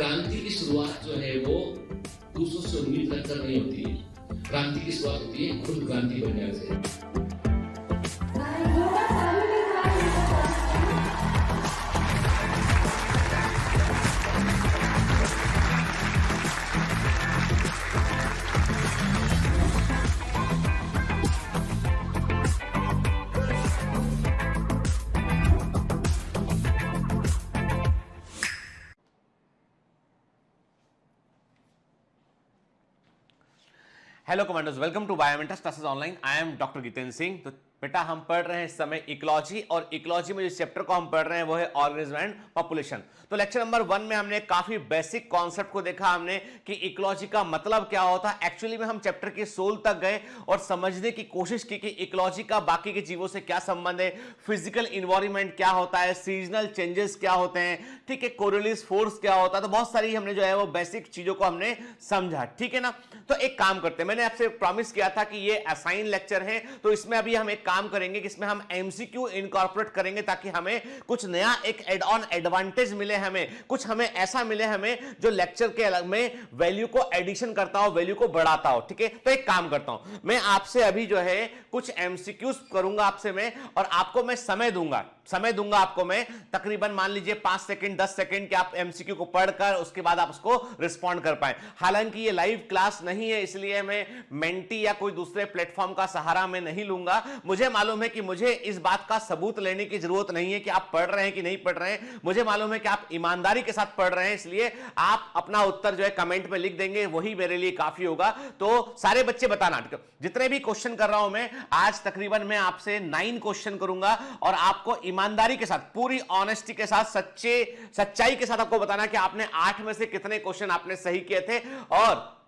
क्रांति की शुरुआत जो है वो दूसरों से उम्मीद रखकर नहीं होती है। क्रांति की शुरुआत होती है खुद क्रांति बनने से। Hello commanders, welcome to Biomentors classes online. I am doctor Jitendra Singh. तो बेटा हम पढ़ रहे हैं इस समय इकोलॉजी, और इकोलॉजी में जिस चैप्टर को हम पढ़ रहे हैं वो है ऑर्गेनिज्म एंड पॉपुलेशन। तो लेक्चर नंबर 1 में हमने काफी बेसिक कॉन्सेप्ट को देखा हमने कि इकोलॉजी का मतलब क्या होता है। एक्चुअली में हम चैप्टर के सोल तक गए और समझने की कोशिश की कि इकोलॉजी का बाकी के जीवों से क्या संबंध है, फिजिकल इन्वायरमेंट क्या होता है, सीजनल चेंजेस क्या होते हैं, ठीक है, कोरियोलिस फोर्स क्या होता है। तो बहुत सारी हमने जो है वो बेसिक चीजों को हमने समझा, ठीक है ना। तो एक काम करते हैं, मैंने आपसे प्रॉमिस किया था कि ये असाइन लेक्चर है, तो इसमें अभी हम एक काम करेंगे कि इसमें हम एमसीक्यू इनकॉर्पोरेट करेंगे ताकि हमें कुछ नया एक एड ऑन एडवांटेज मिले, हमें कुछ हमें ऐसा मिले हमें जो लेक्चर के अलग में वैल्यू को एडिशन करता हो, वैल्यू को बढ़ाता हो, ठीक है। तो एक काम करता हूं, मैं आपसे अभी जो है कुछ एमसीक्यूज करूंगा आपसे मैं, और आपको मैं समय दूंगा आपको मैं तकरीबन मान लीजिए 5 सेकंड 10 सेकंड के आप एमसीक्यू को पढ़कर उसके बाद आप उसको रिस्पॉन्ड कर पाए। हालांकि ये लाइव क्लास नहीं है, इसलिए मैं मेंटी या कोई दूसरे प्लेटफॉर्म का सहारा मैं नहीं लूंगा। मुझे मालूम है कि मुझे इस बात का सबूत लेने की जरूरत नहीं है कि आप पढ़ रहे हैं कि नहीं पढ़ रहे हैं। मुझे मालूम है कि आप ईमानदारी के साथ पढ़ रहे हैं, इसलिए आप अपना उत्तर जो है कमेंट में लिख देंगे, वही मेरे लिए काफी होगा। तो सारे बच्चे बताना, जितने भी क्वेश्चन कर रहा हूं मैं आज, तकरीबन मैं आपसे 9 क्वेश्चन करूंगा और आपको ईमानदारी के साथ, पूरी ऑनेस्टी के साथ, सच्चाई के साथ आपको बताना कि आपने 8 में से कितने क्वेश्चन आपने सही किए थे और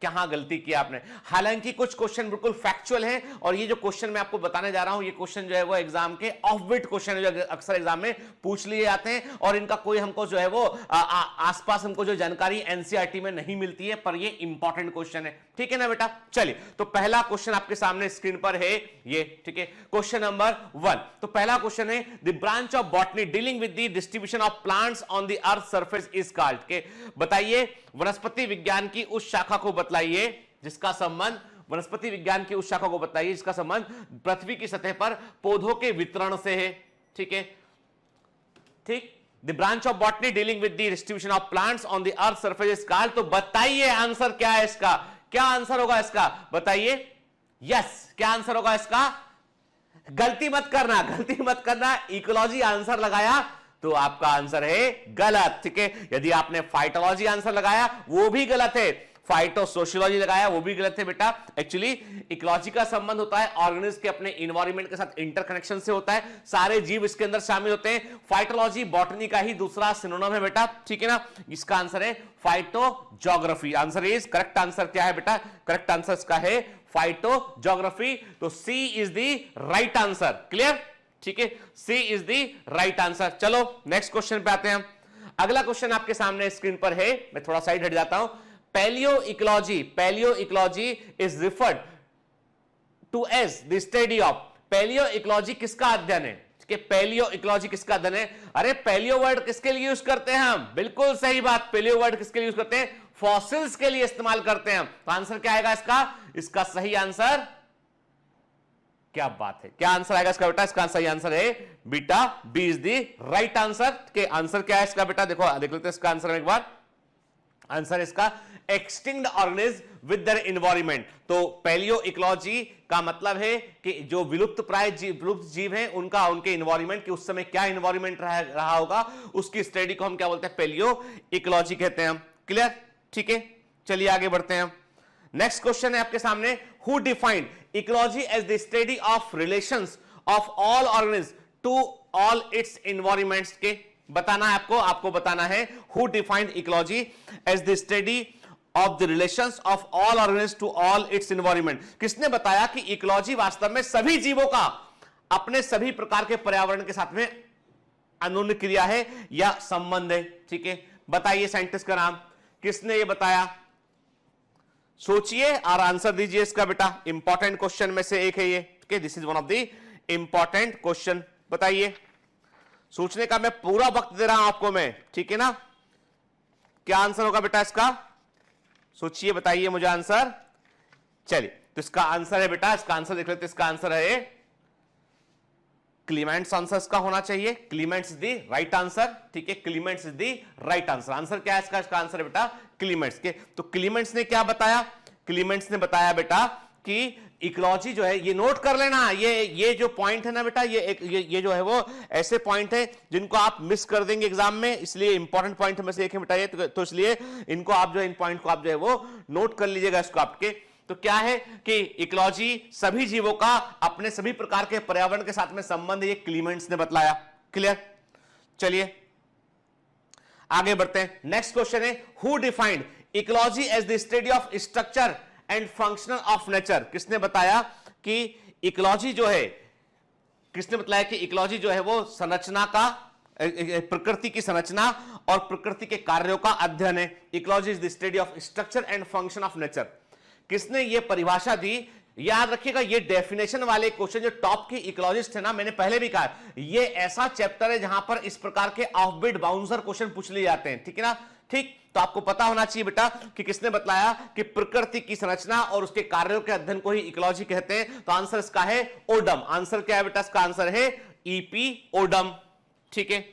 कहां गलती किया आपने। हालांकि कुछ क्वेश्चन बिल्कुल फैक्चुअल हैं, और ये जो क्वेश्चन मैं आपको बताने जा रहा हूं ये क्वेश्चन जो है वो एग्जाम के ऑफ बिट क्वेश्चन है, जो अक्सर एग्जाम में पूछ लिए जाते हैं, और इनका कोई हमको जो है वो आसपास हमको जो जानकारी एनसीईआरटी में नहीं मिलती है, पर ये इंपॉर्टेंट क्वेश्चन है, ठीक है ना बेटा। चलिए, तो पहला क्वेश्चन आपके सामने स्क्रीन पर है ये, ठीक है, क्वेश्चन नंबर 1। तो पहला क्वेश्चन है, the branch of botany dealing with the distribution of plants on the earth surface is called, के बताइए वनस्पति विज्ञान की उस शाखा को बताइए जिसका संबंध, वनस्पति विज्ञान की उस शाखा को बताइए जिसका संबंध पृथ्वी की सतह पर पौधों के वितरण से है, ठीक है, ठीक। The branch of botany dealing with the distribution of plants on the earth surface is called. तो बताइए आंसर क्या है इसका, क्या आंसर होगा इसका, बताइए। यस, क्या आंसर होगा इसका? गलती मत करना, इकोलॉजी आंसर लगाया तो आपका आंसर है गलत, ठीक है। यदि आपने फाइटोलॉजी आंसर लगाया वो भी गलत है, फाइटो सोशियोलॉजी लगाया वो भी गलत है बेटा। एक्चुअली इकोलॉजी का संबंध होता है ऑर्गेनिज्म के अपने इन्वायरमेंट के साथ इंटरकनेक्शन से होता है, सारे जीव इसके अंदर शामिल होते हैं। फाइटोलॉजी बॉटनी का ही दूसरा सिनोनिम है बेटा, ठीक है ना। इसका आंसर है phytogeography. Answer is, correct answer क्या है बेटा? करेक्ट आंसर इसका है फाइटोजोग्राफी। तो C is the right answer, clear, ठीक है, C is the right answer. चलो नेक्स्ट क्वेश्चन पे आते हैं हम। अगला क्वेश्चन आपके सामने स्क्रीन पर है, मैं थोड़ा साइड हट जाता हूं। Palaeo ecology is referred to as the study of, palaeo ecology किसका अध्ययन है? पैलियो इकोलॉजी किसका अध्ययन है? अरे पैलियो वर्ड किसके लिए यूज करते हैं हम? बिल्कुल सही बात, पैलियो वर्ड किसके लिए यूज करते हैं? फॉसिल्स के लिए इस्तेमाल करते हैं हम। तो आंसर क्या आएगा इसका सही आंसर, क्या बात है, क्या आंसर आएगा इसका बेटा? इसका सही आंसर है बीटा, B is the right answer. के आंसर क्या है इसका बेटा? देखो देख लेते हैं इसका आंसर एक बार। आंसर इसका extinct organism with their environment. तो पैलियो इकोलॉजी का मतलब है कि जो विलुप्त जीव हैं उनके एनवायरनमेंट की उस समय क्या एनवायरनमेंट रहा होगा, उसकी स्टडी को हम क्या बोलते हैं? पैलियो इकोलॉजी कहते हैं हम। क्लियर, ठीक है, चलिए आगे बढ़ते हैं। नेक्स्ट क्वेश्चन है आपके सामने, who defined ecology as the study of relations of all organism to all its environments. के बताना है आपको बताना है, who defined ecology as the study of the relations of all organism to all its environment. किसने बताया कि ecology वास्तव में सभी जीवों का अपने सभी प्रकार के पर्यावरण के साथ में अनून्य क्रिया है या संबंध है, ठीक है। बताइए साइंटिस्ट का नाम, किसने ये बताया? सोचिए और आंसर दीजिए इसका बेटा। इंपॉर्टेंट क्वेश्चन में से एक है ये, ठीक है, this is one of the important question. बताइए, सोचने का मैं पूरा वक्त दे रहा हूं आपको मैं, ठीक है ना। क्या आंसर होगा बेटा इसका? सोचिए, बताइए मुझे आंसर। चलिए, तो इसका आंसर है बेटा, इसका आंसर देख लेते हैं। इसका आंसर है क्लीमेंट्स। आंसर इसका होना चाहिए क्लीमेंट्स द राइट आंसर। ठीक है, क्लीमेंट्स द राइट आंसर। आंसर क्या है इसका? इसका आंसर है बेटा क्लीमेंट्स के। तो क्लीमेंट्स ने क्या बताया? क्लीमेंट्स ने बताया बेटा कि इकोलॉजी जो है, ये नोट कर लेना, ये जो पॉइंट है ना बेटा, ये जो है वो ऐसे पॉइंट है जिनको आप मिस कर देंगे एग्जाम में, इसलिए इंपॉर्टेंट पॉइंट में से एक है बेटा ये। तो इसलिए इनको आप जो इन पॉइंट को आप जो है वो नोट कर लीजिएगा इसको आपके। तो क्या है कि इकोलॉजी सभी जीवों का अपने सभी प्रकार के पर्यावरण के साथ में संबंध, ये क्लीमेंट्स ने बतलाया। क्लियर? चलिए आगे बढ़ते हैं। नेक्स्ट क्वेश्चन है, who defined ecology as the study of structure and functional of nature? किसने बताया कि इकोलॉजी जो है, किसने बताया कि इकोलॉजी जो है वो संरचना का, प्रकृति की संरचना और प्रकृति के कार्यों का अध्ययन है। Ecology is the study of structure and function of nature. किसने ये परिभाषा दी? याद रखिएगा, ये डेफिनेशन वाले क्वेश्चन जो टॉप के इकोलॉजिस्ट है ना, मैंने पहले भी कहा, ये ऐसा चैप्टर है जहां पर इस प्रकार के ऑफबीट बाउंसर क्वेश्चन पूछ लिए जाते हैं। ठीक है ना? ठीक, तो आपको पता होना चाहिए बेटा कि किसने बतलाया कि प्रकृति की संरचना और उसके कार्यों के अध्ययन को ही इकोलॉजी कहते हैं। तो आंसर इसका है ओडम। आंसर क्या है बेटा? इसका आंसर है ईपी ओडम। ठीक है,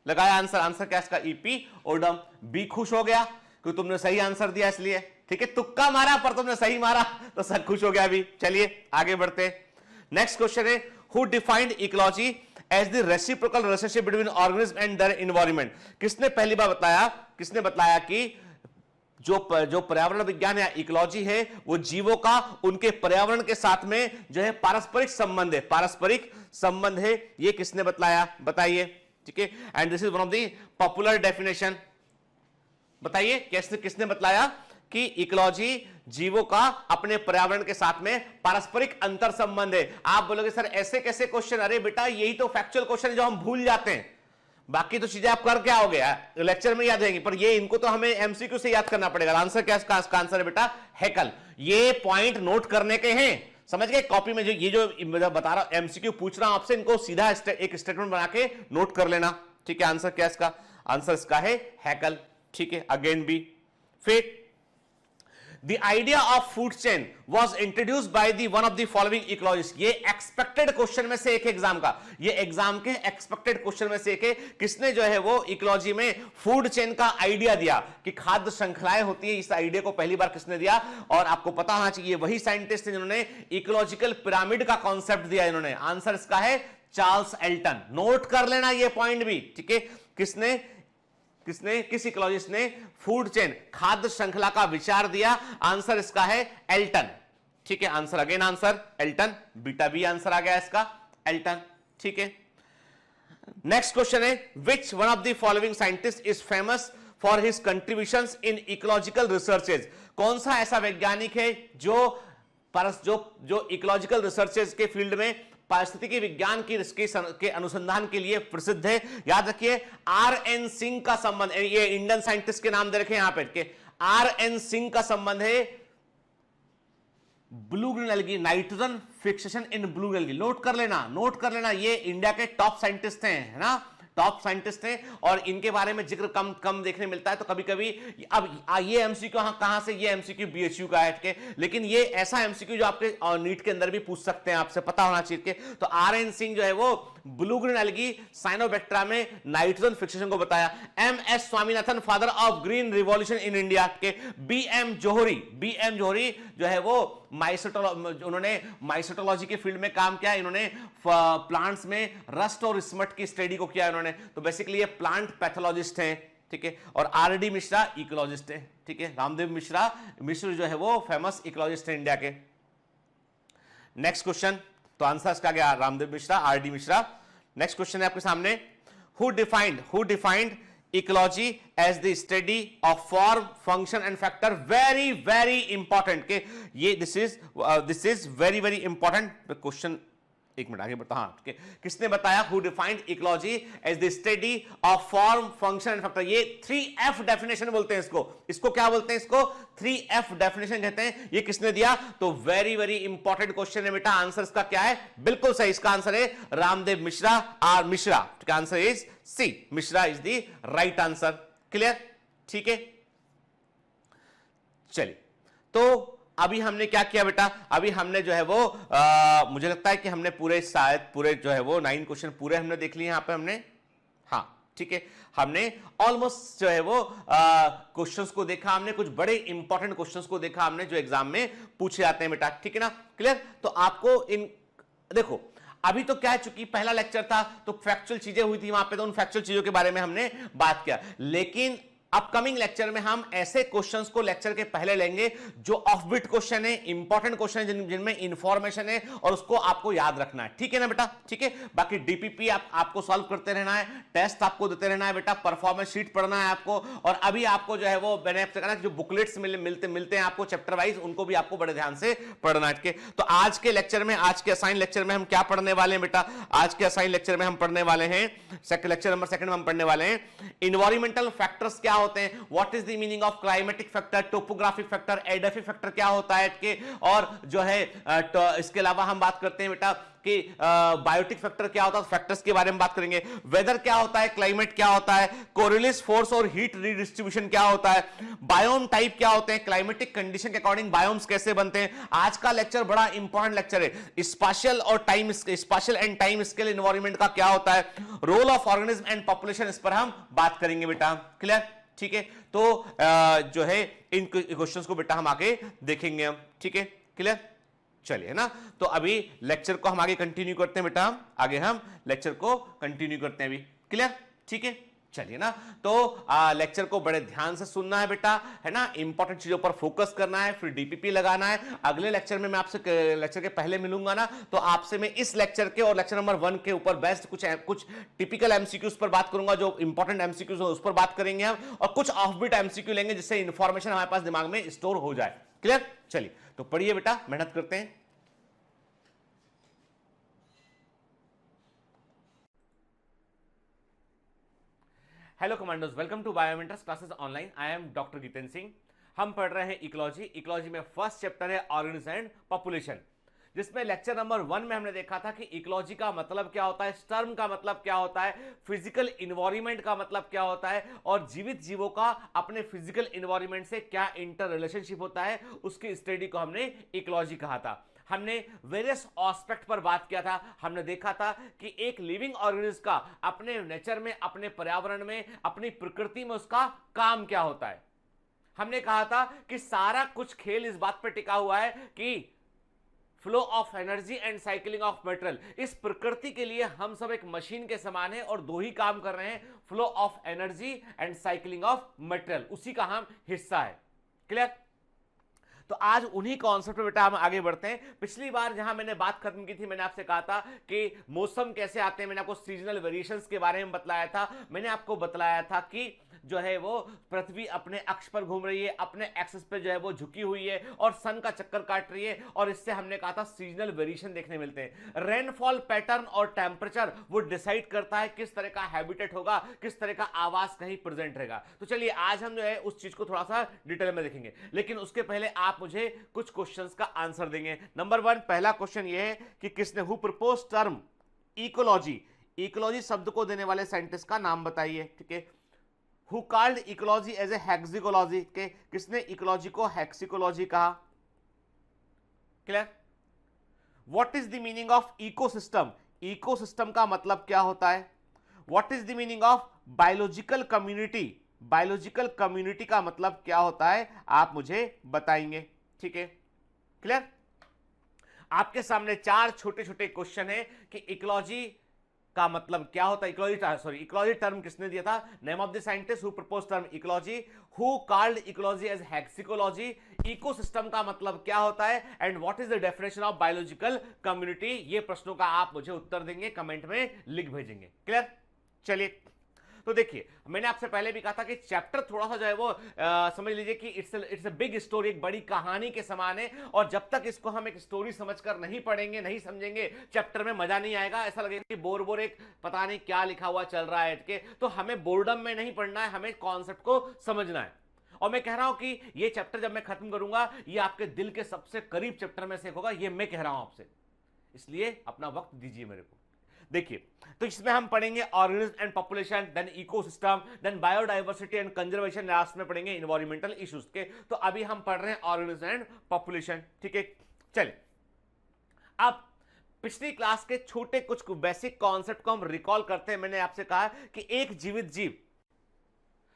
लगाया आंसर। आंसर क्या है इसका? EP Odum. बी खुश हो गया क्योंकि तुमने सही आंसर दिया इसलिए। ठीक है, तुक्का मारा पर तुमने सही मारा तो सब खुश हो गया अभी। चलिए आगे बढ़ते। नेक्स्ट क्वेश्चन है, who defined ecology as the reciprocal relationship between organism and their environment? किसने पहली बार बताया? किसने बताया कि जो पर्यावरण विज्ञान या इकोलॉजी है वो जीवों का उनके पर्यावरण के साथ में जो है पारस्परिक संबंध है, पारस्परिक संबंध है। ये किसने बतलाया? बताइए। ठीक है, and this is one of the popular definition. बताइए किसने बतलाया कि इकोलॉजी जीवों का अपने पर्यावरण के साथ में पारस्परिक अंतर संबंध है। आप बोलोगे सर ऐसे कैसे क्वेश्चन? अरे बेटा यही तो फैक्चुअल क्वेश्चन है जो हम भूल जाते हैं, बाकी तो चीजें आप कर क्या हो गया लेक्चर में याद रहेंगी, पर ये इनको तो हमें एमसीक्यू से याद करना पड़ेगा। आंसर क्या? इसका आंसर है बेटा हैकल। ये पॉइंट नोट करने के हैं, समझ गए? कॉपी में जो बता रहा हूं, एमसीक्यू पूछ रहा हूं आपसे, इनको सीधा एक स्टेटमेंट बना के नोट कर लेना। ठीक है, आंसर क्या इसका? आंसर इसका है हैकल। ठीक है, अगेन बी। फिर The idea of food chain was introduced by the one of the following ecologists। ये एक्सपेक्टेड क्वेश्चन में से एक एग्जाम का, ये एग्जाम के एक्सपेक्टेड क्वेश्चन में से एक है। किसने जो है वो इकोलॉजी में फूड चेन का आइडिया दिया कि खाद्य श्रृंखलाएं होती है? इस आइडिया को पहली बार किसने दिया? और आपको पता होना चाहिए वही साइंटिस्ट जिन्होंने इकोलॉजिकल पिरामिड का कॉन्सेप्ट दिया इन्होंने। आंसर इसका है चार्ल्स एल्टन। नोट कर लेना ये पॉइंट भी। ठीक है, किस इकोलॉजिस्ट ने फूड चेन, खाद्य श्रृंखला का विचार दिया? आंसर इसका है एल्टन। ठीक है, आंसर अगेन आंसर एल्टन। बीटा बी आंसर आ गया इसका, एल्टन। ठीक है, नेक्स्ट क्वेश्चन है, which one of the following scientist is famous for his contributions in ecological researches? कौन सा ऐसा वैज्ञानिक है जो इकोलॉजिकल रिसर्चेज के फील्ड में, पारिस्थितिकी विज्ञान के अनुसंधान के लिए प्रसिद्ध है? याद रखिए आर.एन. सिंह का संबंध, ये इंडियन साइंटिस्ट के नाम दे रखे यहां पे, आर.एन. सिंह का संबंध है blue green algae, nitrogen fixation in blue green algae. Note कर लेना, ये इंडिया के टॉप साइंटिस्ट हैं, है ना, टॉप साइंटिस्ट हैं, और इनके बारे में जिक्र कम देखने मिलता है। तो कभी कभी अब ये एमसीक्यू कहां से? ये एमसीक्यू बीएचयू का है, लेकिन ये ऐसा एमसीक्यू जो आपके नीट के अंदर भी पूछ सकते हैं, आपसे पता होना चाहिए। तो आर.एन. सिंह जो है वो ब्लू ग्रीन एल्गी साइनोबैक्टेरिया में नाइट्रोजन फिक्सेशन को बताया। M S. Swaminathan, father of green revolution in India के। बी.एम. जोहरी जो है वो उन्होंने माइसेटोलॉजी के फील्ड में काम किया। इन्होंने प्लांट्स में रस्ट और स्मट की स्टडी को किया इन्होंने। तो बेसिकली ये प्लांट पैथोलॉजिस्ट हैं। ठीक है, और आर.डी. मिश्रा इकोलॉजिस्ट है। ठीक है, रामदेव मिश्र जो है वो फेमस इकोलॉजिस्ट है इंडिया के। नेक्स्ट क्वेश्चन, तो आंसर इसका गया Ramdev Mishra, R D. Mishra. Next question है आपके सामने, who defined ecology as the study of form, function and factor? Very very important के ये this is very very important question. एक मिनट आगे बढ़ता। हाँ, किसने बताया? Who defined ecology as the study of form, function and factor? ये 3F definition बोलते हैं इसको क्या बोलते हैं? इसको 3F डेफिनेशन कहते हैं। ये किसने दिया? तो वेरी वेरी इंपॉर्टेंट क्वेश्चन है बेटा। आंसर इसका क्या है? बिल्कुल सही, इसका आंसर है Ramdev Mishra, R Mishra. Answer is C, Mishra is the right answer. Clear? ठीक है, चलिए, तो अभी हमने क्या किया बेटा, अभी हमने जो है वो मुझे लगता है कि हमने शायद पूरे जो है वो 9 क्वेश्चन पूरे हमने देख लिए यहां पे हमने। हाँ ठीक है, हमने ऑलमोस्ट जो है वो क्वेश्चंस को देखा, हमने कुछ बड़े इंपॉर्टेंट क्वेश्चंस को देखा हमने जो एग्जाम में पूछे जाते हैं बेटा, ठीक है ना, क्लियर। तो आपको इन देखो अभी तो क्या है, चूंकि पहला लेक्चर था तो फैक्चुअल चीजें हुई थी वहां पे, तो उन फैक्चुअल चीजों के बारे में हमने बात किया, लेकिन अपकमिंग लेक्चर में हम ऐसे क्वेश्चंस को लेक्चर के पहले लेंगे जो ऑफबीट क्वेश्चन है, इंपॉर्टेंट क्वेश्चन है, जिनमें इंफॉर्मेशन है और उसको आपको याद रखना है, ठीक है ना बेटा, ठीक है। बाकी डीपीपी आपको सॉल्व करते रहना है, टेस्ट आपको देते रहना है बेटा, परफॉर्मेंस शीट पढ़ना है आपको, और अभी आपको जो है वो मैंने आपसे कहा जो बुकलेट्स मिलते हैं आपको चैप्टर वाइज, उनको भी आपको बड़े ध्यान से पढ़ना है। तो आज के लेक्चर में, आज के असाइन लेक्चर में हम क्या पढ़ने वाले हैं बेटा, आज के असाइन लेक्चर में हम पढ़ने वाले हैं, लेक्चर नंबर 2 में हम पढ़ने वाले हैं इन्वायरमेंटल फैक्टर्स क्या होते हैं, what is the meaning of climatic factor, topographic factor, edaphic factor क्या होता है के, और जो है इसके अलावा हम बात करते हैं बेटा कि बायोटिक फैक्टर क्या होता है, फैक्टर्स के बारे में बात करेंगे, वेदर क्या होता है, क्लाइमेट क्या होता है, कोरिलेस फोर्स और हीट रिडिस्ट्रीब्यूशन क्या होता है, बायोम टाइप क्या होते हैं, क्लाइमेटिक कंडीशन के अकॉर्डिंग बायोम्स कैसे बनते हैं। आज का लेक्चर बड़ा इंपॉर्टेंट लेक्चर है, special and time scale environment का क्या होता है, role of organism and population, इस पर हम बात करेंगे बेटा, क्लियर, ठीक है। तो जो है इन क्वेश्चंस को बेटा हम आगे देखेंगे हम, ठीक है, क्लियर, चलिए ना। तो अभी लेक्चर को हम आगे कंटिन्यू करते हैं बेटा, आगे हम लेक्चर को कंटिन्यू करते हैं अभी, क्लियर, ठीक है, चलिए ना। तो लेक्चर को बड़े ध्यान से सुनना है बेटा, है ना, इंपॉर्टेंट चीजों पर फोकस करना है, फिर डीपीपी लगाना है। अगले लेक्चर में मैं आपसे लेक्चर के पहले मिलूंगा ना, तो आपसे मैं इस लेक्चर के और लेक्चर नंबर 1 के ऊपर बेस्ट कुछ टिपिकल एमसीक्यूज पर बात करूंगा, जो इंपॉर्टेंट एमसीक्यूज हो उस पर बात करेंगे हम, और कुछ ऑफबीट एमसीक्यू लेंगे जिससे इंफॉर्मेशन हमारे पास दिमाग में स्टोर हो जाए, क्लियर। चलिए तो पढ़िए बेटा, मेहनत करते हैं। Hello commandos, welcome to Biomentors classes online. I am doctor Jitendra Singh. हम पढ़ रहे हैं इकोलॉजी में फर्स्ट चैप्टर है ऑर्गेनिज्म एंड पॉपुलेशन, जिसमें लेक्चर नंबर 1 में हमने देखा था कि इकोलॉजी का मतलब क्या होता है, टर्म का मतलब क्या होता है, फिजिकल इन्वायरमेंट का मतलब क्या होता है, और जीवित जीवों का अपने फिजिकल इन्वायरमेंट से क्या इंटर रिलेशनशिप होता है, उसकी स्टडी को हमने इकोलॉजी कहा था। हमने वेरियस एस्पेक्ट पर बात किया था, हमने देखा था कि एक लिविंग ऑर्गेनिज्म का अपने नेचर में, अपने पर्यावरण में, अपनी प्रकृति में उसका काम क्या होता है। हमने कहा था कि सारा कुछ खेल इस बात पर टिका हुआ है कि flow of energy and cycling of material. इस प्रकृति के लिए हम सब एक मशीन के समान हैं और दो ही काम कर रहे हैं, flow of energy and cycling of material, उसी का हम हिस्सा है, क्लियर। तो आज उन्हीं कॉन्सेप्ट पे बेटा हम आगे बढ़ते हैं। पिछली बार जहां मैंने बात खत्म की थी, मैंने आपसे कहा था कि मौसम कैसे आते हैं, मैंने आपको सीजनल वेरिएशंस के बारे में बतलाया था। मैंने आपको बतलाया था कि जो है वो पृथ्वी अपने अक्ष पर घूम रही है, अपने एक्सिस पे जो है वो झुकी हुई है और सन का चक्कर काट रही है, और इससे हमने कहा था सीजनल वेरिएशन देखने मिलते हैं। रेनफॉल पैटर्न और टेम्परेचर वो डिसाइड करता है किस तरह का हैबिटेट होगा, किस तरह का आवास कहीं प्रेजेंट रहेगा। तो चलिए आज हम जो है उस चीज को थोड़ा सा डिटेल में देखेंगे, लेकिन उसके पहले आप मुझे कुछ क्वेश्चंस का आंसर देंगे। नंबर 1 पहला क्वेश्चन ये है कि किसने who propose term ecology, ecology शब्द को देने वाले साइंटिस्ट का नाम बताइए, ठीक है। Who called ecology as a hexicology, के किसने इकोलॉजी को हेक्सिकोलॉजी कहा, clear. What is the meaning of ecosystem, ecosystem का मतलब क्या होता है। What is the meaning of biological community, biological community का मतलब क्या होता है, आप मुझे बताएंगे, ठीक है, क्लियर। आपके सामने 4 छोटे छोटे क्वेश्चन है कि इकोलॉजी का मतलब क्या होता है, इकोलॉजी टर्म किसने दिया था, name of the scientist who propose term ecology, who called ecology as hexicology, ecosystem का मतलब क्या होता है, and what is the definition of biological community. ये प्रश्नों का आप मुझे उत्तर देंगे, कमेंट में लिख भेजेंगे, क्लियर। चलिए तो देखिए, मैंने आपसे पहले भी कहा था कि चैप्टर थोड़ा सा जो है वो समझ लीजिए कि इट्स अ बिग स्टोरी, एक बड़ी कहानी के समान है, और जब तक इसको हम एक स्टोरी समझकर नहीं पढ़ेंगे, नहीं समझेंगे, चैप्टर में मजा नहीं आएगा, ऐसा लगेगा कि बोर एक पता नहीं क्या लिखा हुआ चल रहा है के। तो हमें बोर्डम में नहीं पढ़ना है, हमें कॉन्सेप्ट को समझना है। और मैं कह रहा हूं कि ये चैप्टर जब मैं खत्म करूंगा, ये आपके दिल के सबसे करीब चैप्टर में से एक होगा, ये मैं कह रहा हूं आपसे, इसलिए अपना वक्त दीजिए मेरे को। देखिए, तो इसमें हम पढ़ेंगे organism and population, then ecosystem, then biodiversity and conservation, last में पढ़ेंगे इन्वायरमेंटल इश्यूज के। तो अभी हम पढ़ रहे हैं ऑर्गेनिज्म एंड पॉपुलेशन, ठीक है। चलिए, अब पिछली क्लास के छोटे कुछ बेसिक कॉन्सेप्ट को हम रिकॉल करते हैं। मैंने आपसे कहा कि एक जीवित जीव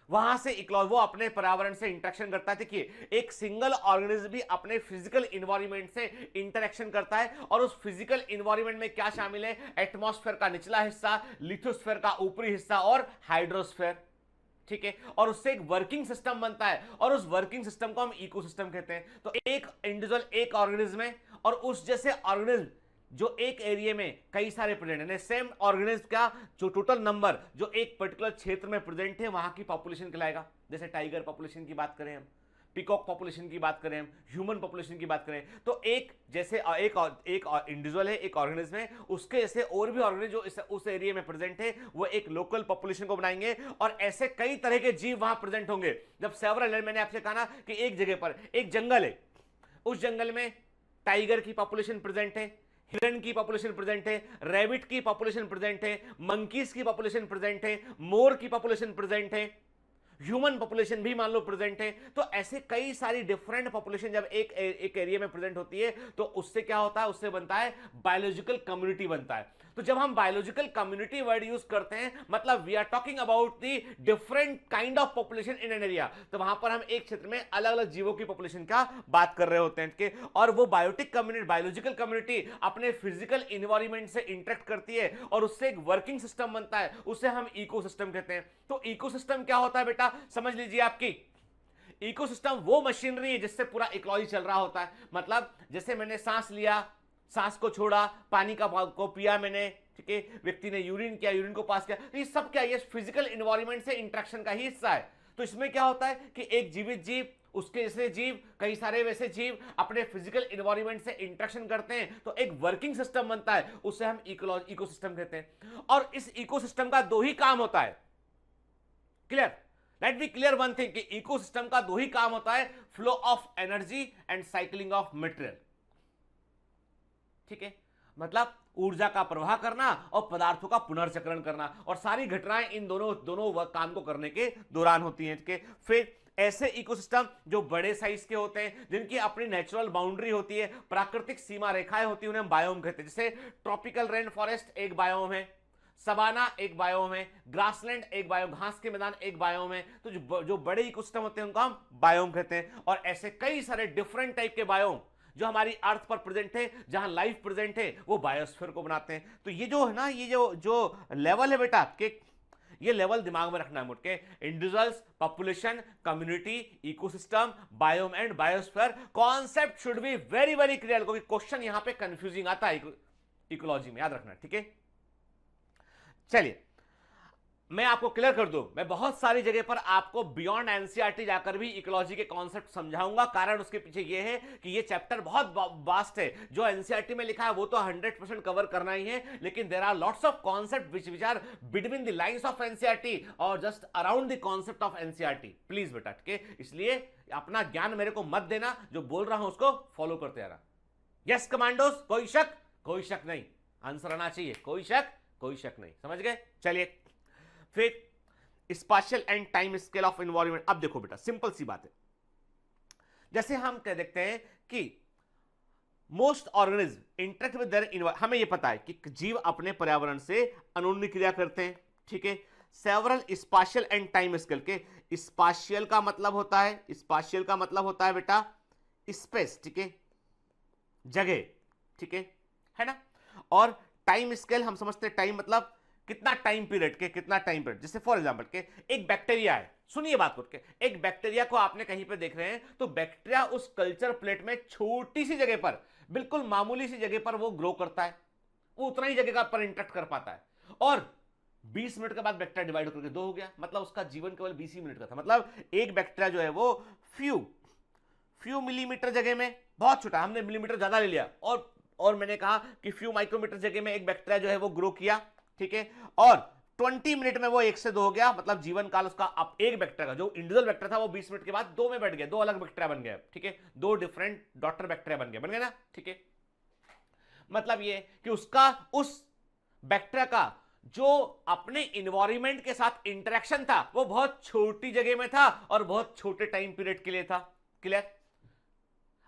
वहां से वो अपने पर्यावरण से इंटरेक्शन करता है। देखिए, एक सिंगल ऑर्गेनिज्म भी अपने फिजिकल इन्वायरमेंट से इंटरेक्शन करता है, और उस फिजिकल इन्वायरमेंट में क्या शामिल है? एटमॉस्फेयर का निचला हिस्सा, लिथोस्फेयर का ऊपरी हिस्सा और हाइड्रोस्फेयर, ठीक है। और उससे एक वर्किंग सिस्टम बनता है, और उस वर्किंग सिस्टम को हम इकोसिस्टम कहते हैं। तो एक इंडिविजुअल, एक ऑर्गेनिज्म है, और उस जैसे ऑर्गेनिज्म जो एक एरिया में कई सारे प्रेजेंट है, सेम ऑर्गेनिज्म का जो टोटल नंबर जो एक पर्टिकुलर क्षेत्र में प्रेजेंट है वहां की पॉपुलेशन कहलाएगा। जैसे टाइगर पॉपुलेशन की बात करें हम, पीकॉक पॉपुलेशन की बात करें हम, ह्यूमन पॉपुलेशन की बात करें, तो एक जैसे एक इंडिविजुअल है, एक ऑर्गेनिज्म है, उसके जैसे और भी ऑर्गेनिज्म जो उस एरिया में प्रेजेंट है वो एक लोकल पॉपुलेशन को बनाएंगे, और ऐसे कई तरह के जीव वहां प्रेजेंट होंगे। जब सेवरल, मैंने आपसे कहा ना कि एक जगह पर एक जंगल है, उस जंगल में टाइगर की पॉपुलेशन प्रेजेंट है, हिरन की पॉपुलेशन प्रेजेंट है, रैबिट की पॉपुलेशन प्रेजेंट है, मंकीज की पॉपुलेशन प्रेजेंट है, मोर की पॉपुलेशन प्रेजेंट है, ह्यूमन पॉपुलेशन भी मान लो प्रेजेंट है। तो ऐसे कई सारी डिफरेंट पॉपुलेशन जब एक एरिया में प्रेजेंट होती है तो उससे क्या होता है? उससे बनता है बायोलॉजिकल कम्युनिटी बनता है। तो जब हम बायोलॉजिकल कम्युनिटी वर्ड यूज करते हैं, मतलब we are talking about the different kind of population in an area, तो वहां पर हम एक क्षेत्र में अलग अलग जीवों की पॉपुलेशन का बात कर रहे होते हैं के, और वो बायोटिक कम्युनिटी, बायोलॉजिकल कम्युनिटी अपने फिजिकल इन्वायरमेंट से इंटरेक्ट करती है और उससे एक वर्किंग सिस्टम बनता है, उसे हम इकोसिस्टम कहते हैं। तो इकोसिस्टम क्या होता है बेटा, समझ लीजिए। आपकी इकोसिस्टम वो मशीनरी है जिससे पूरा इकोलॉजी चल रहा होता है। मतलब जैसे मैंने सांस लिया, सांस को छोड़ा, पानी को पिया मैंने, ठीक है, व्यक्ति ने यूरिन किया, यूरिन को पास किया, तो ये सब क्या, ये फिजिकल एनवायरनमेंट से इंटरेक्शन का ही हिस्सा है। तो इसमें क्या होता है कि एक जीवित जीव, उसके जैसे जीव, कई सारे वैसे जीव अपने फिजिकल एनवायरनमेंट से इंटरेक्शन करते हैं, तो एक वर्किंग सिस्टम बनता है, उसे हम इकोसिस्टम कहते हैं। और इस इकोसिस्टम का दो ही काम होता है, clear, let be clear one thing, कि इकोसिस्टम का दो ही काम होता है, flow of energy and cycling of material, ठीक है। मतलब ऊर्जा का प्रवाह करना और पदार्थों का पुनर्चक्रण करना, और सारी घटनाएं इन दोनों काम को करने के दौरान होती हैं, ठीक है। फिर ऐसे इकोसिस्टम जो बड़े साइज के होते हैं, जिनकी अपनी नेचुरल बाउंड्री होती है, प्राकृतिक सीमा रेखाएं होती हैं, उन्हें हम बायोम कहते हैं। जैसे ट्रॉपिकल रेन फॉरेस्ट एक बायोम है, सवाना एक बायोम है, ग्रासलैंड एक बायोम, घास के मैदान एक बायोम है। तो जो बड़े इकोसिस्टम होते हैं उनको हम बायोम कहते हैं। और ऐसे कई सारे डिफरेंट टाइप के बायोम जो हमारी अर्थ पर प्रेजेंट है, जहां लाइफ प्रेजेंट है, वो बायोस्फीयर को बनाते हैं। तो ये जो है ना, ये जो लेवल है बेटा, के ये लेवल दिमाग में रखना है मुझके, individuals, population, community, ecosystem, biome and biosphere. Concept should be very very clear, क्योंकि क्वेश्चन यहां पे कंफ्यूजिंग आता है इकोलॉजी में, याद रखना, ठीक है। चलिए, मैं आपको क्लियर कर दूं, मैं बहुत सारी जगह पर आपको बियॉन्ड एनसीईआरटी जाकर भी इकोलॉजी के कॉन्सेप्ट समझाऊंगा। कारण उसके पीछे ये है कि ये चैप्टर बहुत वास्ट है। जो एनसीईआरटी में लिखा है वो तो 100% कवर करना ही है, लेकिन there are lots of concept which are between the lines of NCERT और just around the concept of NCERT. Please बेटा, ठीक है, इसलिए अपना ज्ञान मेरे को मत देना, जो बोल रहा हूं उसको फॉलो करते रहना। यस कमांडोज, कोई शक? कोई शक नहीं, आंसर आना चाहिए, कोई शक, कोई शक नहीं, समझ गए। चलिए, फिर spatial and time scale of environment. अब देखो बेटा, सिंपल सी बात है, जैसे हम कह देखते हैं कि most organism interact with their environment, हमें यह पता है कि जीव अपने पर्यावरण से अनोन्य क्रिया करते हैं, ठीक है। Several spatial and time scale के, स्पेशियल का मतलब होता है, स्पेशियल का मतलब होता है बेटा स्पेस, ठीक है, जगह, ठीक है ना। और टाइम स्केल हम समझते हैं, टाइम मतलब कितना टाइम पीरियड के, कितना टाइम पीरियड। जैसे फॉर एग्जांपल के एक बैक्टीरिया है, सुनिए बात करके, एक बैक्टीरिया को आपने कहीं पे देख रहे हैं, तो बैक्टीरिया उस कल्चर प्लेट में छोटी सी जगह पर, बिल्कुल मामूली सी जगह पर वो ग्रो करता है, वो उतना ही जगह पर इंटरेक्ट कर पाता है, और 20 मिनट के बाद बैक्टीरिया डिवाइड करके दो हो गया, मतलब उसका जीवन केवल 20 ही मिनट का था। मतलब एक बैक्टीरिया जो है वो फ्यू मिलीमीटर जगह में, बहुत छोटा, हमने मिलीमीटर ज्यादा ले लिया, और मैंने कहा कि फ्यू माइक्रोमीटर जगह में एक बैक्टीरिया जो है वो ग्रो किया, ठीक है, और 20 मिनट में वो 1 से 2 हो गया। मतलब जीवन काल उसका, अब एक बैक्टीरिया का जो इंडिविजुअल बैक्टीरिया था वो 20 मिनट के बाद 2 में बैठ गया, 2 अलग बैक्टीरिया बन गए, ठीक है, 2 डिफरेंट डॉटर बैक्टीरिया बन गए ना, ठीक है। मतलब ये कि उसका उस बैक्टीरिया का जो अपने इन्वायरमेंट के साथ इंटरेक्शन था वो बहुत छोटी जगह में था और बहुत छोटे टाइम पीरियड के लिए था। क्लियर?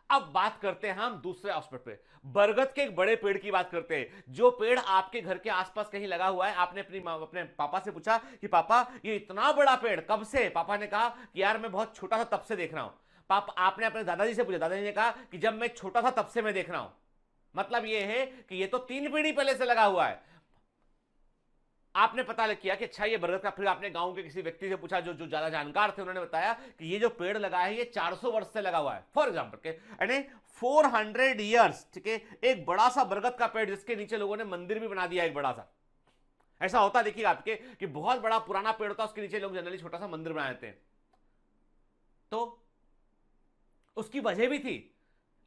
अब बात करते हैं हम दूसरे एस्पेक्ट पे, बरगद के एक बड़े पेड़ की बात करते हैं, जो पेड़ आपके घर के आसपास कहीं लगा हुआ है। आपने अपने पापा से पूछा कि पापा ये इतना बड़ा पेड़ कब से? पापा ने कहा कि यार मैं बहुत छोटा था तब से देख रहा हूं। पापा आपने अपने दादाजी से पूछा, दादाजी ने कहा कि जब मैं छोटा था तब से मैं देख रहा हूं। मतलब ये है कि ये तो 3 पीढ़ी पहले से लगा हुआ है। आपने पता किया कि अच्छा ये बरगद का, फिर आपने गांव के किसी व्यक्ति से पूछा जो ज्यादा जानकार थे, उन्होंने बताया कि ये जो पेड़ लगा है ये 400 वर्ष से लगा हुआ है। फॉर एग्जाम्पल के यानी 400 ईयर्स, ठीक है, एक बड़ा सा बरगद का पेड़ जिसके नीचे लोगों ने मंदिर भी बना दिया एक बड़ा सा। ऐसा होता देखिएगा आपके कि बहुत बड़ा पुराना पेड़ होता है, उसके नीचे लोग जनरली छोटा सा मंदिर बना देते हैं। तो उसकी वजह भी थी,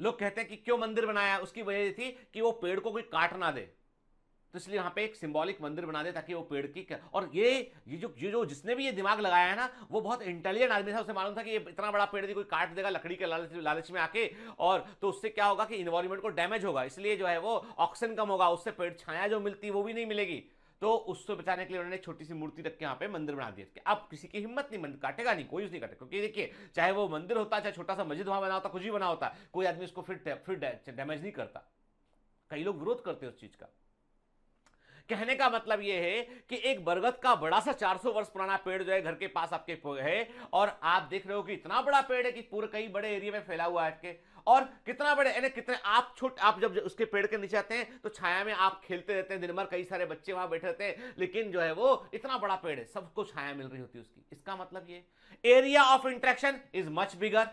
लोग कहते हैं कि क्यों मंदिर बनाया, उसकी वजह थी कि वो पेड़ को कोई काट ना दे, तो इसलिए यहां पे एक सिंबॉलिक मंदिर बना दे ताकि वो पेड़ की। और ये जो जिसने भी ये दिमाग लगाया है ना, वो बहुत इंटेलिजेंट आदमी था। उसे मालूम था कि ये इतना बड़ा पेड़ कोई काट देगा लकड़ी के लालच में आके, और तो उससे क्या होगा कि इन्वायरमेंट को डैमेज होगा, इसलिए जो है वो ऑक्सीजन कम होगा, उससे पेड़ छाया जो मिलती है वो भी नहीं मिलेगी। तो उससे बचाने के लिए उन्होंने एक छोटी सी मूर्ति रख के यहाँ पे मंदिर बना दिया। अब किसी की हिम्मत नहीं, मंदिर काटेगा नहीं, कोई नहीं काटेगा, क्योंकि देखिए चाहे वो मंदिर होता, चाहे छोटा सा मस्जिद वहां बना होता, कुछ भी बना होता, कोई आदमी उसको फिर डैमेज नहीं करता। कई लोग विरोध करते हैं उस चीज का। कहने का मतलब यह है कि एक बरगद का बड़ा सा 400 वर्ष पुराना पेड़ जो है घर के पास आपके है, और आप देख रहे हो कि इतना बड़ा पेड़ है कि पूरे कई बड़े एरिया में फैला हुआ है। और कितना बड़े यानी कितने आप जब उसके पेड़ के नीचे आते हैं तो छाया में आप खेलते रहते हैं दिन भर, कई सारे बच्चे वहां बैठे रहते हैं, लेकिन जो है वो इतना बड़ा पेड़ है, सबको छाया मिल रही होती है उसकी। इसका मतलब ये area of interaction is much bigger,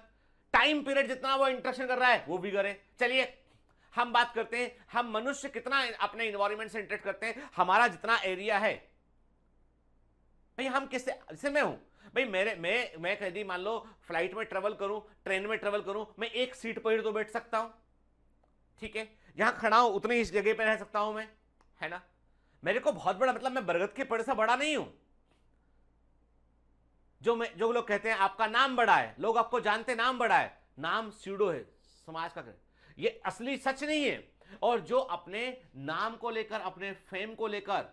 time period जितना वो इंटरेक्शन कर रहा है वो बिगर है। चलिए हम बात करते हैं, हम मनुष्य कितना अपने एनवायरनमेंट से इंटरेक्ट करते हैं, हमारा जितना एरिया है। भाई हम किससे, जैसे मैं हूं भाई, मैं कहीं मान लो फ्लाइट में ट्रेवल करूं, ट्रेन में ट्रेवल करूं, मैं एक सीट पर तो बैठ सकता हूं, ठीक है, यहां खड़ा हूं उतनी इस जगह पे रह सकता हूं मैं, है ना। मेरे को बहुत बड़ा, मतलब मैं बरगद के पेड़ से बड़ा नहीं हूं। जो लोग कहते हैं आपका नाम बड़ा है, लोग आपको जानते, नाम बड़ा है, नाम स्यूडो है, समाज का, ये असली सच नहीं है। और जो अपने नाम को लेकर, अपने फेम को लेकर,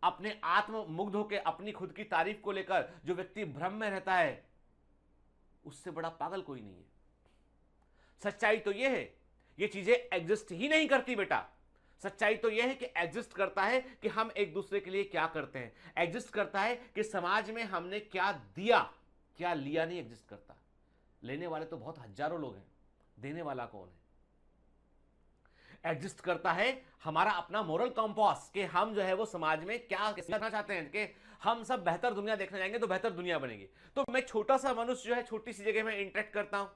अपने आत्म मुग्ध होकर अपनी खुद की तारीफ को लेकर जो व्यक्ति भ्रम में रहता है, उससे बड़ा पागल कोई नहीं है। सच्चाई तो यह है ये चीजें एग्जिस्ट ही नहीं करती बेटा। सच्चाई तो यह है कि एग्जिस्ट करता है कि हम एक दूसरे के लिए क्या करते हैं, एग्जिस्ट करता है कि समाज में हमने क्या दिया, क्या लिया नहीं एग्जिस्ट करता। लेने वाले तो बहुत हजारों लोग हैं, देने वाला कौन है। एग्जिस्ट करता है हमारा अपना मोरल कंपास कि हम जो है वो समाज में क्या करना चाहते हैं, कि हम सब बेहतर दुनिया देखने जाएंगे तो बेहतर दुनिया बनेगी। तो मैं छोटा सा मनुष्य जो है छोटी सी जगह में इंटरेक्ट करता हूं,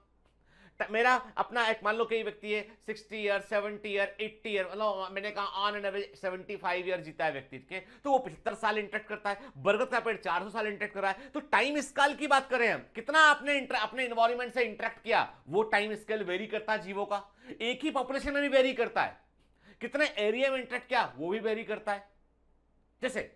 मेरा अपना एक, मान लो कई व्यक्ति है 60 ईयर 70 ईयर 80 ईयर, मतलब मैंने कहा ऑन एन एवरेज 75 ईयर जीता है व्यक्ति के, तो वो 75 साल इंटरेक्ट करता है। बरगद का पेड़ 400 साल इंटरेक्ट कर रहा है। तो टाइम स्केल की बात करें हम, कितना आपने अपने एनवायरमेंट से इंटरेक्ट किया, वो टाइम स्केल वेरी करता है जीवों का। एक ही पॉपुलेशन में भी वेरी करता है, कितने एरिया में इंटरेक्ट किया वो भी वेरी करता है। जैसे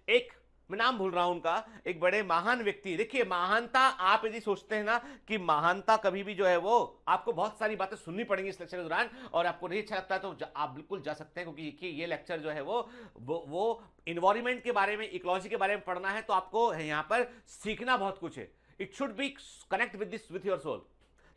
एक, मैं नाम भूल रहा हूं उनका, एक बड़े महान व्यक्ति, देखिए महानता, आप यदि सोचते हैं ना कि महानता कभी भी जो है वो, आपको बहुत सारी बातें सुननी पड़ेंगी इस लेक्चर के दौरान, और आपको नहीं अच्छा लगता है तो आप बिल्कुल जा सकते हैं, क्योंकि ये लेक्चर जो है वो इन्वायरमेंट के बारे में, इकोलॉजी के बारे में पढ़ना है, तो आपको यहां पर सीखना बहुत कुछ है। It should be connect with your soul.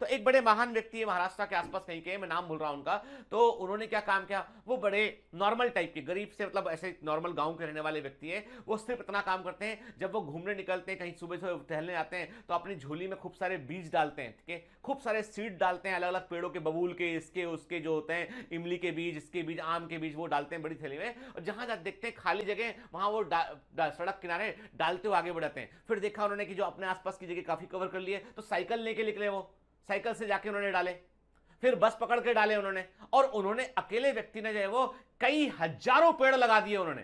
तो एक बड़े महान व्यक्ति है महाराष्ट्र के आसपास कहीं के, मैं नाम भूल रहा हूं उनका, तो उन्होंने क्या काम किया, वो बड़े नॉर्मल टाइप के, गरीब से मतलब ऐसे नॉर्मल गांव के रहने वाले व्यक्ति है। वो सिर्फ इतना काम करते हैं, जब वो घूमने निकलते हैं, कहीं सुबह सुबह टहलने आते हैं, तो अपनी झोली में खूब सारे बीज डालते हैं, ठीक है, खूब सारे सीड डालते हैं, अलग अलग पेड़ों के, बबूल के, इसके उसके जो होते हैं, इमली के बीज, इसके बीज, आम के बीज, वो डालते हैं बड़ी थैली में, और जहां जहां देखते हैं खाली जगह वहां वो सड़क किनारे डालते हुए आगे बढ़ाते हैं। फिर देखा उन्होंने कि जो अपने आसपास की जगह काफी कवर कर लिए, तो साइकिल लेके निकले, वो साइकिल से जाके उन्होंने डाले, फिर बस पकड़ के डाले उन्होंने, और उन्होंने अकेले व्यक्ति ने जो है वो कई हजारों पेड़ लगा दिए उन्होंने।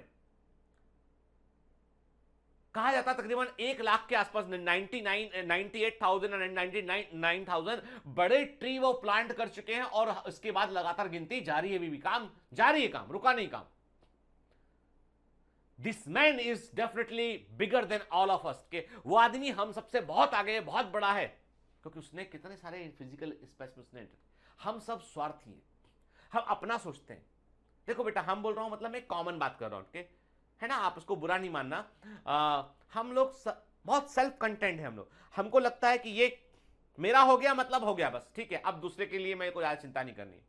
कहा जाता तकरीबन 1 लाख के आसपास 98,000 और 99,000 बड़े ट्री वो प्लांट कर चुके हैं, और उसके बाद लगातार गिनती जारी है, भी काम जारी है, काम रुका नहीं काम। This man is definitely bigger than all of us, के वो आदमी हम सबसे बहुत आगे, बहुत बड़ा है, क्योंकि उसने कितने सारे फिजिकल स्पेस में उसने, हम सब स्वार्थी हैं, हम अपना सोचते हैं, देखो बेटा, हम बोल रहा हूं मतलब मैं कॉमन बात कर रहा हूं, ठीक है ना, आप उसको बुरा नहीं मानना। हम लोग बहुत सेल्फ कंटेंट है हम लोग, हमको लगता है कि ये मेरा हो गया मतलब हो गया बस, ठीक है, अब दूसरे के लिए मेरे को ज्यादा चिंता नहीं करनी।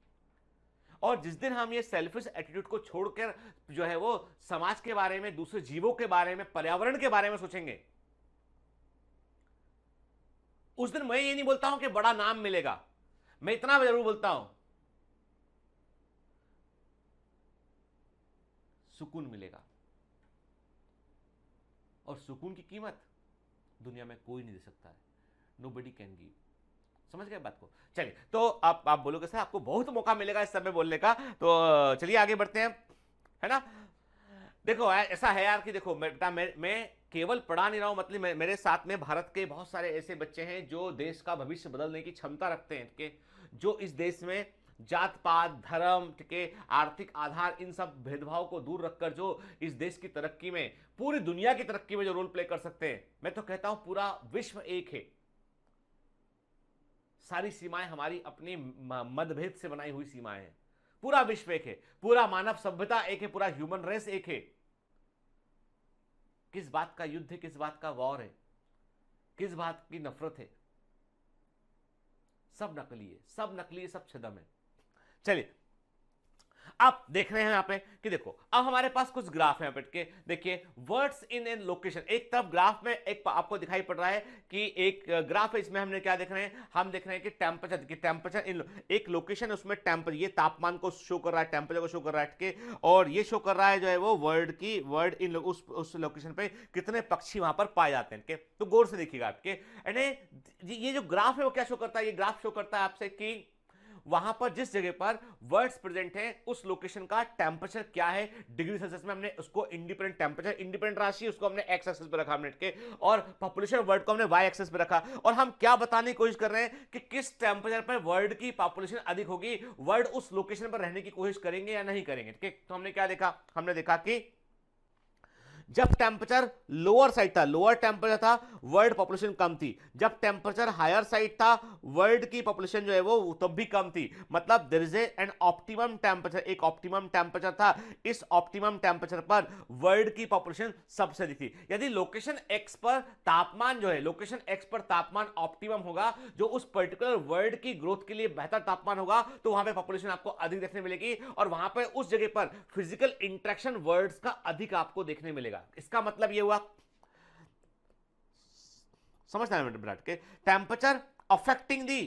और जिस दिन हम ये सेल्फिश एटीट्यूड को छोड़कर जो है वो समाज के बारे में, दूसरे जीवों के बारे में, पर्यावरण के बारे में सोचेंगे, उस दिन मैं ये नहीं बोलता हूं कि बड़ा नाम मिलेगा, मैं इतना जरूर बोलता हूं, सुकून मिलेगा। और सुकून की कीमत दुनिया में कोई नहीं दे सकता है, नोबडी कैन गिव। समझ गए बात को? चलिए, तो आप बोलोगे सर आपको बहुत मौका मिलेगा इस समय बोलने का, तो चलिए आगे बढ़ते हैं, है ना। देखो ऐसा है यार कि देखो बेटा, मैं केवल पढ़ा नहीं रहा हूं, मतलब मेरे साथ में भारत के बहुत सारे ऐसे बच्चे हैं जो देश का भविष्य बदलने की क्षमता रखते हैं, कि जो इस देश में जात पात, धर्म, ठीक है, आर्थिक आधार, इन सब भेदभाव को दूर रखकर जो इस देश की तरक्की में, पूरी दुनिया की तरक्की में जो रोल प्ले कर सकते हैं। मैं तो कहता हूं पूरा विश्व एक है, सारी सीमाएं हमारी अपनी मतभेद से बनाई हुई सीमाएं हैं, पूरा विश्व एक है, पूरा मानव सभ्यता एक है, पूरा ह्यूमन रेस एक है। किस बात का युद्ध है, किस बात का वॉर है, किस बात की नफरत है? सब नकली है, सब नकली है, सब छदम है। चलिए, आप देख रहे हैं यहां पे कि देखो, अब हमारे पास कुछ ग्राफ है बैठ के, देखिए वर्ड्स इन एन लोकेशन। एक तरफ ग्राफ में एक आपको दिखाई पड़ रहा है कि एक ग्राफ है, इसमें हमने क्या देख रहे हैं, हम देख रहे हैं कि टेम्परेचर इन एक लोकेशन है, उसमें टेम्परेचर, ये तापमान को शो कर रहा है, टेम्परेचर को शो कर रहा है के, और ये शो कर रहा है जो है वो वर्ड इन उस लोकेशन पे कितने पक्षी वहां पर पाए जाते हैं के। तो गौर से देखिएगा आपके, ये जो ग्राफ है वो क्या शो करता है, ये ग्राफ शो करता है आपसे कि वहां पर जिस जगह पर वर्ड्स प्रेजेंट हैं उस लोकेशन का टेम्परेचर क्या है डिग्री सेल्सियस में। हमने उसको इंडिपेंडेंट टेम्परेचर, इंडिपेंडेंट राशि, उसको हमने एक्स एक्सिस पे रखा मिनट के, और पॉपुलेशन वर्ड को हमने वाई एक्सिस पे रखा। और हम क्या बताने की कोशिश कर रहे हैं कि किस टेम्परेचर पर वर्ड की पॉपुलेशन अधिक होगी, वर्ड उस लोकेशन पर रहने की कोशिश करेंगे या नहीं करेंगे। तो हमने क्या देखा, हमने देखा कि जब टेम्परेचर लोअर साइड था, लोअर टेम्परेचर था, वर्ल्ड पॉपुलेशन कम थी। जब टेम्परेचर हायर साइड था, वर्ल्ड की पॉपुलेशन जो है वो तब भी कम थी। मतलब there is an optimum temperature, एक ऑप्टिमम टेम्परेचर था। इस ऑप्टिमम टेम्परेचर पर वर्ल्ड की पॉपुलेशन सबसे अधिक थी। यदि लोकेशन एक्स पर तापमान जो है, लोकेशन एक्स पर तापमान ऑप्टिमम होगा, जो उस पर्टिकुलर वर्ल्ड की ग्रोथ के लिए बेहतर तापमान होगा, तो वहां पे पॉपुलेशन आपको अधिक देखने मिलेगी, और वहां पे उस जगह पर फिजिकल इंटरेक्शन वर्ड्स का अधिक आपको देखने मिलेगा। इसका मतलब यह हुआ, समझना है विराट के, temperature affecting the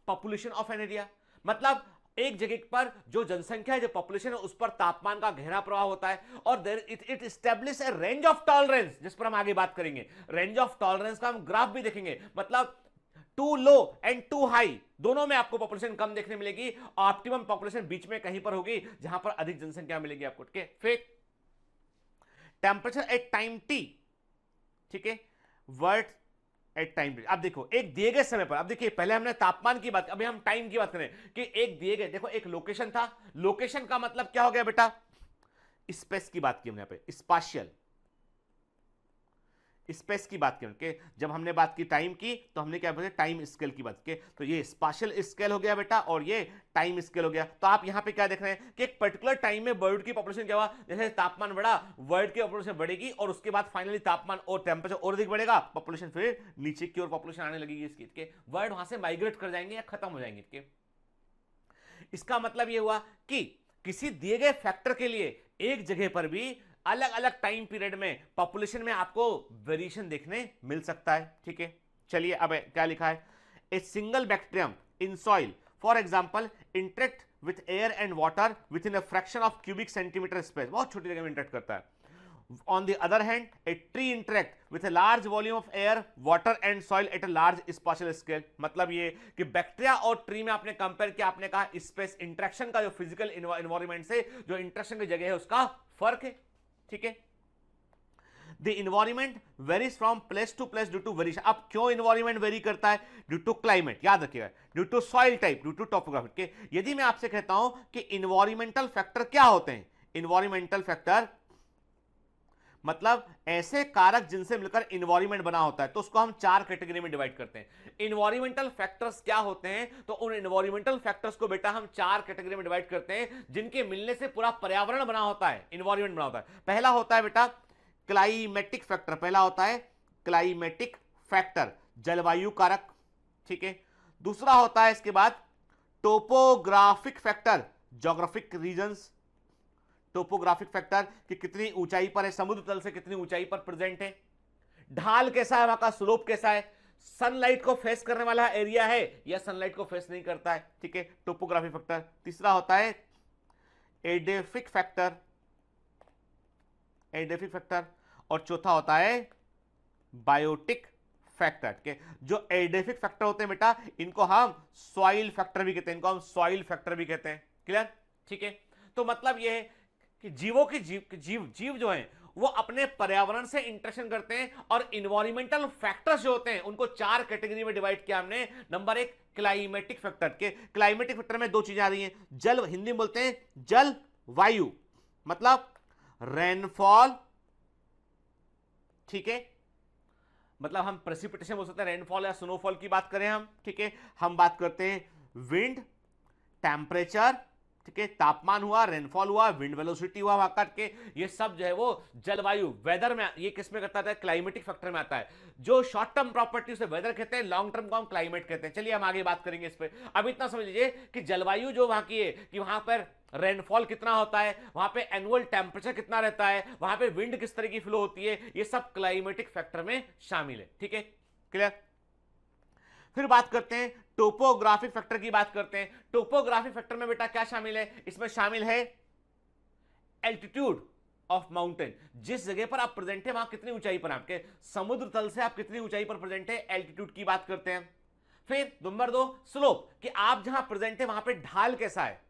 population of an area. मतलब एक जगह पर जो जनसंख्या है, जो पॉपुलेशन है, उस पर तापमान का गहरा प्रभाव होता है, और it establish A range of tolerance, जिस पर हम आगे बात करेंगे। रेंज ऑफ टॉलरेंस का हम ग्राफ भी देखेंगे। मतलब too low and too high, दोनों में आपको पॉपुलेशन कम देखने मिलेगी, ऑप्टिमम पॉपुलेशन बीच में कहीं पर होगी जहां पर अधिक जनसंख्या मिलेगी आपको। फिर टेम्परेचर एट टाइम टी, ठीक है, वर्ड एट टाइम टी। अब देखो एक दिए गए समय पर, अब देखिए पहले हमने तापमान की बात, अभी हम टाइम की बात करें कि एक दिए गए, देखो एक लोकेशन था, लोकेशन का मतलब क्या हो गया बेटा, स्पेस की बात की हमने यहां पे, स्पाशियल स्पेस की बात की। जब हमने बात की टाइम की, तो हमने क्या बोला, टाइम स्केल की बात की। तो ये स्पाशियल स्केल हो गया बेटा, और ये टाइम स्केल हो गया। तो आप यहां पे क्या देख रहे हैं कि एक पर्टिकुलर टाइम में बर्ड की पॉपुलेशन क्या हुआ, जैसे तापमान बढ़ा, वर्ल्ड की पॉपुलेशन बढ़ेगी, और उसके बाद फाइनली तापमान और टेम्परेचर और अधिक बढ़ेगा, पॉपुलेशन फिर नीचे की ओर पॉपुलेशन आने लगेगी इसकी, के वर्ड वहां से माइग्रेट कर जाएंगे या खत्म हो जाएंगे इसके। इसका मतलब यह हुआ कि किसी दिए गए फैक्टर के लिए एक जगह पर भी अलग अलग टाइम पीरियड में पॉपुलेशन में आपको वेरिएशन देखने मिल सकता है, ठीक है। चलिए अब क्या लिखा है, a single bacterium in soil for example interact with air and water with in a fraction of cubic centimetre space, बहुत छोटी जगह में इंटरेक्ट करता है। On the other hand, a tree interact with a large volume of air, water and soil at a large spatial scale. मतलब ये कि bacteria और ट्री में आपने कंपेयर किया, आपने कहा स्पेस इंटरेक्शन का जो फिजिकल इन्वायरमेंट से जो इंटरेक्शन की जगह है उसका फर्क है, ठीक है। The environment varies from place to place due to variation. अब क्यों environment वेरी करता है, ड्यू टू क्लाइमेट, याद रखिएगा, due to soil type, due to topography. यदि मैं आपसे कहता हूं कि इन्वायरमेंटल फैक्टर क्या होते हैं, इन्वायरमेंटल फैक्टर मतलब ऐसे कारक जिनसे मिलकर इन्वायरमेंट बना होता है, तो उसको हम 4 कैटेगरी में डिवाइड करते हैं। इन्वायरमेंटल फैक्टर्स क्या होते हैं, तो उन इन्वायरमेंटल फैक्टर्स को बेटा हम 4 कैटेगरी में डिवाइड करते हैं, जिनके मिलने से पूरा पर्यावरण बना होता है, इन्वायरमेंट बना होता है। पहला होता है बेटा क्लाइमेटिक फैक्टर, पहला होता है क्लाइमेटिक फैक्टर, जलवायु कारक, ठीक है। दूसरा होता है इसके बाद topographic factor, geographic reasons, topographic factor कि कितनी ऊंचाई पर है, समुद्र तल से कितनी ऊंचाई पर प्रेजेंट है, ढाल कैसा है, वहां का स्लोप कैसा है, सनलाइट को फेस करने वाला एरिया है या सनलाइट को फेस नहीं करता है, ठीक है, टोपोग्राफिक फैक्टर। तीसरा होता है एडेफिक फैक्टर, एडेफिक फैक्टर, और चौथा होता है बायोटिक फैक्टर, ठीक है। जो एडेफिक फैक्टर होते हैं बेटा, इनको हम सॉइल फैक्टर भी कहते हैं, इनको हम सॉइल फैक्टर भी कहते हैं, क्लियर, ठीक है। तो मतलब यह है कि जीवों के जीव जो हैं वो अपने पर्यावरण से इंटरेक्शन करते हैं, और इन्वायरमेंटल फैक्टर्स जो होते हैं उनको 4 कैटेगरी में डिवाइड किया हमने। नंबर 1 क्लाइमेटिक फैक्टर के, क्लाइमेटिक फैक्टर में 2 चीजें आ रही हैं, जल, हिंदी में बोलते हैं जल वायु, मतलब रेनफॉल, ठीक है, मतलब हम प्रेसिपिटेशन बोल सकते हैं, रेनफॉल या स्नोफॉल की बात करें हम, ठीक है। हम बात करते हैं विंड, टेम्परेचर, ठीक है, तापमान हुआ, रेनफॉल हुआ, विंड वेलोसिटी हुआ वहां काट के, ये सब जो है वो जलवायु, वेदर में, ये किस में करता है, क्लाइमेटिक फैक्टर में आता है। जो शॉर्ट टर्म प्रॉपर्टी उसे वेदर कहते हैं, लॉन्ग टर्म को हम क्लाइमेट कहते हैं। चलिए हम आगे बात करेंगे इस पे। अब इतना समझ लीजिए कि जलवायु जो वहां की है, कि वहां पर रेनफॉल कितना होता है, वहां पे एनुअल टेम्परेचर कितना रहता है, वहां पे विंड किस तरह की फ्लो होती है, ये सब क्लाइमेटिक फैक्टर में शामिल है, ठीक है, क्लियर। फिर बात करते हैं टोपोग्राफिक फैक्टर की, बात करते हैं। टोपोग्राफिक फैक्टर में बेटा क्या शामिल है, इसमें शामिल है एल्टीट्यूड ऑफ माउंटेन, जिस जगह पर आप प्रेजेंट है वहां कितनी ऊंचाई पर, आपके समुद्र तल से आप कितनी ऊंचाई पर प्रेजेंट है, एल्टीट्यूड की बात करते हैं। फिर नंबर 2 स्लोप, कि आप जहां प्रेजेंट है वहां पे ढाल कैसा है,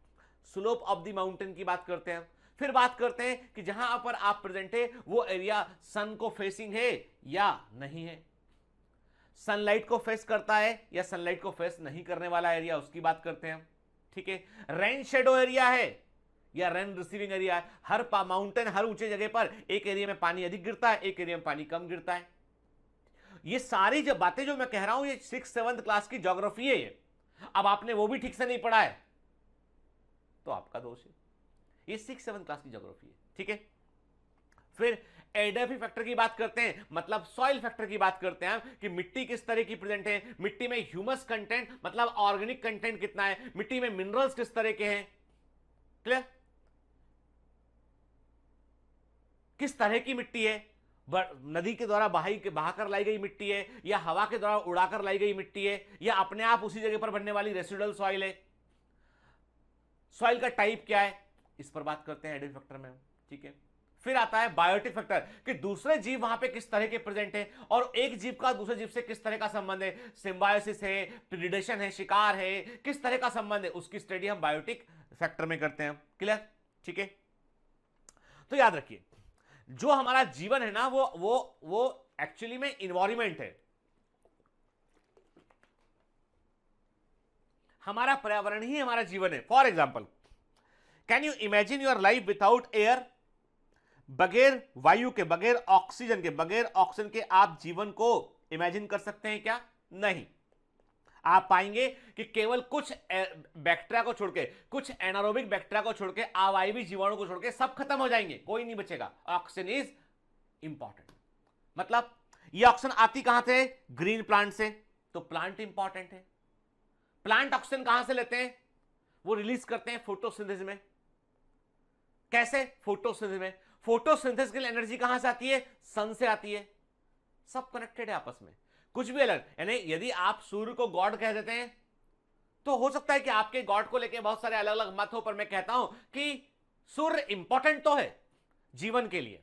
स्लोप ऑफ द माउंटेन की बात करते हैं। फिर बात करते हैं कि जहां पर आप प्रेजेंट है वो एरिया सन को फेसिंग है या नहीं है, सनलाइट को फेस करता है या सनलाइट को फेस नहीं करने वाला एरिया, उसकी बात करते हैं, ठीक है। रेन शेडो एरिया है या रेन रिसीविंग एरिया है, हर माउंटेन, हर ऊंचे जगह पर एक एरिया में पानी अधिक गिरता है, एक एरिया में पानी कम गिरता है। ये सारी जो बातें जो मैं कह रहा हूं, ये 6th-7th क्लास की ज्योग्राफी है ये। अब आपने वो भी ठीक से नहीं पढ़ा है तो आपका दोष है, ये 6th-7th क्लास की ज्योग्राफी है, ठीक है। फिर एडेफिक फैक्टर की बात करते हैं, मतलब सॉइल फैक्टर की बात करते हैं कि मिट्टी किस तरह की प्रेजेंट है, मिट्टी में ह्यूमस कंटेंट मतलब ऑर्गेनिक कंटेंट कितना है, मिट्टी में मिनरल्स किस तरह के हैं, क्लियर, किस तरह की मिट्टी है, नदी के द्वारा बहाकर लाई गई मिट्टी है या हवा के द्वारा उड़ाकर लाई गई मिट्टी है या अपने आप उसी जगह पर बनने वाली रेसिडुअल सॉइल है, सॉइल का टाइप क्या है, इस पर बात करते हैं एडेफिक फैक्टर में, ठीक है। फिर आता है बायोटिक फैक्टर कि दूसरे जीव वहां पे किस तरह के प्रेजेंट है और एक जीव का दूसरे जीव से किस तरह का संबंध है, सिम्बायोसिस है, प्रीडेशन है, शिकार है, किस तरह का संबंध है, उसकी स्टडी हम बायोटिक फैक्टर में करते हैं, क्लियर, ठीक है। तो याद रखिए जो हमारा जीवन है ना वो एक्चुअली में इन्वायरमेंट है, हमारा पर्यावरण ही हमारा जीवन है। For example, can you imagine your life without air, बगैर वायु के, बगैर ऑक्सीजन के, बगैर ऑक्सीजन के आप जीवन को इमेजिन कर सकते हैं क्या? नहीं। आप पाएंगे कि केवल कुछ बैक्टीरिया को छोड़ के, कुछ एनारोबिक बैक्टीरिया को छोड़ के, अवायवी जीवाणु को छोड़ के सब खत्म हो जाएंगे, कोई नहीं बचेगा। Oxygen is important. मतलब ये ऑक्सीजन आती कहां से? ग्रीन प्लांट से, तो प्लांट इंपॉर्टेंट है। प्लांट ऑक्सीजन कहां से लेते हैं? वो रिलीज करते हैं फोटोसिंथेसिस में। कैसे? फोटोसिंथेसिस में। फोटोसिंथेसिस के लिए एनर्जी कहां से आती है? सन से आती है। सब कनेक्टेड है आपस में, कुछ भी अलग, यानी यदि आप सूर्य को गॉड कह देते हैं तो हो सकता है कि आपके गॉड को लेके बहुत सारे अलग अलग मत हो, पर मैं कहता हूं कि सूर्य इंपॉर्टेंट तो है जीवन के लिए,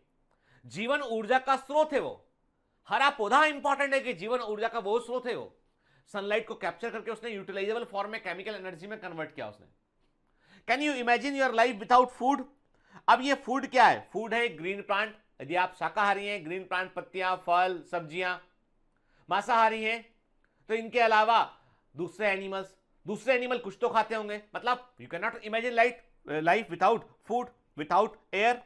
जीवन ऊर्जा का स्रोत है वो। हरा पौधा इंपॉर्टेंट है कि जीवन ऊर्जा का वो स्रोत है वो। सनलाइट को कैप्चर करके उसने यूटिलाइजेबल फॉर्म में केमिकल एनर्जी में कन्वर्ट किया उसने। Can you imagine your life without food? अब ये फूड क्या है? फूड है ग्रीन प्लांट, यदि आप शाकाहारी हैं, ग्रीन प्लांट, पत्तियां, फल, सब्जियां। मांसाहारी हैं तो इनके अलावा दूसरे एनिमल कुछ तो खाते होंगे। मतलब you can not imagine life without food, without air.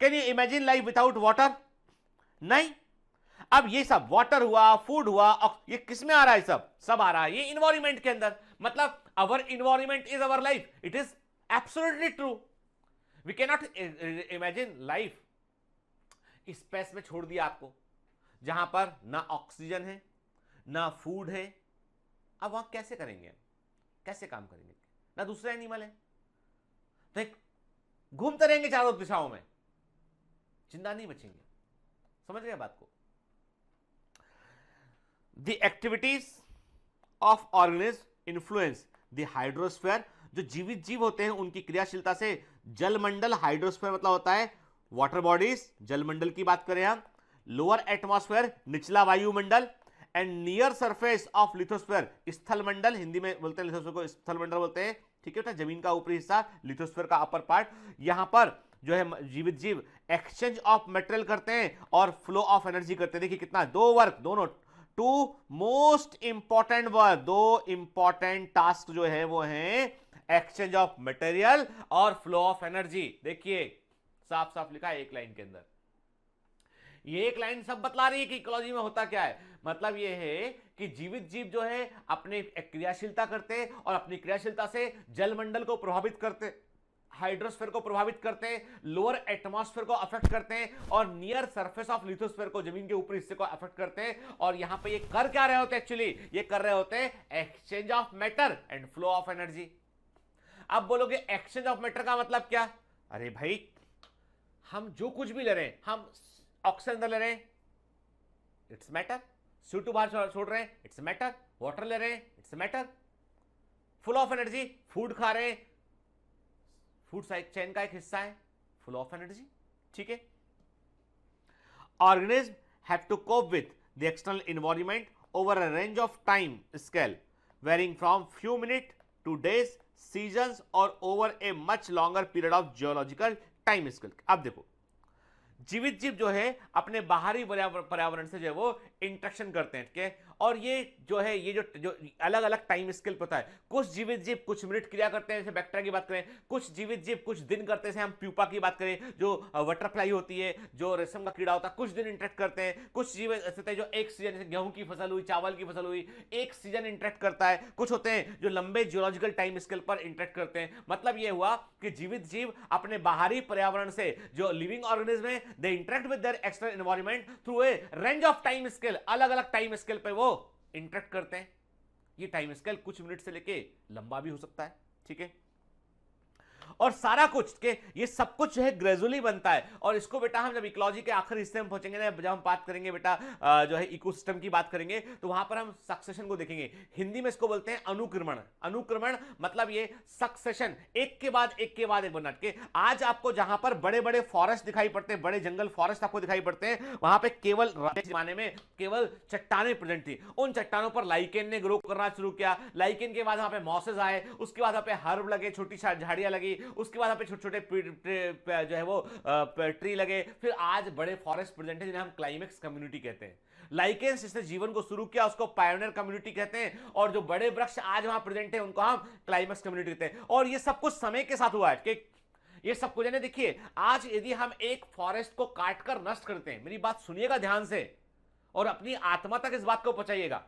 Can you imagine life without water? नहीं। अब ये सब वाटर हुआ, फूड हुआ, ये किस में आ रहा है? सब आ रहा है ये इन्वायरमेंट के अंदर। मतलब our environment is our life, it is absolutely true. We can not imagine life space में छोड़ दिया आपको, जहां पर ना ऑक्सीजन है ना फूड है। अब वहां कैसे करेंगे, कैसे काम करेंगे? ना दूसरे एनिमल है, तो एक घूमते रहेंगे चारों दिशाओं में, जिंदा नहीं बचेंगे। समझ गए बात को? The activities of organism influence the hydrosphere. जो जीवित जीव होते हैं उनकी क्रियाशीलता से जलमंडल, हाइड्रोस्फीयर मतलब होता है वाटर बॉडीज, जलमंडल की बात करें हम, लोअर एटमॉस्फेयर निचला वायुमंडल, and near surface of lithosphere स्थल मंडल, हिंदी में बोलते हैं लिथोस्फीयर को स्थल मंडल बोलते हैं, ठीक है, जमीन का ऊपरी हिस्सा, लिथोस्फीयर का अपर पार्ट। यहां पर जो है जीवित जीव एक्सचेंज ऑफ मटेरियल करते हैं और फ्लो ऑफ एनर्जी करते हैं। देखिए कितना, दो वर्क, दोनों टू मोस्ट इंपॉर्टेंट वर्क, दो इंपॉर्टेंट टास्क जो है वो है एक्सचेंज ऑफ मटेरियल और फ्लो ऑफ एनर्जी। देखिए साफ साफ लिखा है एक लाइन के अंदर। ये एक लाइन सब बतला रही है कि इकोलॉजी में होता क्या है। मतलब ये है कि जीवित जीव जो है अपने क्रियाशीलता करते हैं और अपनी क्रियाशीलता से जलमंडल को प्रभावित करते, हाइड्रोस्फीयर को प्रभावित करते हैं, लोअर एटमॉस्फेयर को अफेक्ट करते हैं और नियर सरफेस ऑफ लिथोस्फीयर को, जमीन के ऊपरी हिस्से को अफेक्ट करते हैं। और यहां पे ये कर क्या रहे होते हैं? एक्चुअली ये कर रहे होते हैं exchange of matter and flow of energy. अब बोलोगे एक्सचेंज ऑफ मैटर का मतलब क्या? अरे भाई हम जो कुछ भी ले रहे हैं, हम ऑक्सीजन अंदर ले रहे हैं, इट्स मैटर, CO2 बाहर छोड़ रहे हैं, इट्स मैटर, वाटर ले रहे हैं, it's matter, full of energy, food खा रहे हैं, फूड चेन का एक हिस्सा है, फुल ऑफ एनर्जी, ठीक है। Organism have to cope with the external environment over a range of time scale varying from few minute to days, seasons और over a much longer period of geological time scale. अब देखो जीवित जीव जो है अपने बाहरी पर्यावरण से जो है वो इंटरेक्शन करते हैं, ठीक है। और ये जो है ये जो अलग अलग टाइम स्केल पर होता है। कुछ जीवित जीव कुछ मिनट क्रिया करते हैं, जैसे बैक्टीरिया की बात करें, कुछ जीवित जीव कुछ दिन करते हैं, जैसे हम प्यूपा की बात करें जो बटरफ्लाई होती है, जो रेशम का कीड़ा होता है, कुछ दिन इंटरेक्ट करते हैं। कुछ जीव ऐसे होते हैं जो एक सीजन, जैसे गेहूं की फसल हुई, चावल की फसल हुई, एक सीजन इंटरेक्ट करता है। कुछ होते हैं जो लंबे जियोलॉजिकल टाइम स्केल पर इंटरेक्ट करते हैं। मतलब ये हुआ कि जीवित जीव अपने बाहरी पर्यावरण से, जो लिविंग ऑर्गेनिज्म है, they interact with their external environment through a range of time scale, अलग अलग टाइम स्केल पे वो इंटरेक्ट करते हैं। ये टाइम स्केल कुछ मिनट से लेके लंबा भी हो सकता है, ठीक है। और सारा कुछ के ये सब कुछ जो है ग्रेजुअली बनता है। और इसको बेटा हम जब इकोलॉजी के आखिरी हिस्से में पहुंचेंगे ना, जब हम बात करेंगे बेटा जो है इकोसिस्टम की बात करेंगे, तो वहां पर हम सक्सेशन को देखेंगे। हिंदी में इसको बोलते हैं अनुक्रमण। अनुक्रमण मतलब ये सक्सेशन, एक के बाद एक के बाद एक बनना के। आज आपको जहां पर बड़े बड़े फॉरेस्ट दिखाई पड़ते हैं, बड़े जंगल फॉरेस्ट आपको दिखाई पड़ते हैं, वहां पे केवल जमाने में केवल चट्टानें प्रेजेंट थी। उन चट्टानों पर लाइकेन ने ग्रो करना शुरू किया। लाइकेन के बाद वहां पे मॉसेस आए, उसके बाद वहां पे हर्ब लगे, छोटी झाड़ियां लगी, उसके बाद पे छोटे छोटे जो है वो ट्री लगे। फिर आज बड़े फॉरेस्ट प्रेजेंट है जिन्हें हम क्लाइमेक्स कम्युनिटी कहते हैं। लाइकेंस जिसने जीवन को शुरू किया उसको पायोनियर कम्युनिटी कहते हैं। और जो बड़े वृक्ष आज वहां प्रेजेंट है उनको हम क्लाइमेक्स कम्युनिटी कहते हैं। और ये सब कुछ समय के साथ हुआ है कि ये सब कुछ देखिए, आज यदि हम एक फॉरेस्ट को काटकर नष्ट करते हैं, मेरी बात सुनिएगा ध्यान से और अपनी आत्मा तक इस बात को पहुंचाइएगा।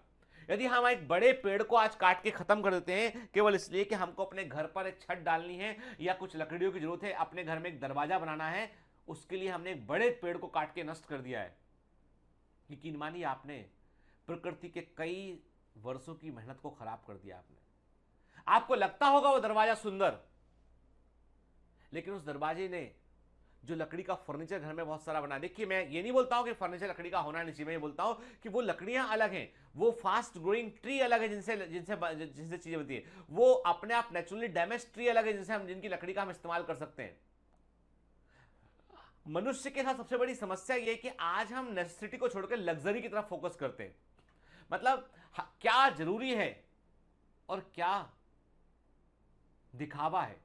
यदि हम एक बड़े पेड़ को आज काट के खत्म कर देते हैं केवल इसलिए कि हमको अपने घर पर एक छत डालनी है या कुछ लकड़ियों की जरूरत है, अपने घर में एक दरवाजा बनाना है, उसके लिए हमने एक बड़े पेड़ को काट के नष्ट कर दिया है। यकीन मानिए आपने प्रकृति के कई वर्षों की मेहनत को खराब कर दिया। आपको लगता होगा वो दरवाजा सुंदर, लेकिन उस दरवाजे ने जो लकड़ी का फर्नीचर घर में बहुत सारा बना। देखिए मैं ये नहीं बोलता हूं कि फर्नीचर लकड़ी का होना नहीं चाहिए, मैं ये बोलता हूं कि वो लकड़ियां अलग हैं, वो फास्ट ग्रोइंग ट्री अलग है जिनसे जिनसे चीजें बनती है, वो अपने आप नेचुरली डैमेज ट्री अलग है जिनसे हम जिनकी लकड़ी का हम इस्तेमाल कर सकते हैं। मनुष्य के साथ सबसे बड़ी समस्या यह है कि आज हम नेसेसिटी को छोड़कर लग्जरी की तरफ फोकस करते हैं। मतलब क्या जरूरी है और क्या दिखावा है,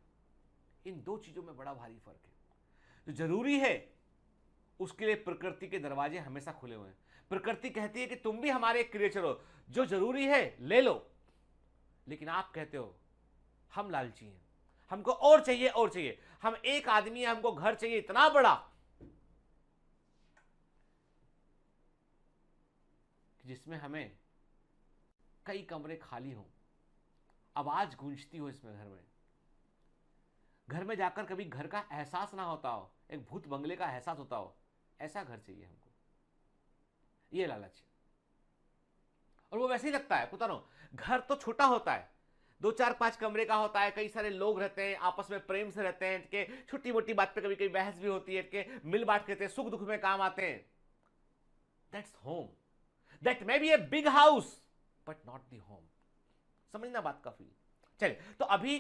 इन दो चीजों में बड़ा भारी फर्क है। जो जरूरी है उसके लिए प्रकृति के दरवाजे हमेशा खुले हुए हैं। प्रकृति कहती है कि तुम भी हमारे एक क्रिएचर हो, जो जरूरी है ले लो। लेकिन आप कहते हो हम लालची हैं, हमको और चाहिए और चाहिए। हम एक आदमी है, हमको घर चाहिए इतना बड़ा, जिसमें हमें कई कमरे खाली हों, आवाज गूंजती हो इसमें घर में जाकर कभी घर का एहसास ना होता हो, एक भूत बंगले का एहसास होता हो, ऐसा घर चाहिए हमको। ये लालच है। और वो वैसे ही लगता है, बता रहा हूं, घर तो छोटा होता है, 2-4-5 कमरे का होता है, कई सारे लोग रहते हैं, आपस में प्रेम से रहते हैं, कि छोटी मोटी बात पे कभी कभी बहस भी होती है, कि मिल बांट के रहते हैं, सुख दुख में काम आते हैं। That's home. That may be a big house but not the home. समझना बात काफी। चलिए, तो अभी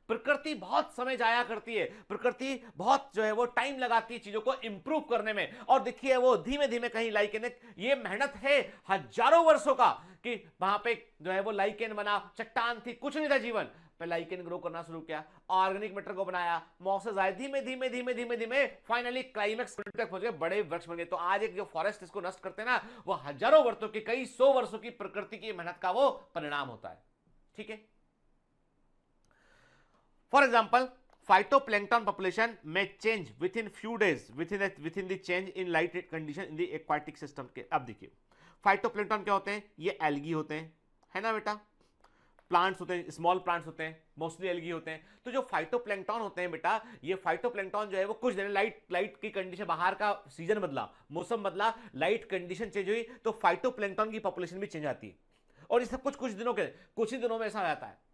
प्रकृति बहुत समय जाया करती है, प्रकृति बहुत जो है वो टाइम लगाती है चीजों को इंप्रूव करने में, और देखिए वो धीमे धीमे कहीं लाइकेन, ये मेहनत है हजारों वर्षों का, कि वहां पे जो है वो लाइकेन बना, चट्टान थी, कुछ नहीं था जीवन पे, लाइकेन ग्रो करना शुरू किया, ऑर्गेनिक मैटर को बनाया, मॉसेस आए, धीमे धीमे धीमे धीमे धीमे फाइनली क्लाइमेक्स तक पहुंच गए, बड़े वृक्ष बन गए। तो आज एक जो फॉरेस्ट इसको नष्ट करते हैं ना, वो हजारों वर्षों की, कई 100 वर्षों की प्रकृति की मेहनत का वो परिणाम होता है। ठीक है। For example, phytoplankton population may change within few days within the change in light condition in the aquatic system के। अब देखिए फाइटोप्लैंक्टन क्या होते हैं, ये एल्गी होते हैं, है ना बेटा, प्लांट्स होते हैं, स्मॉल प्लांट्स होते हैं, मोस्टली एल्गी होते हैं। तो जो फाइटोप्लैंक्टन होते हैं बेटा, ये फाइटोप्लैंक्टन जो है वो कुछ दिन लाइट की कंडीशन, बाहर का सीजन बदला, मौसम बदला, लाइट कंडीशन चेंज हुई, तो फाइटोप्लैंक्टन की पॉपुलेशन भी चेंज आती है, और ये सब कुछ ही दिनों में ऐसा हो जाता है।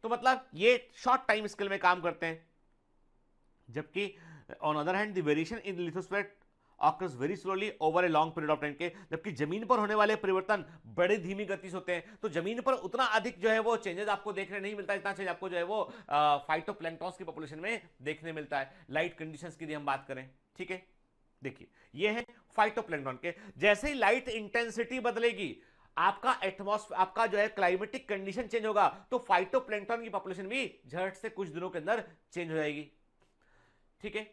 तो मतलब ये शॉर्ट टाइम स्केल में काम करते हैं, जबकि on other hand the variation in lithosphere occurs very slowly over a long period of time के, जबकि जमीन पर होने वाले परिवर्तन बड़े धीमी गति से होते हैं। तो जमीन पर उतना अधिक जो है वो चेंजेस आपको देखने नहीं मिलता, इतना चेंज आपको जो है वो फाइटोप्लैंक्टन्स की पॉपुलेशन में देखने मिलता है, लाइट कंडीशंस की हम बात करें। ठीक है, देखिए ये है फाइटोप्लैंक्टन के। जैसे ही लाइट इंटेंसिटी बदलेगी, आपका एटमॉस्फेयर, आपका जो है क्लाइमेटिक कंडीशन चेंज होगा, तो फाइटोप्लैंक्टन की पॉपुलेशन भी झट से कुछ दिनों के अंदर चेंज हो जाएगी। ठीक है,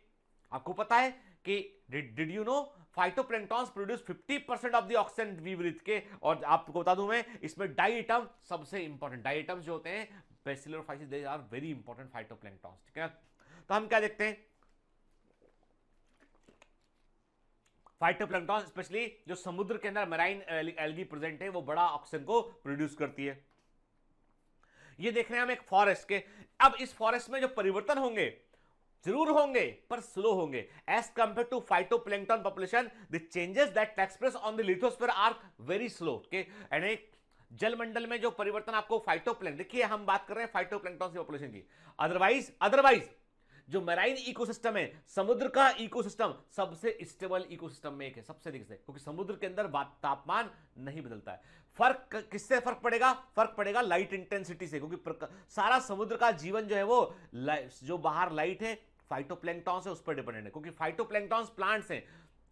आपको पता है कि did you know phytoplanktons produce 50% of the oxygen we breathe के, और आपको बता दूं मैं, इसमें डाइटम सबसे इंपॉर्टेंट, डाइटम्स जो होते हैं Bacillariophyceae, they are very important phytoplanktons. ठीक है, तो हम क्या देखते हैं, फाइटोप्लैंक्टन स्पेशली जो समुद्र के अंदर मैराइन एल्गी प्रेजेंट है, वो बड़ा ऑक्सीजन को प्रोड्यूस करती है। ये देख रहे हैं हम एक फॉरेस्ट के। अब इस फॉरेस्ट में जो परिवर्तन होंगे, जरूर होंगे, पर स्लो होंगे as compare to phytoplankton population. The changes that takes place on the lithosphere are very slow. के यानी जलमंडल में जो परिवर्तन आपको फाइटोप्लैंक्टन, देखिए हम बात कर रहे हैं फाइटोप्लैंक्टन की पॉपुलेशन की, अदरवाइज जो मैराइन इकोसिस्टम है, समुद्र का इकोसिस्टम सबसे स्टेबल इकोसिस्टम में एक है, सबसे अधिक से, क्योंकि समुद्र के अंदर तापमान नहीं बदलता है। फर्क किससे फर्क पड़ेगा, फर्क पड़ेगा लाइट इंटेंसिटी से, क्योंकि सारा समुद्र का जीवन जो है वो जो बाहर लाइट है फाइटोप्लैंक्टन से उस पर डिपेंडेंट है, क्योंकि फाइटोप्लैंक्टन प्लांट्स हैं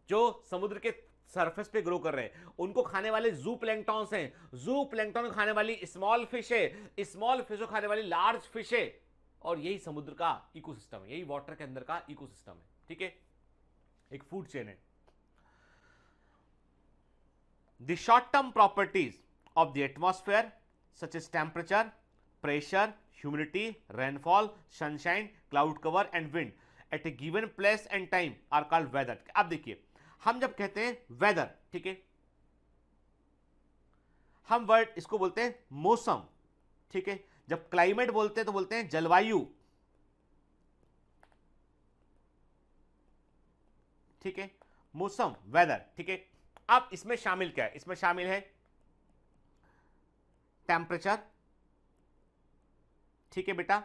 जो समुद्र के सरफेस पे ग्रो कर रहे हैं, उनको खाने वाले जू प्लैंक्टन्स हैं, जू प्लैंक्टन खाने वाली स्मॉल फिश है, स्मॉल फिश को खाने वाली लार्ज फिश है, और यही समुद्र का इकोसिस्टम है, यही वाटर के अंदर का इकोसिस्टम है। ठीक है, एक फूड चेन है। The short term properties of the atmosphere such as temperature, pressure, humidity, rainfall, sunshine, cloud cover and wind at a given place and time are called weather. अब देखिए, हम जब कहते हैं वेदर, ठीक है, हम वर्ड इसको बोलते हैं मौसम। ठीक है, जब क्लाइमेट बोलते हैं तो बोलते हैं जलवायु। ठीक है, मौसम, वेदर। ठीक है, अब इसमें शामिल क्या है, इसमें शामिल है टेम्परेचर, ठीक है बेटा,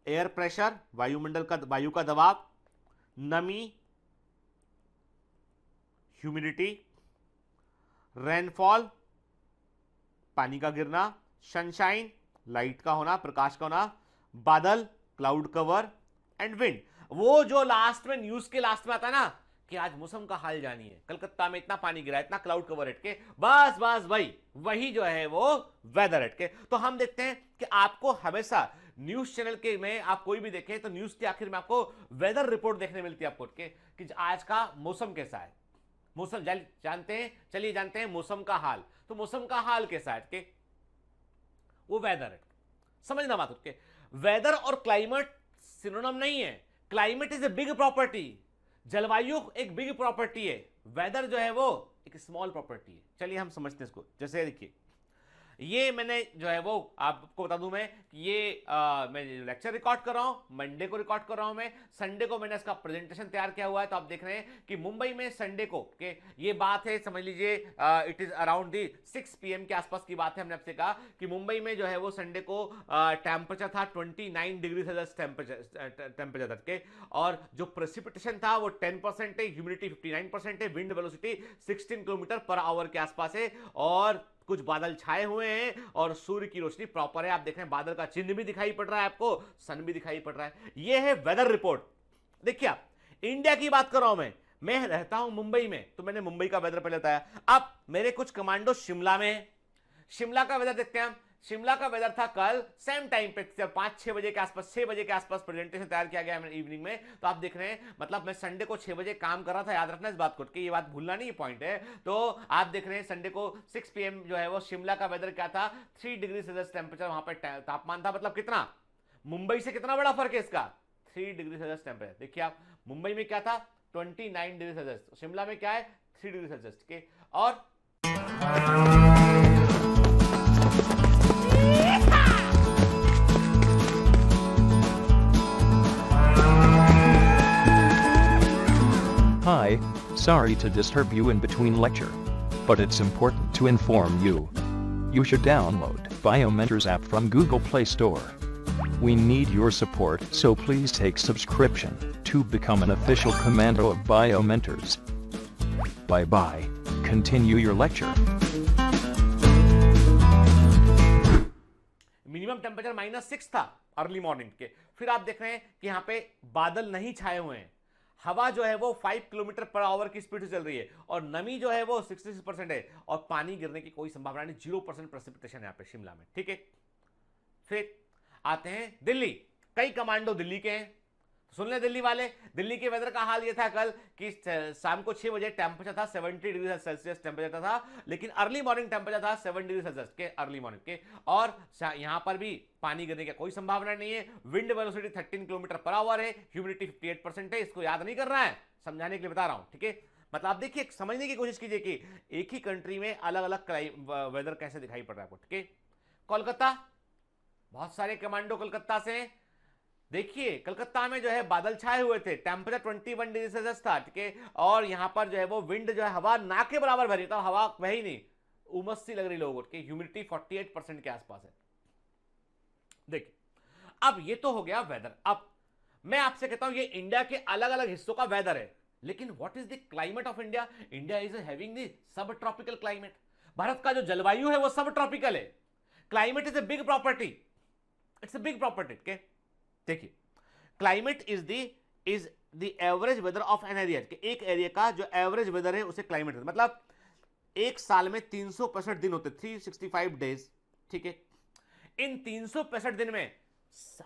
एयर प्रेशर, वायुमंडल का, वायु का दबाव, नमी, ह्यूमिडिटी, रेनफॉल, पानी का गिरना, सनशाइन, लाइट का होना, प्रकाश का होना, बादल, क्लाउड कवर एंड विंड। वो जो लास्ट में न्यूज के लास्ट में आता है ना कि आज मौसम का हाल जानिए, कलकत्ता में इतना पानी गिरा, इतना क्लाउड कवर हट के, बस वही जो है वो वेदर हट के। तो हम देखते हैं कि आपको हमेशा न्यूज चैनल के में आप कोई भी देखें तो न्यूज के आखिर में आपको वेदर रिपोर्ट देखने मिलती है आपको कि आज का मौसम कैसा है। मौसम चलिए जानते हैं मौसम का हाल। तो मौसम का हाल कैसा है के, वो वेदर है। समझना बात उसके, वेदर और क्लाइमेट सिनोनिम नहीं है। Climate is a big property, जलवायु एक बिग प्रॉपर्टी है, वेदर जो है वो एक स्मॉल प्रॉपर्टी है। चलिए हम समझते हैं इसको। जैसे देखिए, ये मैंने जो है वो आपको बता दूं मैं कि ये मैं लेक्चर रिकॉर्ड कर रहा हूं, मंडे को रिकॉर्ड कर रहा हूं मैं, संडे को मैंने इसका प्रेजेंटेशन तैयार किया हुआ है। तो आप देख रहे हैं कि मुंबई में संडे को के ये बात है, समझ लीजिए it is around the 6 PM के आसपास की बात है। हमने आपसे कहा कि मुंबई में जो है वो संडे को टेम्परेचर था 29 डिग्री सेल्सियस टेम्परेचर के, और जो प्रेसिपिटेशन था वो 10% है, ह्यूमिडिटी 59% है, wind velocity 16 kilometre per hour के आसपास है, और कुछ बादल छाए हुए हैं और सूर्य की रोशनी प्रॉपर है। आप देख रहे हैं बादल का चिन्ह भी दिखाई पड़ रहा है, आपको सन भी दिखाई पड़ रहा है। यह है वेदर रिपोर्ट। देखिए आप, इंडिया की बात कर रहा हूं मैं रहता हूं मुंबई में, तो मैंने मुंबई का वेदर पहले बताया। अब मेरे कुछ कमांडो शिमला में है, शिमला का वेदर देखते हैं हम। शिमला का वेदर था कल सेम टाइम पे 5-6 बजे के आसपास, 6 बजे के आसपास प्रेजेंटेशन तैयार किया गया है इवनिंग में। तो आप देख रहे हैं, मतलब मैं संडे को 6 बजे काम कर रहा था, याद रखना इस बात को, कि ये बात भूलना नहीं, ये पॉइंट है। तो आप देख रहे हैं संडे को 6 PM जो है वो शिमला का वेदर क्या था, 3 डिग्री सेल्सियस टेम्परेचर वहां पर तापमान था। मतलब कितना, मुंबई से कितना बड़ा फर्क है इसका, 3 डिग्री सेल्सियस टेम्परेचर। देखिए आप, मुंबई में क्या था 29 डिग्री सेल्सियस, शिमला में क्या है 3 डिग्री सेल्सियस के। और Hi, sorry to disturb you in between lecture. But it's important to inform you. You should download Biomentors app from Google Play Store. We need your support, so please take subscription to become an official commando of Biomentors. Bye bye. Continue your lecture. Minimum temperature -6 था early morning के। फिर आप देख रहे हैं कि यहाँ पे बादल नहीं छाए हुए हैं, हवा जो है वो 5 किलोमीटर पर आवर की स्पीड से चल रही है, और नमी जो है वो 66% है, और पानी गिरने की कोई संभावना नहीं, 0% प्रेसिपिटेशन है यहाँ पे शिमला में। ठीक है, फिर आते हैं दिल्ली। कई कमांडो दिल्ली के हैं, सुन ले दिल्ली वाले। दिल्ली के वेदर का हाल ये था कल कि शाम को 6 बजे टेम्परेचर था 70 डिग्री सेल्सियस टेम्परेचर था, लेकिन अर्ली मॉर्निंग टेम्परेचर था 7 डिग्री सेल्सियस के अर्ली मॉर्निंग के, और यहां पर भी पानी गिरने की कोई संभावना नहीं है। Wind velocity 13 kilometre per hour है, ह्यूमिडिटी 58% है। इसको याद नहीं करना है, समझाने के लिए बता रहा हूं। ठीक है, मतलब आप देखिए, समझने की कोशिश कीजिए कि एक ही कंट्री में अलग अलग वेदर कैसे दिखाई पड़ रहा है आपको। ठीक है, कोलकाता, बहुत सारे कमांडो कलकत्ता से। देखिए कलकत्ता में जो है बादल छाए हुए थे, टेम्परेचर 21 डिग्री सेल्सियस था। ठीक है, और यहां पर जो है वो विंड जो है, हवा ना के बराबर भरी था, हवा वह ही नहीं, उमस सी लग रही लोगों को। ह्यूमिडिटी 48% के आसपास है। देखिए, अब ये तो हो गया वेदर। अब मैं आपसे कहता हूं ये इंडिया के अलग अलग हिस्सों का वेदर है, लेकिन what is the climate of India? India is having the subtropical climate. भारत का जो जलवायु है वो सब ट्रॉपिकल है। Climate is a big property, it's a big property. के देखिए, climate is the average weather of an area. एक एरिया का जो एवरेज वेदर है उसे क्लाइमेट, मतलब एक साल में 365 दिन होते, 365 डेज। ठीक है, इन 365 दिन में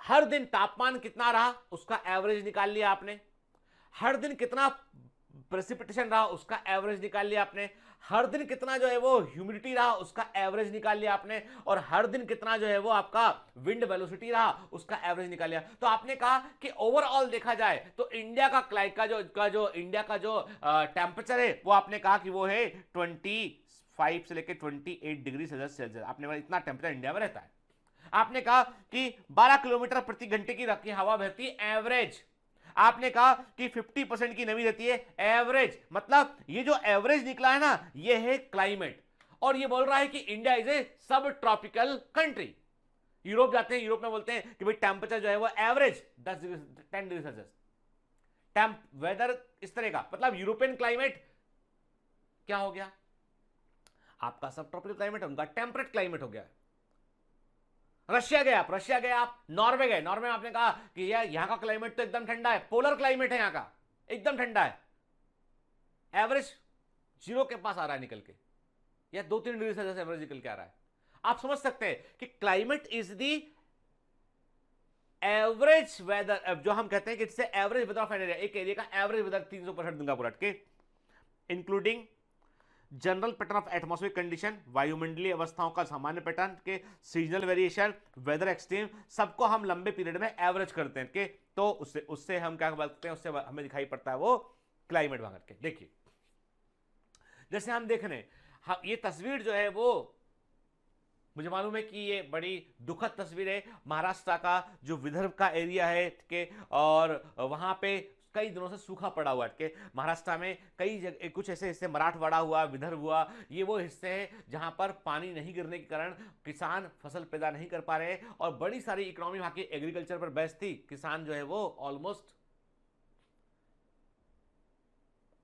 हर दिन तापमान कितना रहा उसका एवरेज निकाल लिया आपने, हर दिन कितना प्रेसिपिटेशन रहा उसका एवरेज निकाल लिया आपने, हर दिन कितना जो है वो ह्यूमिडिटी रहा उसका एवरेज निकाल लिया आपने, और हर दिन कितना जो है वो आपका विंड वेलोसिटी रहा उसका एवरेज निकाल लिया। तो आपने कहा कि ओवरऑल देखा जाए तो इंडिया का जो टेम्परेचर है वो आपने कहा कि वो है 25 से लेकर 28 डिग्री सेल्सियस। आपने कहा इतना टेम्परेचर इंडिया में रहता है। आपने कहा कि 12 किलोमीटर प्रति घंटे की हवा बहती है एवरेज। आपने कहा कि 50% की नमी रहती है एवरेज। मतलब ये जो एवरेज निकला है ना, ये है क्लाइमेट। और ये बोल रहा है कि इंडिया इज ए सब ट्रॉपिकल कंट्री। यूरोप जाते हैं, यूरोप में बोलते हैं कि भाई टेम्परेचर जो है वो एवरेज 10 डिग्री सेल्सियस। वेदर इस तरह का, मतलब यूरोपियन क्लाइमेट क्या हो गया, आपका सब ट्रॉपिकल क्लाइमेट है, उनका टेम्परेट क्लाइमेट हो गया। रशिया गए आप, नॉर्वे गए, नॉर्वे में आपने कहा कि यार यहां का क्लाइमेट तो एकदम ठंडा है, पोलर क्लाइमेट है यहां का, एकदम ठंडा है, एवरेज 0 के पास आ रहा है निकल के, या 2-3 डिग्री सेल्सियस एवरेज निकल के आ रहा है। आप समझ सकते हैं कि climate is the average weather, जो हम कहते हैं कि it's average weather of an area. एक एरिया का एवरेज वेदर 365 दिन का पूरा के, including general pattern of atmospheric condition, वायुमंडलीय अवस्थाओं का सामान्य पैटर्न के, सीजनल वेरिएशन, वेदर एक्सट्रीम, सबको हम लंबे पीरियड में एवरेज करते हैं के, तो उससे हम क्या बोलते हैं, उससे हमें दिखाई पड़ता है वो क्लाइमेट वहां करके। देखिए जैसे हम देख रहे हैं, ये तस्वीर जो है वो मुझे मालूम है कि ये बड़ी दुखद तस्वीर है महाराष्ट्र का, जो विदर्भ का एरिया है के, और वहां पे कई दिनों से सूखा पड़ा हुआ है के। महाराष्ट्र में कई जगह कुछ ऐसे हिस्से, मराठवाड़ा हुआ, विदर्भ हुआ, ये वो हिस्से हैं जहां पर पानी नहीं गिरने के कारण किसान फसल पैदा नहीं कर पा रहे, और बड़ी सारी इकोनॉमी वहां की एग्रीकल्चर पर बेस्ड थी। किसान जो है वो ऑलमोस्ट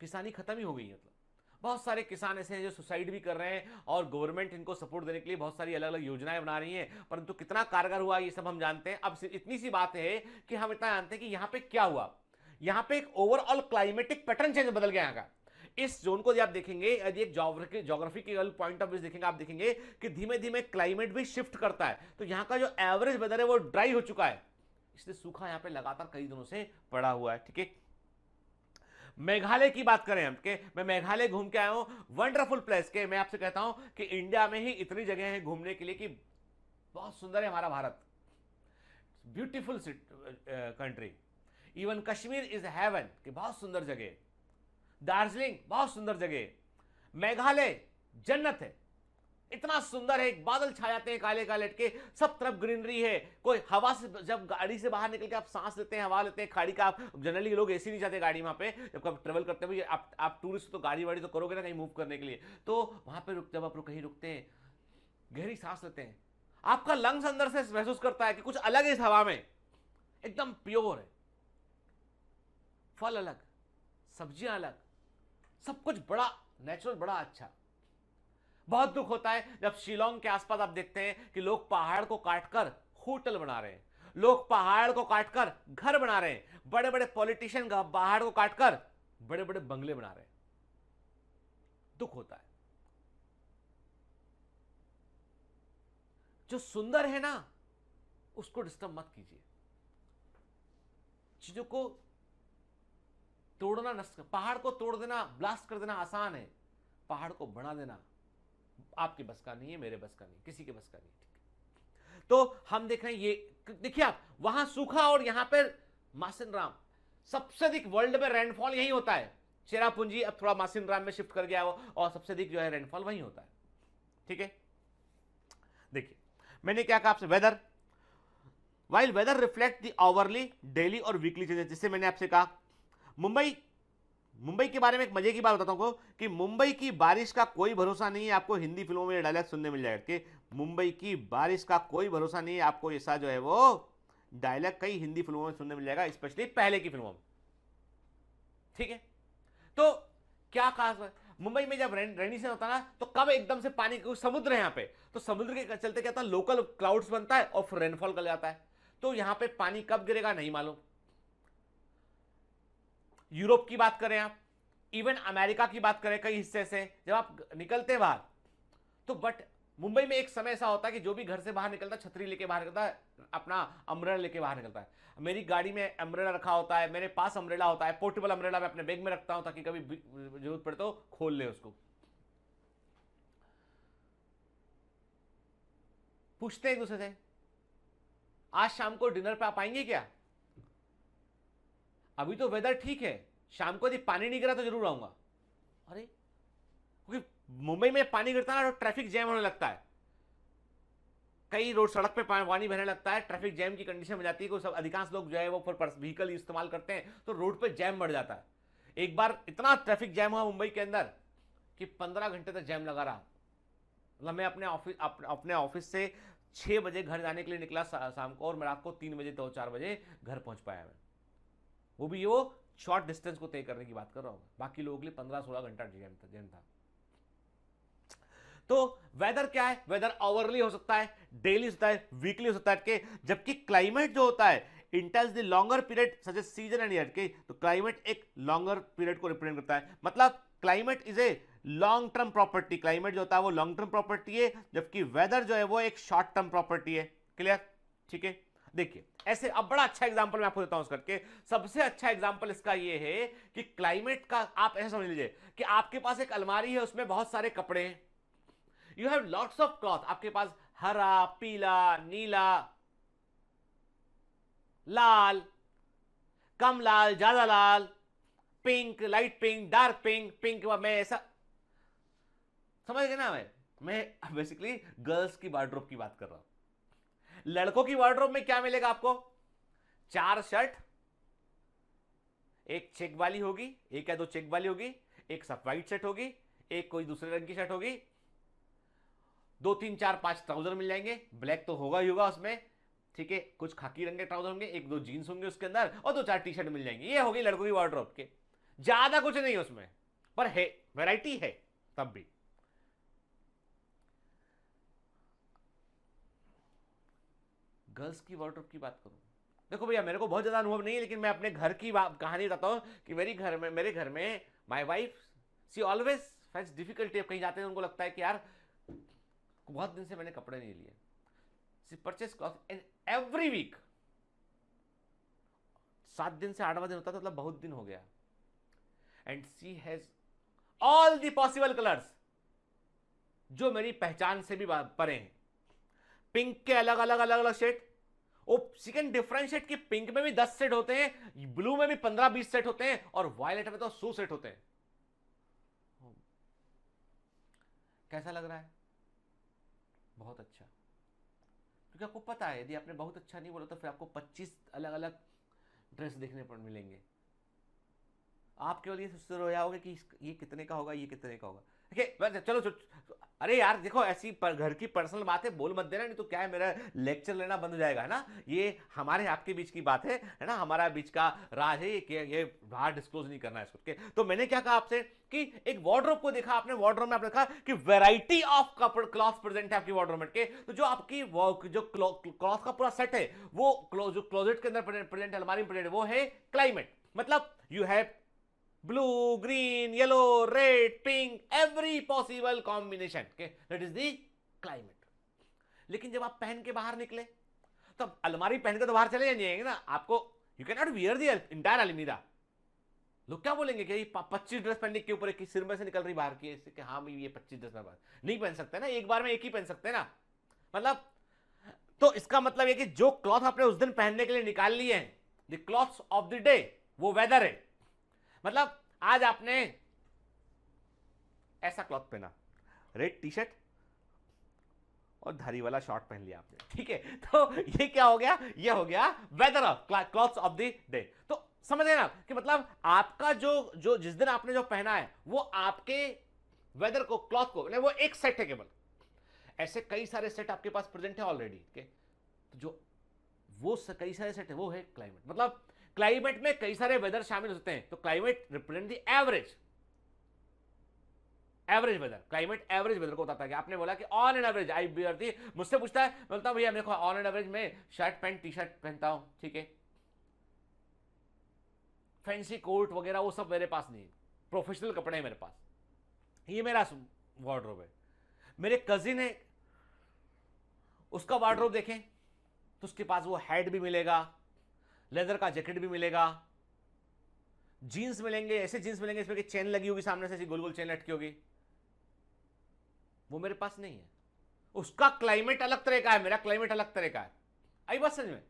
किसानी खत्म ही हो गई है। मतलब बहुत सारे किसान ऐसे हैं जो सुसाइड भी कर रहे हैं, और गवर्नमेंट इनको सपोर्ट देने के लिए बहुत सारी अलग अलग योजनाएं बना रही है, परंतु कितना कारगर हुआ ये सब हम जानते हैं। अब सिर्फ इतनी सी बात है कि हम इतना जानते हैं कि यहां पे क्या हुआ। यहां पे एक ओवरऑल क्लाइमेटिक पैटर्न चेंज बदल गया। यहां का इस जोन को आप देखेंगे, यदि एक ज्योग्राफिकल पॉइंट ऑफ व्यू देखेंगे, आप देखेंगे कि धीमे धीमे क्लाइमेट भी शिफ्ट करता है। तो यहां का जो एवरेज वेदर है वो ड्राई हो चुका है, इसलिए सूखा यहां पे लगातार कई दिनों से पड़ा हुआ है। ठीक है, मेघालय की बात करें हम के, मैं मेघालय घूम के आया हूं, वंडरफुल प्लेस के। मैं आपसे कहता हूं कि इंडिया में ही इतनी जगह है घूमने के लिए कि बहुत सुंदर है हमारा Bharat, beautiful country. Even Kashmir is heaven, कि बहुत सुंदर जगह। दार्जिलिंग बहुत सुंदर जगह, मेघालय जन्नत है, इतना सुंदर है। बादल छा जाते हैं काले काले के, सब तरफ ग्रीनरी है। कोई हवा से, जब गाड़ी से बाहर निकल के आप सांस लेते हैं, हवा लेते हैं खाड़ी का, आप जनरली लोग एसी नहीं चाहते गाड़ी, वहां पे जब आप ट्रेवल करते हैं, आप टूरिस्ट तो गाड़ी वाड़ी तो करोगे ना कहीं मूव करने के लिए, तो वहां पे जब आप कहीं रुकते हैं, गहरी सांस लेते हैं, आपका लंग्स अंदर से महसूस करता है कि कुछ अलग है इस हवा में, एकदम प्योर है। फल अलग, सब्जियां अलग, सब कुछ बड़ा नेचुरल, बड़ा अच्छा। बहुत दुख होता है जब शिलोंग के आसपास आप देखते हैं कि लोग पहाड़ को काटकर होटल बना रहे हैं, लोग पहाड़ को काटकर घर बना रहे हैं, बड़े बड़े पॉलिटिशियन पहाड़ को काटकर बड़े बड़े बंगले बना रहे हैं। दुख होता है। जो सुंदर है ना, उसको डिस्टर्ब मत कीजिए। चीजों को तोड़ना, नष्ट, पहाड़ को तोड़ देना, ब्लास्ट कर देना आसान है, पहाड़ को बना देना आपके बस का नहीं है, मेरे बस का नहीं, किसी के बस का नहीं। ठीक, तो हम देख रहे हैं, ये देखिए आप, वहां सूखा और यहां पर मासिन राम, सबसे अधिक वर्ल्ड में रेनफॉल यही होता है। चेरापूंजी अब थोड़ा मासिन राम में शिफ्ट कर गया हो, और सबसे अधिक जो है रेनफॉल वही होता है। ठीक है, देखिए मैंने क्या कहा आपसे, weather, while weather reflect the hourly, daily और वीकली चेंजेस। जिससे मैंने आपसे कहा मुंबई के बारे में एक मजे की बात बताता हूं कि मुंबई की बारिश का कोई भरोसा नहीं है। आपको हिंदी फिल्मों में डायलॉग सुनने मिल जाएगा कि मुंबई की बारिश का कोई भरोसा नहीं है। आपको ऐसा जो है वो डायलॉग कई हिंदी फिल्मों में सुनने मिल जाएगा, स्पेशली पहले की फिल्मों में। ठीक है, तो क्या कहा, मुंबई में जब रेनी सीजन होता है ना, तो कब एकदम से पानी, समुद्र है यहाँ पे, तो समुद्र के चलते क्या होता है, लोकल क्लाउड्स बनता है और फिर रेनफॉल कर जाता है। तो यहां पे पानी कब गिरेगा नहीं मालूम। यूरोप की बात करें आप, इवन अमेरिका की बात करें, कई हिस्से से जब आप निकलते हैं बाहर, तो बट मुंबई में एक समय ऐसा होता है कि जो भी घर से बाहर निकलता है छतरी लेके बाहर निकलता है, अपना अम्ब्रेला लेके बाहर निकलता है। मेरी गाड़ी में अम्ब्रेला रखा होता है, मेरे पास अम्ब्रेला होता है, पोर्टेबल अम्ब्रेला मैं अपने बैग में रखता हूं ताकि कभी जरूरत पड़े तो खोल ले उसको। पूछते हैं एक दूसरे से, आज शाम को डिनर पे आप आएंगे क्या? अभी तो वेदर ठीक है, शाम को यदि पानी नहीं गिरा तो जरूर आऊंगा। अरे, क्योंकि मुंबई में पानी गिरता है ना तो ट्रैफिक जैम होने लगता है, कई रोड सड़क पे पानी बहने लगता है, ट्रैफिक जैम की कंडीशन हो जाती है। सब अधिकांश लोग जो है वो व्हीकल इस्तेमाल करते हैं, तो रोड पे जैम बढ़ जाता है। एक बार इतना ट्रैफिक जैम हुआ मुंबई के अंदर कि 15 घंटे तक जैम लगा रहा। मतलब मैं अपने ऑफिस से 6 बजे घर जाने के लिए निकला शाम को, और मैं रात को 3 बजे तो 4 बजे घर पहुंच पाया मैं। वो भी वो शॉर्ट डिस्टेंस को तय करने की बात कर रहा हूं, बाकी लोगों के लिए 15-16 घंटा जैम था। तो वेदर क्या है, वेदर आवरली हो सकता है, डेली होता है, वीकली हो सकता है, जबकि क्लाइमेट जो होता है entails the longer period such as season and year के, तो क्लाइमेट एक लॉन्गर पीरियड को रिप्रेजेंट करता है। मतलब climate is a long term property, climate जो होता है वो लॉन्ग टर्म प्रॉपर्टी है, जबकि वेदर जो है वो एक शॉर्ट टर्म प्रॉपर्टी है। क्लियर? ठीक है, देखिए ऐसे अब बड़ा अच्छा एग्जांपल मैं आपको देता हूं इस करके। सबसे अच्छा एग्जांपल इसका ये है कि क्लाइमेट का आप ऐसा समझ लीजिए कि आपके पास एक अलमारी है, उसमें बहुत सारे कपड़े हैं, you have lots of cloth, आपके पास हरा, पीला, नीला, लाल, कम लाल, ज्यादा लाल, pink, light pink, dark pink, pink में ऐसा समझ गए ना? मैं बेसिकली गर्ल्स की वार्डरोब की बात कर रहा हूं। लड़कों की वार्डरोब में क्या मिलेगा आपको? 4 शर्ट, एक चेक वाली होगी, एक या 2 चेक वाली होगी, एक सब व्हाइट शर्ट होगी, एक कोई दूसरे रंग की शर्ट होगी, 2 3 4 5 ट्राउजर मिल जाएंगे। ब्लैक तो होगा ही होगा उसमें, ठीक है। कुछ खाकी रंग के ट्राउजर होंगे, 1 2 जीन्स होंगे उसके अंदर, और 2 4 टी शर्ट मिल जाएंगे। ये होगी लड़कों की वार्डरोब के। ज्यादा कुछ नहीं उसमें, पर है वैरायटी है तब भी। गर्ल्स की वार्डरोब की बात करूं, देखो भैया मेरे को बहुत ज्यादा अनुभव नहीं है, लेकिन मैं अपने घर की कहानी बताता हूं कि मेरे घर में my wife she always face difficulty. कहीं जाते हैं उनको लगता है कि यार बहुत दिन से मैंने कपड़े नहीं लिए। She purchase cloth every week. 7 दिन से 8वां दिन होता था, मतलब बहुत दिन हो गया। And she has all the possible colours जो मेरी पहचान से भी परे हैं। पिंक के अलग अलग अलग अलग शेड, सी कैन डिफरेंशिएट कि पिंक में भी 10 सेट होते हैं, ब्लू में भी 15-20 सेट होते हैं, और वायलेट में तो 100 सेट होते हैं। कैसा लग रहा है? बहुत अच्छा। क्योंकि आपको पता है यदि आपने बहुत अच्छा नहीं बोला तो फिर आपको 25 अलग अलग ड्रेस देखने पर मिलेंगे। आप केवल ये सोचते रह जाओगे कि ये कितने का होगा, ये कितने का होगा। ठीक, चलो अरे यार देखो, ऐसी घर की पर्सनल बात है, बोल मत देना, नहीं तो क्या है मेरा लेक्चर लेना बंद हो जाएगा, है ना। ये हमारे आपके बीच की बात है ना, हमारा बीच का राज है ये बाहर डिस्क्लोज नहीं करना है इसको। तो मैंने क्या कहा आपसे कि एक वार्डरोब को देखा आपने, वार्डरोब में आपने कहा कि वैरायटी ऑफ क्लॉथ प्रेजेंट है आपकी वार्डरोब में के। तो जो आपकी जो क्लॉथ का पूरा सेट है वो जो क्लोजेट के अंदर प्रेजेंट है, अलमारी में प्रेजेंट है, वो है क्लाइमेट। मतलब you have blue, green, yellow, red, pink, every possible combination, okay? That is the climate. लेकिन जब आप पहन के बाहर निकले, तो अलमारी पहन के तो बाहर चले जाएंगे ना आपको। You cannot wear the entire अलमीरा। लोग क्या बोलेंगे कि 25 ड्रेस पहनने के ऊपर एक सिर में से निकल रही बाहर की, कि हाँ भाई ये 25 ड्रेस में बाहर नहीं पहन सकते ना, एक बार में एक ही पहन सकते ना। मतलब तो इसका मतलब है कि जो क्लॉथ आपने उस दिन पहनने के लिए निकाल लिए हैं, the clothes of the day, वो वेदर है। मतलब आज आपने ऐसा क्लॉथ पहना, रेड टी शर्ट और धारी वाला शॉर्ट पहन लिया आपने, ठीक है। तो ये क्या हो गया? ये हो गया weather of clothes of the day. तो समझ गए ना कि मतलब आपका जो जिस दिन आपने जो पहना है वो आपके वेदर को, क्लॉथ को, वो एक सेट है केवल। ऐसे कई सारे सेट आपके पास प्रेजेंट है ऑलरेडी, तो जो वो कई सारे सेट है वो है क्लाइमेट। मतलब क्लाइमेट में कई सारे वेदर शामिल होते हैं। तो climate represent the average weather. Climate average weather को बताता है। कि आपने बोला कि on an average I wear थी, मुझसे पूछता है, बोलता भैया मेरे को ऑन एन एवरेज में शर्ट पैंट टी शर्ट पहनता हूं, ठीक है। फैंसी कोट वगैरह वो सब मेरे पास नहीं है, प्रोफेशनल कपड़े हैं मेरे पास। ये मेरा वार्डरोब है। मेरे कजिन है, उसका वार्डरोब देखें तो उसके पास वो हैट भी मिलेगा, लेदर का जैकेट भी मिलेगा, जीन्स मिलेंगे, ऐसे जीन्स मिलेंगे इसमें कि चेन लगी होगी सामने से, ऐसी गोल गोल चेन लटकी होगी। वो मेरे पास नहीं है। उसका क्लाइमेट अलग तरह का है, मेरा क्लाइमेट अलग तरह का है। आई बात समझ में?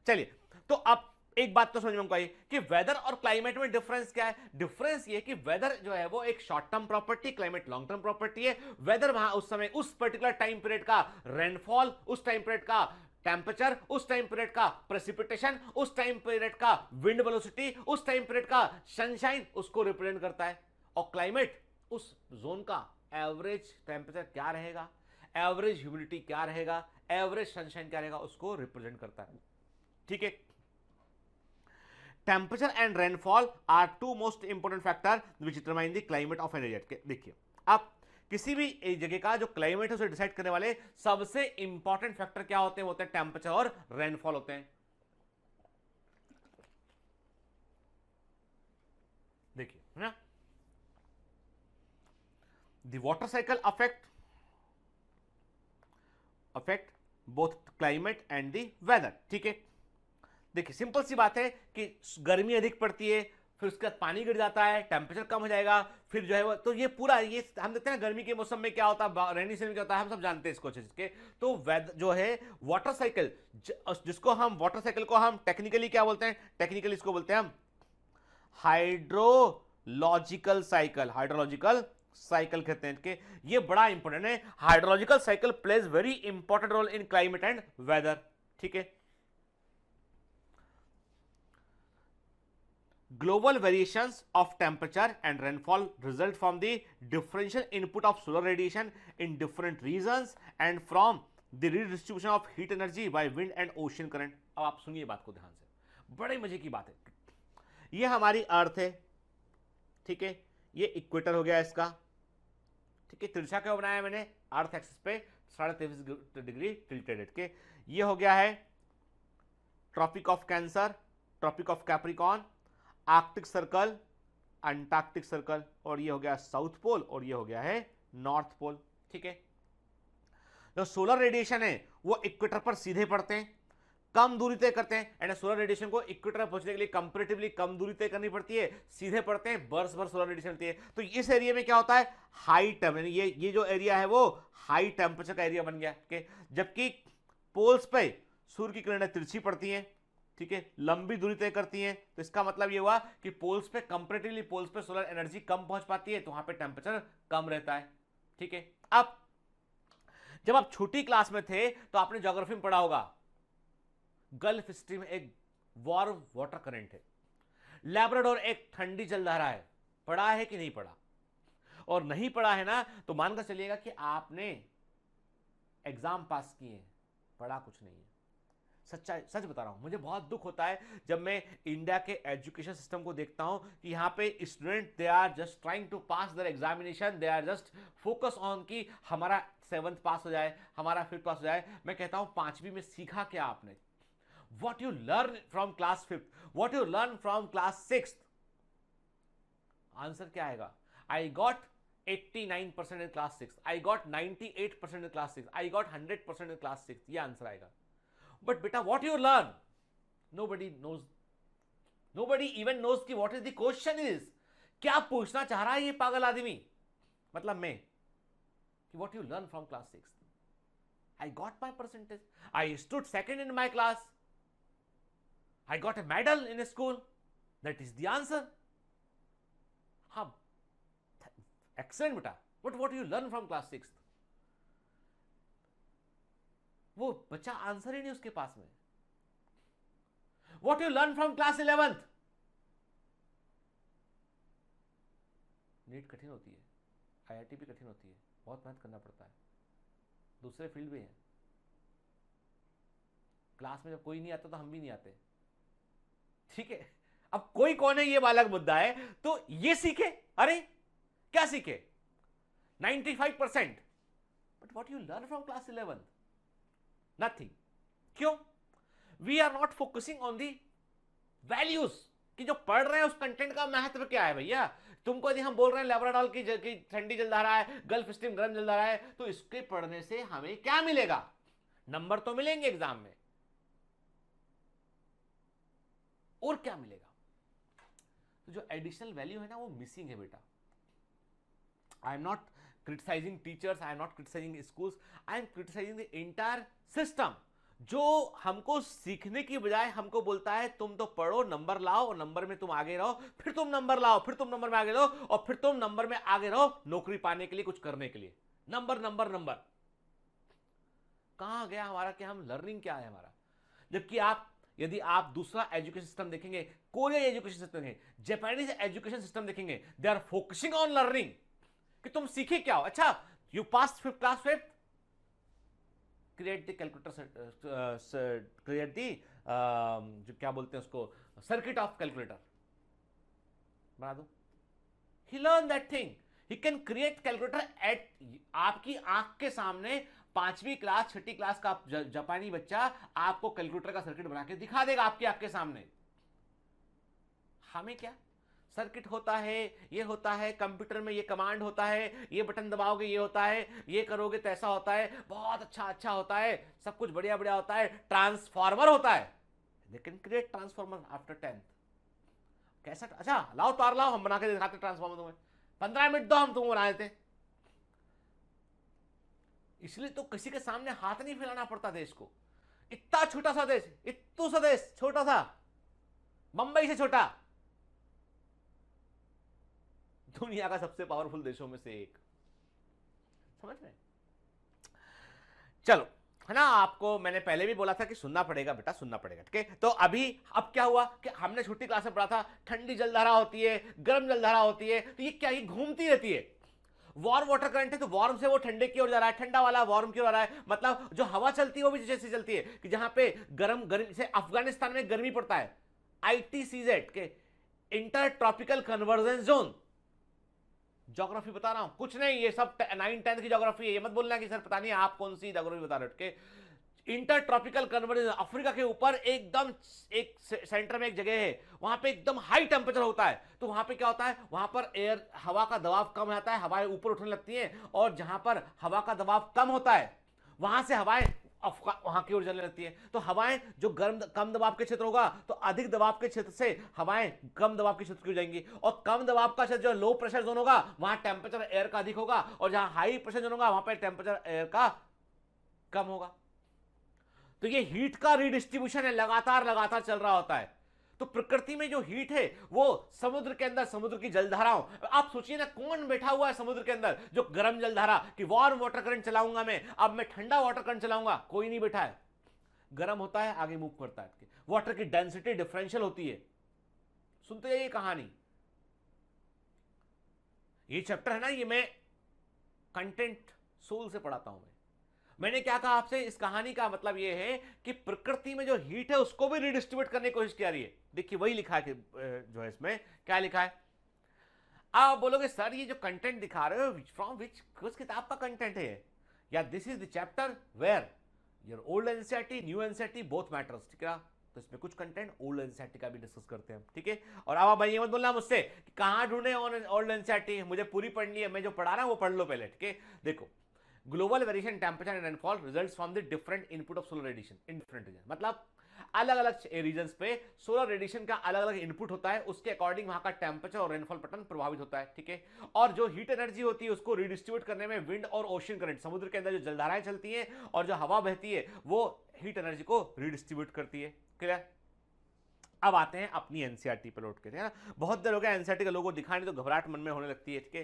चलिए, तो अब एक बात तो समझ में आई कि वेदर और क्लाइमेट में डिफरेंस क्या है। डिफरेंस ये कि वेदर जो है वो एक short term property, climate long term property है। वेदर वहां उस समय उस पर्टिकुलर टाइम पीरियड का रेनफॉल, उस टाइम पीरियड का टेम्परेचर, उस टाइम पीरियड का प्रेसिपिटेशन, उस टाइम पीरियड का विंड वेलोसिटी, उस टाइम पीरियड का सनशाइन, उसको रिप्रेजेंट करता है। और क्लाइमेट उस जोन का एवरेज टेम्परेचर क्या रहेगा, एवरेज ह्यूमिडिटी क्या रहेगा, एवरेज सनशाइन क्या रहेगा, उसको रिप्रेजेंट करता है, ठीक है। Temperature and rainfall are two most important factor which determine the climate of an area. देखिए, आप किसी भी एक जगह का जो क्लाइमेट है उसे डिसाइड करने वाले सबसे इंपॉर्टेंट फैक्टर क्या होते हैं? वो होते हैं टेम्परेचर और रेनफॉल होते हैं। देखिए, है ना, the water cycle affect both climate and the weather, ठीक है। देखिए, सिंपल सी बात है कि गर्मी अधिक पड़ती है, फिर उसके बाद पानी गिर जाता है, टेम्परेचर कम हो जाएगा, फिर जो है वो, तो ये पूरा ये हम देखते हैं ना गर्मी के मौसम में क्या होता है, रेनी सीजन में क्या होता है, हम सब जानते हैं इसको अच्छे से। तो वेदर जो है वाटर साइकिल, जिसको हम वाटर साइकिल को हम टेक्निकली क्या बोलते हैं? टेक्निकली इसको बोलते हैं हम हाइड्रोलॉजिकल साइकिल। हाइड्रोलॉजिकल साइकिल कहते हैं कि ये बड़ा इंपॉर्टेंट है। Hydrological cycle plays very important role in climate and weather. ठीक है, global variations of temperature and rainfall result from the differential input of solar radiation in different regions and from the redistribution of heat energy by wind and ocean current। अब आप सुनिए बात को ध्यान से, बड़े मजे की बात है। ये हमारी अर्थ है, ठीक है, ये इक्वेटर हो गया इसका, ठीक है, तिरछा क्यों बनाया मैंने, अर्थ एक्सिस पे 23.5 डिग्री टिल्टेड के। ये हो गया है Tropic of Cancer, Tropic of Capricorn, Arctic Circle, Antarctic Circle, और ये हो गया साउथ पोल, और ये हो गया है नॉर्थ पोल। ठीक है, जो सोलर रेडिएशन है वो इक्वेटर पर सीधे पड़ते हैं, कम दूरी तय करते हैं, एंड सोलर रेडिएशन को इक्वेटर पहुंचने के लिए कंपैरेटिवली कम दूरी तय करनी पड़ती है, सीधे पड़ते हैं, बर्स भर सोलर रेडिएशन होती है। तो इस एरिया में क्या होता है, हाई टेम्परेचर, ये जो एरिया है वो हाई टेम्परेचर का एरिया बन गया, जबकि पोल्स पे सूर्य की किरणें तिरछी पड़ती हैं, ठीक है, लंबी दूरी तय करती हैं। तो इसका मतलब ये हुआ कि पोल्स पे कंपैरेटिवली पोल्स पे सोलर एनर्जी कम पहुंच पाती है, तो वहां पे टेम्परेचर कम रहता है। ठीक है, अब जब आप छोटी क्लास में थे तो आपने ज्योग्राफी में पढ़ा होगा, गल्फ स्ट्रीम एक वार्म वाटर करंट है, लैब्राडोर एक ठंडी जलधारा है। पढ़ा है कि नहीं पढ़ा? और नहीं पढ़ा है ना तो मानकर चलिएगा कि आपने एग्जाम पास किए हैं, पढ़ा कुछ नहीं है। सच्चाई, सच बता रहा हूं, मुझे बहुत दुख होता है जब मैं इंडिया के एजुकेशन सिस्टम को देखता हूं कि यहां पे student they are just trying to pass their examination, they are just focus on कि हमारा 7th पास हो जाए, हमारा 5th पास हो जाए। मैं कहता हूं 5वीं में सीखा क्या आपने? What you learn from class 5th, what you learn from class 6th? Answer क्या आएगा? I got 89% in class 6, I got 98% in class 6, I got 100% in class 6, ये आंसर आएगा। But बेटा what you learn, nobody knows, nobody even knows कि what is the question is, क्या पूछना चाह रहा है ये पागल आदमी, मतलब मैं, कि what you learn from class 6th? I got my percentage, I stood second in my class, I got a medal in a school, that is the answer. हाँ, excellent बेटा, but what you learn from class 6th? वो बच्चा answer ही नहीं उसके पास में। What you learn from class 11th? NEET कठिन होती है, IIT भी कठिन होती है, बहुत मेहनत करना पड़ता है, दूसरे फील्ड भी हैं। क्लास में जब कोई नहीं आता तो हम भी नहीं आते, ठीक है। अब कोई कौन है ये अलग मुद्दा है, तो ये सीखे, अरे क्या सीखे, 95%, but what you learn from class 11th? Nothing. क्यों? We are not focusing on the values, कि जो पढ़ रहे हैं उस कंटेंट का महत्व क्या है भैया। तुमको यदि हम बोल रहे हैं लैब्राडोर की ठंडी जलधारा है, गल्फ स्ट्रीम गर्म जलधारा है, तो इसके पढ़ने से हमें क्या मिलेगा? नंबर तो मिलेंगे एग्जाम में, और क्या मिलेगा? तो जो एडिशनल वैल्यू है ना वो मिसिंग है बेटा। I am not criticising teachers, I am not criticising schools, I am criticising the entire system, जो हमको सीखने की बजाय हमको बोलता है तुम तो पढ़ो, नंबर लाओ, और नंबर में तुम आगे रहो, फिर तुम नंबर लाओ, फिर तुम नंबर में आगे रहो, और फिर तुम नंबर में आगे रहो नौकरी पाने के लिए, कुछ करने के लिए। नंबर नंबर नंबर, कहां गया हमारा, कि हम लर्निंग क्या है हमारा? जबकि आप यदि आप दूसरा एजुकेशन सिस्टम देखेंगे, कोरियन एजुकेशन सिस्टम देखेंगे, जापानीज एजुकेशन सिस्टम देखेंगे, they are focusing on learning, कि तुम सीखे क्या हो। अच्छा, you pass class 5th, create the calculator, create the जो क्या बोलते हैं उसको, सर्किट ऑफ कैलकुलेटर बना दो। He learn that thing, he can create calculator at आपकी आंख के सामने। 5वीं क्लास 6ठी क्लास का जापानी बच्चा आपको कैलकुलेटर का सर्किट बना के दिखा देगा आपके सामने। हमें क्या, सर्किट होता है, ये होता है, कंप्यूटर में ये कमांड होता है, ये बटन दबाओगे ये होता है, ये करोगे तो ऐसा होता है, बहुत अच्छा होता है, सब कुछ बढ़िया होता है, ट्रांसफार्मर होता है। They can create transformer after 10th। कैसा? अच्छा लाओ तार लाओ, हम बना के दिखाते ट्रांसफार्मर तुम्हें, 15 मिनट दो, हम तुमको बना देते। इसलिए तो किसी के सामने हाथ नहीं फैलाना पड़ता देश को। इतना छोटा सा देश, इतना सा देश, छोटा सा, मुंबई से छोटा, दुनिया का सबसे पावरफुल देशों में से एक। समझ में? चलो, है ना, आपको मैंने पहले भी बोला था कि सुनना पड़ेगा बेटा, सुनना पड़ेगा, ठीक है। तो अभी अब क्या हुआ कि हमने छोटी क्लास में पढ़ा था ठंडी जलधारा होती है, गर्म जलधारा होती है, तो ये क्या, ये घूमती रहती है। वार्म वाटर करंट है तो वार्म से वो ठंडे की ओर जा रहा है, ठंडा वाला वार्म की ओर आ रहा है। मतलब जो हवा चलती है वो भी जैसे चलती है कि जहां पे गर्म गर्म से अफगानिस्तान में गर्मी पड़ता है, ITCZ के inter tropical convergence zone. Geography बता रहा हूं, कुछ नहीं, ये सब 9-10 की ज्योग्राफी है। ये मत बोलना कि सर पता नहीं आप कौन सी ज्योग्राफी बता रहे हो, के इंटर ट्रॉपिकल कन्वर्जेंस, अफ्रीका के ऊपर एकदम एक सेंटर में एक जगह है, वहां पे एकदम हाई टेम्परेचर होता है। तो वहां पे क्या होता है, वहां पर एयर, हवा का दबाव कम रहता है, हवाएं ऊपर उठने लगती हैं, और जहां पर हवा का दबाव कम होता है वहां से हवाएं वहां की ओर चलने लगती है। तो हवाएं जो कम दबाव के क्षेत्र होगा तो अधिक दबाव के क्षेत्र से हवाएं कम दबाव के क्षेत्र की जाएंगी, और कम दबाव का क्षेत्र जो लो प्रेशर जोन होगा वहां टेम्परेचर एयर का अधिक होगा, और जहां हाई प्रेशर जोन होगा वहां पर टेम्परेचर एयर का कम होगा। तो ये हीट का रिडिस्ट्रीब्यूशन है, लगातार लगातार चल रहा होता है। तो प्रकृति में जो हीट है वो समुद्र के अंदर, समुद्र की जलधाराओं, आप सोचिए ना कौन बैठा हुआ है समुद्र के अंदर जो गर्म जलधारा कि वार्म वाटर करंट चलाऊंगा मैं, अब मैं ठंडा वाटर करंट चलाऊंगा, कोई नहीं बैठा है। गर्म होता है, आगे मूव करता है, वाटर की डेंसिटी डिफरेंशियल होती है। सुनते जाइए कहानी, ये चैप्टर है ना, ये मैं कंटेंट सोल से पढ़ाता हूं। मैंने क्या कहा आपसे, इस कहानी का मतलब यह है कि प्रकृति में जो हीट है उसको भी रिडिस्ट्रीब्यूट करने की कोशिश की जा रही है। देखिए वही लिखा है कि जो है इसमें क्या लिखा है। आप बोलोगे सर ये जो कंटेंट दिखा रहे हो फ्रॉम विच किताब का कंटेंट है, या this is the chapter where your old NCERT new NCERT both matters, ठीक है। तो इसमें कुछ कंटेंट ओल्ड एनसीईआरटी का भी डिस्कस करते हैं, ठीक है। और अब भाई ये मत बोलना मुझसे कि कहां ढूंढे ओल्ड एनसीईआरटी, मुझे पूरी पढ़नी है, मैं जो पढ़ा रहा हूं वो पढ़ लो पहले, ठीक है। देखो, global variation temperature and rainfall results from the different input of solar radiation in different region. मतलब अलग अलग रीजन्स पे सोलर रेडिएशन का अलग अलग इनपुट होता है, उसके अकॉर्डिंग वहां का टेम्परेचर और रेनफॉल पैटर्न प्रभावित होता है, ठीक है। और जो हीट एनर्जी होती है उसको रिडिस्ट्रीब्यूट करने में विंड और ओशन करंट, समुद्र के अंदर जो जलधाराएं चलती हैं और जो हवा बहती है वो हीट एनर्जी को रिडिस्ट्रीब्यूट करती है। क्लियर? अब आते हैं अपनी एनसीईआरटी पर लौट के, ठीक है ना। बहुत देर हो गया एनसीईआरटी का लोगो दिखाने, तो घबराहट मन में होने लगती है, ठीक है।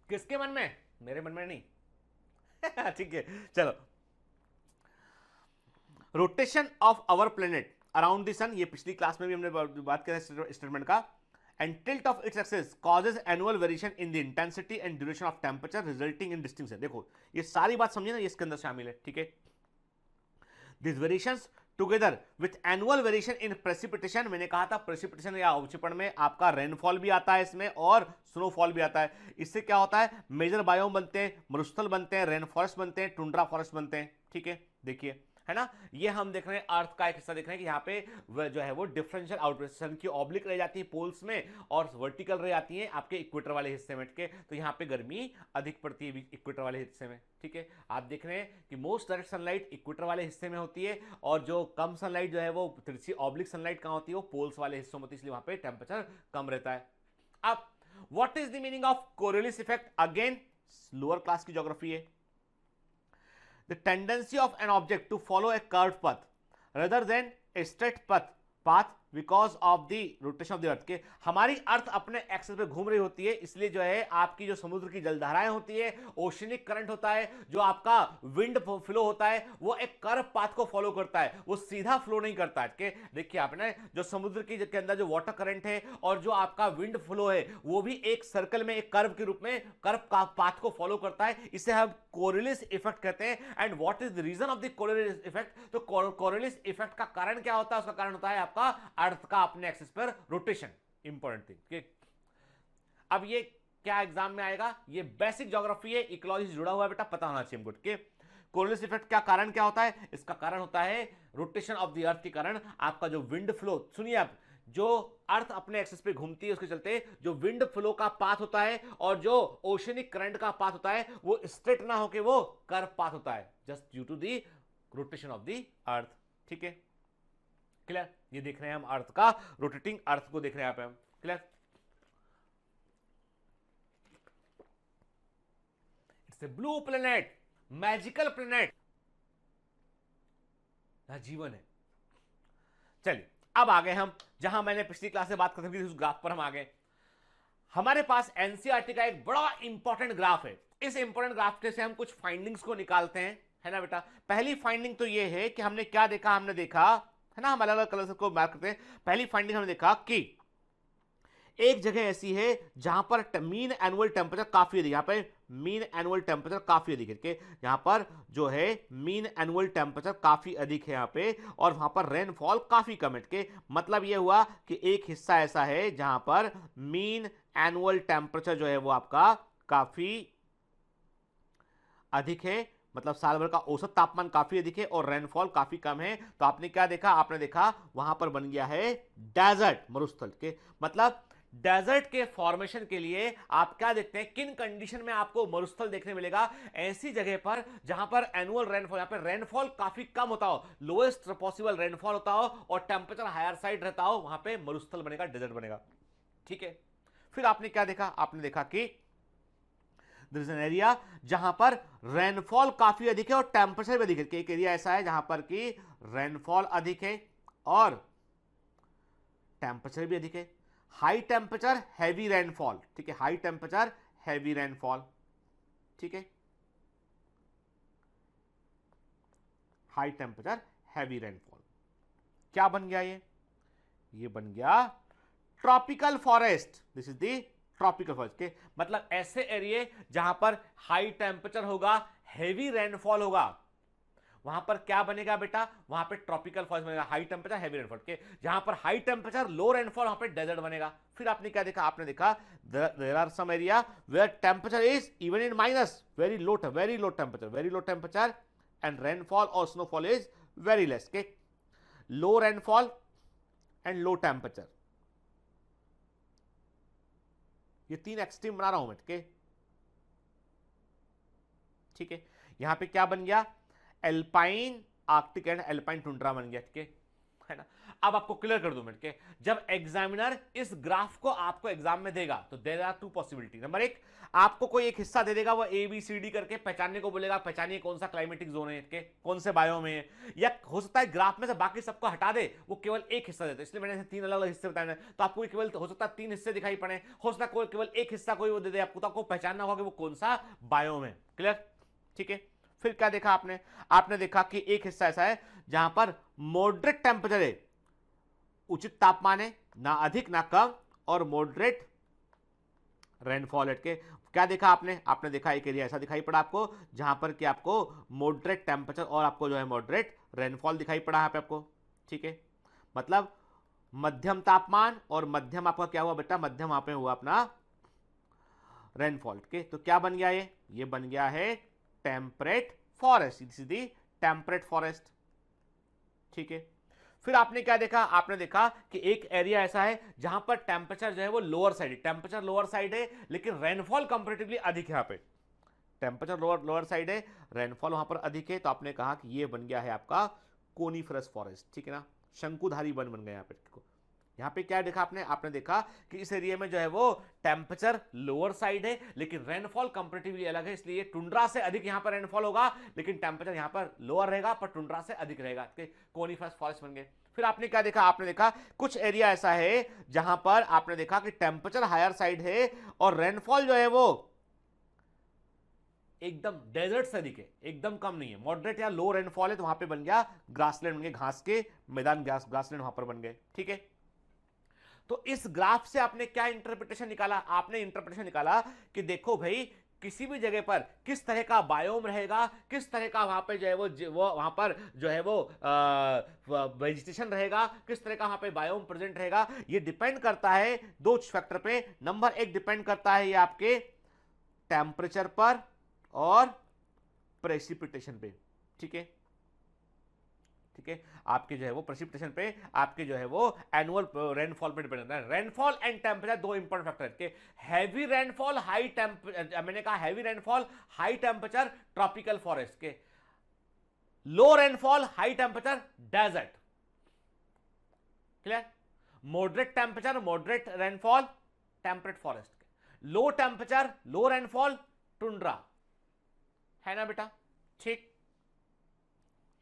किसके मन में? मेरे मन में नहीं। ठीक है, चलो। Rotation of our planet around the sun, ये पिछली क्लास में भी हमने बात किया स्टेटमेंट का। And tilt of its axis causes annual variation in the intensity and duration of temperature resulting in distinction. देखो ये सारी बात समझे ना, ये इसके अंदर शामिल है, ठीक है। This variations together with annual variation in precipitation, मैंने कहा था प्रेसिपिटेशन या अवक्षेपण में आपका रेनफॉल भी आता है इसमें और स्नोफॉल भी आता है। इससे क्या होता है, मेजर बायोम बनते हैं, मरुस्थल बनते हैं, रेन फॉरेस्ट बनते हैं, टुंड्रा फॉरेस्ट बनते हैं, ठीक है। देखिए है ना, ये हम देख रहे हैं अर्थ का एक हिस्सा देख रहे हैं कि यहाँ पे जो है वो डिफरेंशियल आउटवर्ड, सन की ऑब्लिक रह जाती है पोल्स में और वर्टिकल रह जाती है आपके इक्वेटर वाले हिस्से में, ठीक है। तो यहाँ पे गर्मी अधिक पड़ती है इक्वेटर वाले हिस्से में, ठीक है। आप देख रहे हैं कि मोस्ट डायरेक्ट सनलाइट इक्वेटर वाले हिस्से में होती है, और जो कम सनलाइट जो है वो तिरछी ऑब्लिक सनलाइट कहाँ होती है, वो पोल्स वाले हिस्सों में होती है, इसलिए वहां पे टेम्परेचर कम रहता है। अब what is the meaning of Coriolis effect? Again lower class की ज्योग्राफी है। The tendency of an object to follow a curved path rather than a straight path because of the rotation of the earth, के हमारी अर्थ अपने axis पे घूम रही होती है, इसलिए जो है आपकी जो समुद्र की जलधाराएं होती है, ओशनिक करंट होता है, जो आपका विंड फ्लो होता है वो एक कर्व पाथ को फॉलो करता है, वो सीधा फ्लो नहीं करता है, ठीक है। देखिए आपने जो समुद्र की के अंदर जो वाटर करंट है और जो आपका विंड फ्लो है वो भी एक सर्कल में एक कर्व के रूप में कर्व का पाथ को फॉलो करता है, इसे हम कोरियोलिस इफेक्ट कहते हैं। And what is the reason of the Coriolis effect? तो कोरियोलिस इफेक्ट का कारण क्या होता है? उसका कारण होता है आपका अर्थ का अपने एक्सिस पर रोटेशन। Important thing. अब ये क्या एग्जाम में आएगा? ये बेसिक ज्योग्राफी है, इकोलॉजी से जुड़ा हुआ है बेटा, पता होना चाहिए हमको, ठीक है। कोरियोलिस इफेक्ट का कारण क्या होता है? इसका कारण होता है रोटेशन ऑफ द अर्थ के कारण आपका जो विंड फ्लो, सुनिए आप, जो अर्थ अपने एक्सिस पे घूमती है उसके चलते जो विंड फ्लो का पाथ होता है और जो ओशनिक करंट का पाथ होता है वो स्ट्रेट ना होके वो कर्व पाथ होता है, just due to the rotation of the earth, ठीक है। क्लियर? ये देख रहे हैं हम अर्थ का रोटेटिंग, अर्थ को देख रहे हैं यहाँ पे हम। Clear? It's a blue planet, magical planet, जीवन है। चलिए अब आ गए हम जहां मैंने पिछली क्लास से बात खत्म की थी, उस ग्राफ पर हम आ गए। हमारे पास एनसीईआरटी का एक बड़ा इंपॉर्टेंट ग्राफ है। इस इंपॉर्टेंट ग्राफ के से हम कुछ फाइंडिंग्स को निकालते हैं, है ना बेटा। पहली फाइंडिंग तो ये है कि हमने क्या देखा, हमने देखा है ना, हम अलग अलग कलर को मार्क करते हैं। पहली फाइंडिंग हमने देखा कि एक जगह ऐसी है जहां पर मीन एनुअल टेम्परेचर काफी अधिक, यहां पर मीन एनुअल टेम्परेचर काफी अधिक है, यहां पर जो है मीन एनुअल टेम्परेचर काफी अधिक है यहां पे, और वहां पर रेनफॉल काफी कम है के। मतलब यह हुआ कि एक हिस्सा ऐसा है जहां पर मीन एनुअल टेम्परेचर जो है वो आपका काफी अधिक है, मतलब साल भर का औसत तापमान काफी अधिक है और रेनफॉल काफी कम है। तो आपने क्या देखा, आपने देखा वहां पर बन गया है डेजर्ट, मरुस्थल के। मतलब डेजर्ट के फॉर्मेशन के लिए आप क्या देखते हैं, किन कंडीशन में आपको मरुस्थल देखने मिलेगा, ऐसी जगह पर जहां पर एनुअल रेनफॉल, यहां पर रेनफॉल काफी कम होता हो, लोएस्ट पॉसिबल रेनफॉल होता हो और टेम्परेचर हायर साइड रहता हो, वहां पे मरुस्थल बनेगा, डेजर्ट बनेगा। ठीक है, फिर आपने क्या देखा, आपने देखा कि देयर इज एन एरिया जहां पर रेनफॉल काफी अधिक है और टेम्परेचर भी अधिक है। एक एरिया ऐसा है जहां पर कि रेनफॉल अधिक है और टेम्परेचर भी अधिक है। हाई टेम्परेचर हैवी रेनफॉल, ठीक है, हाई टेम्परेचर हैवी रेनफॉल, ठीक है, हाई टेम्परेचर हैवी रेनफॉल। क्या बन गया ये बन गया tropical forest. This is the tropical forest के मतलब ऐसे एरिया जहां पर हाई टेम्परेचर होगा, हैवी रेनफॉल होगा, वहां पर क्या बनेगा बेटा, वहां पे ट्रॉपिकल फॉरेस्ट बनेगा, हाई टेम्परेचर हैवी रेनफॉल के। जहां पर हाई टेम्परेचर लो रेनफॉल, वहां पे डेजर्ट बनेगा। फिर आपने क्या देखा, आपने देखा there are some area where temperature is even in minus, very low temperature and rainfall और स्नोफॉल इज वेरी लेस के। Low rainfall and low temperature, ये तीन एक्सट्रीम बना रहा हूं मैं, ठीक है। यहां पे क्या बन गया, alpine Arctic and alpine tundra बन गया, ठीक है ना। अब आपको क्लियर कर दूं मैं के, जब एग्जामिनर इस ग्राफ को आपको एग्जाम में देगा तो there are two possibility. Number एक, आपको कोई एक हिस्सा दे देगा, वो ए बी सी डी करके पहचानने को बोलेगा, पहचानिए कौन सा क्लाइमेटिक जोन है के, कौन से बायोम है, या हो सकता है ग्राफ में से बाकी सबको हटा दे, वो केवल एक हिस्सा देते। इसलिए मैंने तीन अलग अलग हिस्से बताए, तो आपको केवल हो सकता है तीन हिस्से दिखाई पड़े, हो सकता है कोई केवल एक हिस्सा कोई वो दे दे आपको, तो आपको पहचानना होगा कि वो कौन सा बायोम है। क्लियर, ठीक है। फिर क्या देखा आपने, आपने देखा कि एक हिस्सा ऐसा है जहां पर मॉडरेट टेम्परेचर है, उचित तापमान है, ना अधिक ना कम, और मॉडरेट रेनफॉल है के। क्या देखा आपने, आपने देखा एक एरिया ऐसा दिखाई पड़ा आपको जहां पर कि आपको मॉडरेट टेम्परेचर और आपको जो है मॉडरेट रेनफॉल दिखाई पड़ा यहाँ पे आपको, ठीक है। मतलब मध्यम तापमान और मध्यम आपका क्या हुआ बेटा, मध्यम वहां पे हुआ अपना रेनफॉल के। तो क्या बन गया ये बन गया है टेम्परेट फॉरेस्ट, सीधी टेम्परेट फॉरेस्ट, ठीक है। फिर आपने क्या देखा, आपने देखा कि एक एरिया ऐसा है जहां पर टेम्परेचर जो है वो लोअर साइड है, टेम्परेचर लोअर साइड है लेकिन रेनफॉल कंपैरेटिवली अधिक है। यहां पे टेम्परेचर लोअर साइड है, रेनफॉल वहां पर अधिक है, तो आपने कहा कि ये बन गया है आपका कोनिफरस फॉरेस्ट, ठीक है ना, शंकुधारी वन बन गया यहाँ पे। यहां पे क्या देखा आपने, आपने देखा कि इस एरिया में जो है वो टेम्परेचर लोअर साइड है लेकिन रेनफॉल कंपैरेटिवली अलग है, इसलिए टुंड्रा से अधिक यहां पर रेनफॉल होगा लेकिन टेम्परेचर यहां पर लोअर रहेगा पर टुंड्रा से अधिक रहेगा, कोनिफरस फॉरेस्ट बन गए। फिर आपने क्या देखा, आपने देखा कुछ एरिया ऐसा है जहां पर आपने देखा कि टेम्परेचर हायर साइड है और रेनफॉल जो है वो एकदम डेजर्ट से अधिक है, एकदम कम नहीं है, मॉडरेट या लो रेनफॉल है, तो वहां पे बन गया ग्रासलैंड, बन गए घास के मैदान, ग्रासलैंड वहां पर बन गए, ठीक है। तो इस ग्राफ से आपने क्या इंटरप्रिटेशन निकाला, आपने इंटरप्रिटेशन निकाला कि देखो भाई किसी भी जगह पर किस तरह का बायोम रहेगा, किस तरह का वहां पे जो है वो वहां पर जो है वो वेजिटेशन रहेगा, किस तरह का वहां पे बायोम प्रेजेंट रहेगा, ये डिपेंड करता है दो फैक्टर पे। नंबर एक डिपेंड करता है ये आपके टेम्परेचर पर और प्रेसिपिटेशन पे, ठीक है, ठीक है। आपके जो है वो प्रेसिपिटेशन पे, आपके जो है वो एनुअल रेनफॉल पे डिपेंड करता है। रेनफॉल एंड टेम्परेचर दो इंपॉर्टेंट फैक्टर है, हैवी रेनफॉल हाई टेम्परेचर, मैंने कहा heavy rainfall high temperature tropical forest के, low rainfall high temperature desert, clear. Moderate temperature moderate rainfall temperate forest के, low temperature low rainfall tundra, है ना बेटा, ठीक।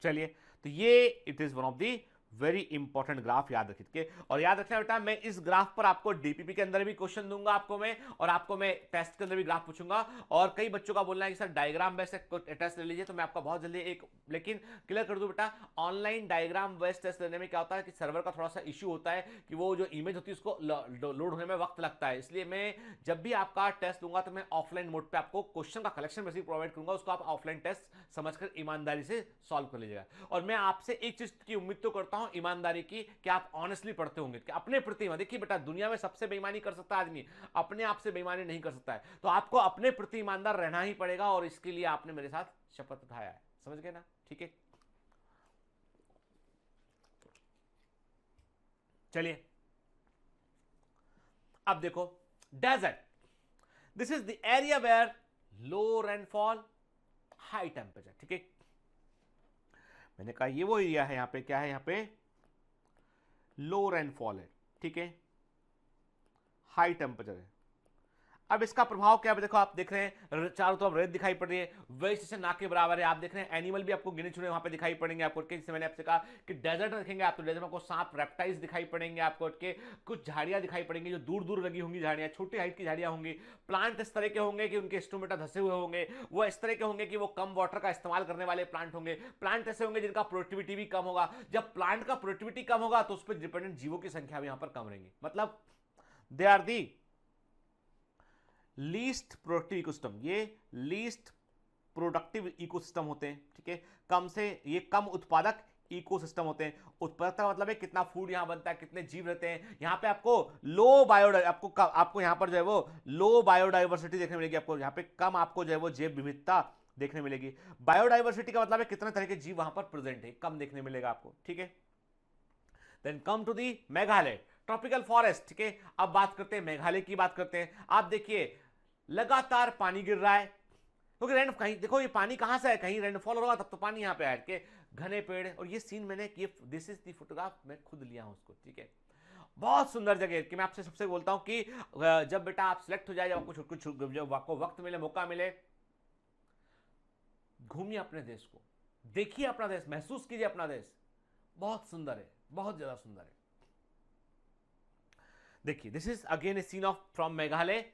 चलिए, तो ये it is one of the very important graph याद रखिए। और याद रखना बेटा, मैं इस ग्राफ पर आपको डीपीपी के अंदर भी क्वेश्चन दूंगा आपको मैं, और आपको मैं टेस्ट के अंदर भी ग्राफ पूछूंगा। और कई बच्चों का बोलना है कि सर डायग्राम बेस्ड टेस्ट ले लीजिए, तो मैं आपका बहुत जल्दी एक लेकिन क्लियर कर दूं बेटा, ऑनलाइन डायग्राम बेस्ड टेस्ट लेने में क्या होता है कि सर्वर का थोड़ा सा इश्यू होता है कि वो जो इमेज होती है उसको लोड होने में वक्त लगता है। इसलिए मैं जब भी आपका टेस्ट दूंगा तो मैं ऑफलाइन मोड पे आपको क्वेश्चन का कलेक्शन बेसिक प्रोवाइड करूंगा, उसको आप ऑफलाइन टेस्ट समझकर ईमानदारी से सॉल्व कर लीजिएगा। और मैं आपसे एक चीज की उम्मीद तो करता हूं ईमानदारी की, कि आप ऑनेस्टली पढ़ते होंगे, कि अपने प्रति देखिए बेटा, दुनिया में सबसे बेईमानी कर सकता है आदमी, अपने आप से बेईमानी नहीं कर सकता है। तो आपको अपने प्रति ईमानदार रहना ही पड़ेगा, और इसके लिए आपने मेरे साथ शपथ उठाया है, समझ गए ना? ठीक है, चलिए अब देखो, desert, this is the area where low rainfall high temperature. ठीक है, मैंने कहा ये वो एरिया है, यहां पे क्या है, यहां पे लो रेनफॉल है, ठीक है, हाई टेम्परेचर है। अब इसका प्रभाव क्या है, देखो आप देख रहे हैं चारों तरफ रेत दिखाई पड़ रही है, वेजिटेशन ना के बराबर है। आप देख रहे हैं एनिमल भी आपको गिने चुने वहां पे दिखाई पड़ेंगे आपको, जैसे मैंने आपसे कहा कि डेजर्ट रखेंगे आप तो डेजर्ट में आपको सांप रेप्टाइल्स दिखाई पड़ेंगे आपको, कुछ झाड़ियां दिखाई पड़ेंगी जो दूर दूर लगी होंगी, झाड़ियां छोटी हाइट की झाड़ियां होंगी। प्लांट इस तरह के होंगे कि उनके स्टोमेटा धसे हुए होंगे, वो इस तरह के होंगे कि वो कम वाटर का इस्तेमाल करने वाले प्लांट होंगे। प्लांट ऐसे होंगे जिनका प्रोडक्टिविटी भी कम होगा। जब प्लांट का प्रोडक्टिविटी कम होगा तो उस पर डिपेंडेंट जीवों की संख्या भी यहां पर कम रहेगी। मतलब they are the least productive ecosystem, ये लीस्ट प्रोडक्टिव इकोसिस्टम होते हैं। ठीक है, कम से ये कम उत्पादक इकोसिस्टम होते हैं। उत्पादकता मतलब है कितना फूड यहां बनता है, कितने जीव रहते हैं। यहां पे आपको लो आपको यहां पर जो है वो लो बायोडाइवर्सिटी देखने मिलेगी आपको, यहां पे कम आपको जो है वो जैव विविधता देखने मिलेगी। बायोडाइवर्सिटी का मतलब है कितने तरह के जीव वहां पर प्रेजेंट है, कम देखने मिलेगा आपको। ठीक है, then come to the Meghalaya tropical forest. ठीक है, अब बात करते हैं मेघालय की, बात करते हैं। आप देखिए लगातार पानी गिर रहा है, क्योंकि रेन कहीं देखो ये पानी कहां से है, कहीं रेनफॉल होगा तब तो पानी यहां पे आए के घने पेड़। और ये सीन मैंने दिस इज द फोटोग्राफ मैं खुद लिया हूं उसको। ठीक है, बहुत सुंदर जगह कि मैं आपसे सबसे बोलता हूं कि जब बेटा आप सिलेक्ट हो जाए, जब आपको कुछ जब आपको वक्त मिले, मौका मिले, घूमिए अपने देश को, देखिए अपना देश, महसूस कीजिए अपना देश। बहुत सुंदर है, बहुत ज्यादा सुंदर है। देखिए this is again a scene of from Meghalaya,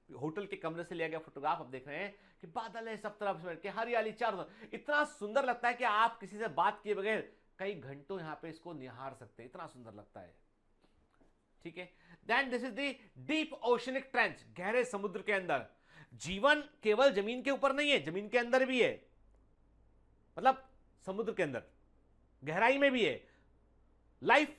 hotel के कमरे से लिया गया फोटोग्राफ। आप देख रहे हैं कि बादल है सब तरफ से, हरियाली चारों तरफ, इतना सुंदर लगता है कि आप किसी से बात किए बगैर कई घंटों यहां पे इसको निहार सकते हैं, इतना सुंदर लगता है। ठीक है, then this is the deep oceanic trench, गहरे समुद्र के अंदर। जीवन केवल जमीन के ऊपर नहीं है, जमीन के अंदर भी है, मतलब समुद्र के अंदर गहराई में भी है। लाइफ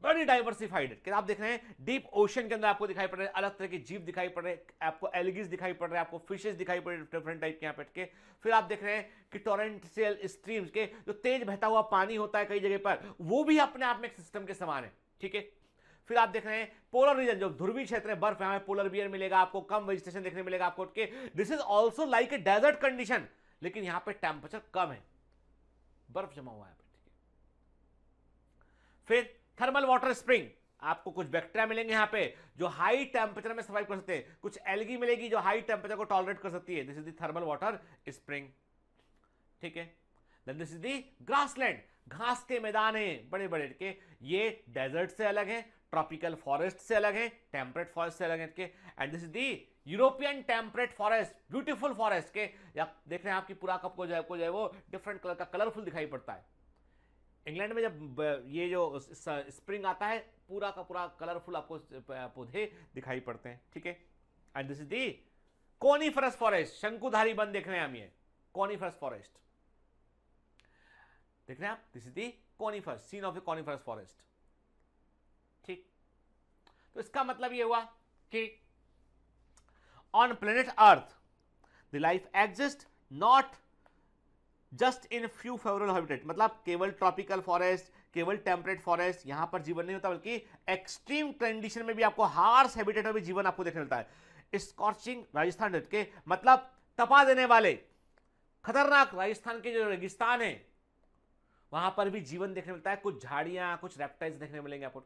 बड़ी डाइवर्सिफाइड है। आप देख रहे हैं डीप ओशन के अंदर आपको दिखाई पड़ रहे हैं अलग तरह के जीव दिखाई पड़ रहे हैं, आपको एल्गीज दिखाई पड़ रहे हैं, आपको फिशेस दिखाई पड़ रहे हैं डिफरेंट टाइप के यहाँ पे। फिर आप देख रहे हैं कि टोरेंशियल स्ट्रीम्स के जो तेज बहता हुआ पानी होता है कई जगह पर, वो भी अपने आप में एक सिस्टम के समान है। ठीक है, फिर आप देख रहे हैं पोलर रीजन, जो ध्रुवीय क्षेत्र है, बर्फ, यहाँ पोलर बियर मिलेगा आपको, कम वेजिटेशन देखने मिलेगा आपको। This is also like a desert condition, लेकिन यहां पे टेम्परेचर कम है, बर्फ जमा हुआ है। ठीक है, फिर थर्मल वाटर स्प्रिंग, आपको कुछ बैक्टीरिया मिलेंगे यहां पे जो हाई टेम्परेचर में सर्वाइव कर सकते हैं, कुछ एल्गी मिलेगी जो हाई टेम्परेचर को टॉलरेट कर सकती है। This is the thermal water spring. ठीक है, then this is the grassland, घास के मैदान हैं बड़े बड़े के, ये डेजर्ट से अलग है, ट्रॉपिकल फॉरेस्ट से अलग है, टेम्परेट फॉरेस्ट से अलग है के। And this is the European temperate forest, beautiful forest के। देख रहे हैं आपकी पूरा कप को जो है वो डिफरेंट कलर का कलरफुल दिखाई पड़ता है। इंग्लैंड में जब ये जो स्प्रिंग आता है, पूरा का पूरा कलरफुल आपको पौधे दिखाई पड़ते हैं। ठीक है, and this is the coniferous forest, शंकुधारी वन देख रहे हैं हम, ये कोनिफरस फॉरेस्ट देख रहे हैं आप, this is the coniferous, scene of the coniferous forest. ठीक, तो इसका मतलब ये हुआ कि on planet earth the life exist not just in few favourable habitat, मतलब केवल ट्रॉपिकल फॉरेस्ट, केवल टेम्परेट फॉरेस्ट, यहां पर जीवन नहीं होता, बल्कि एक्सट्रीम कंडीशन में भी आपको, हार्श हैबिटेट में भी जीवन आपको देखने मिलता है। स्कॉर्चिंग राजस्थान के मतलब तपा देने वाले खतरनाक राजस्थान के जो रेगिस्तान है, वहां पर भी जीवन देखने मिलता है, कुछ झाड़ियां, कुछ रेप्टाइल्स देखने मिलेंगे आपको।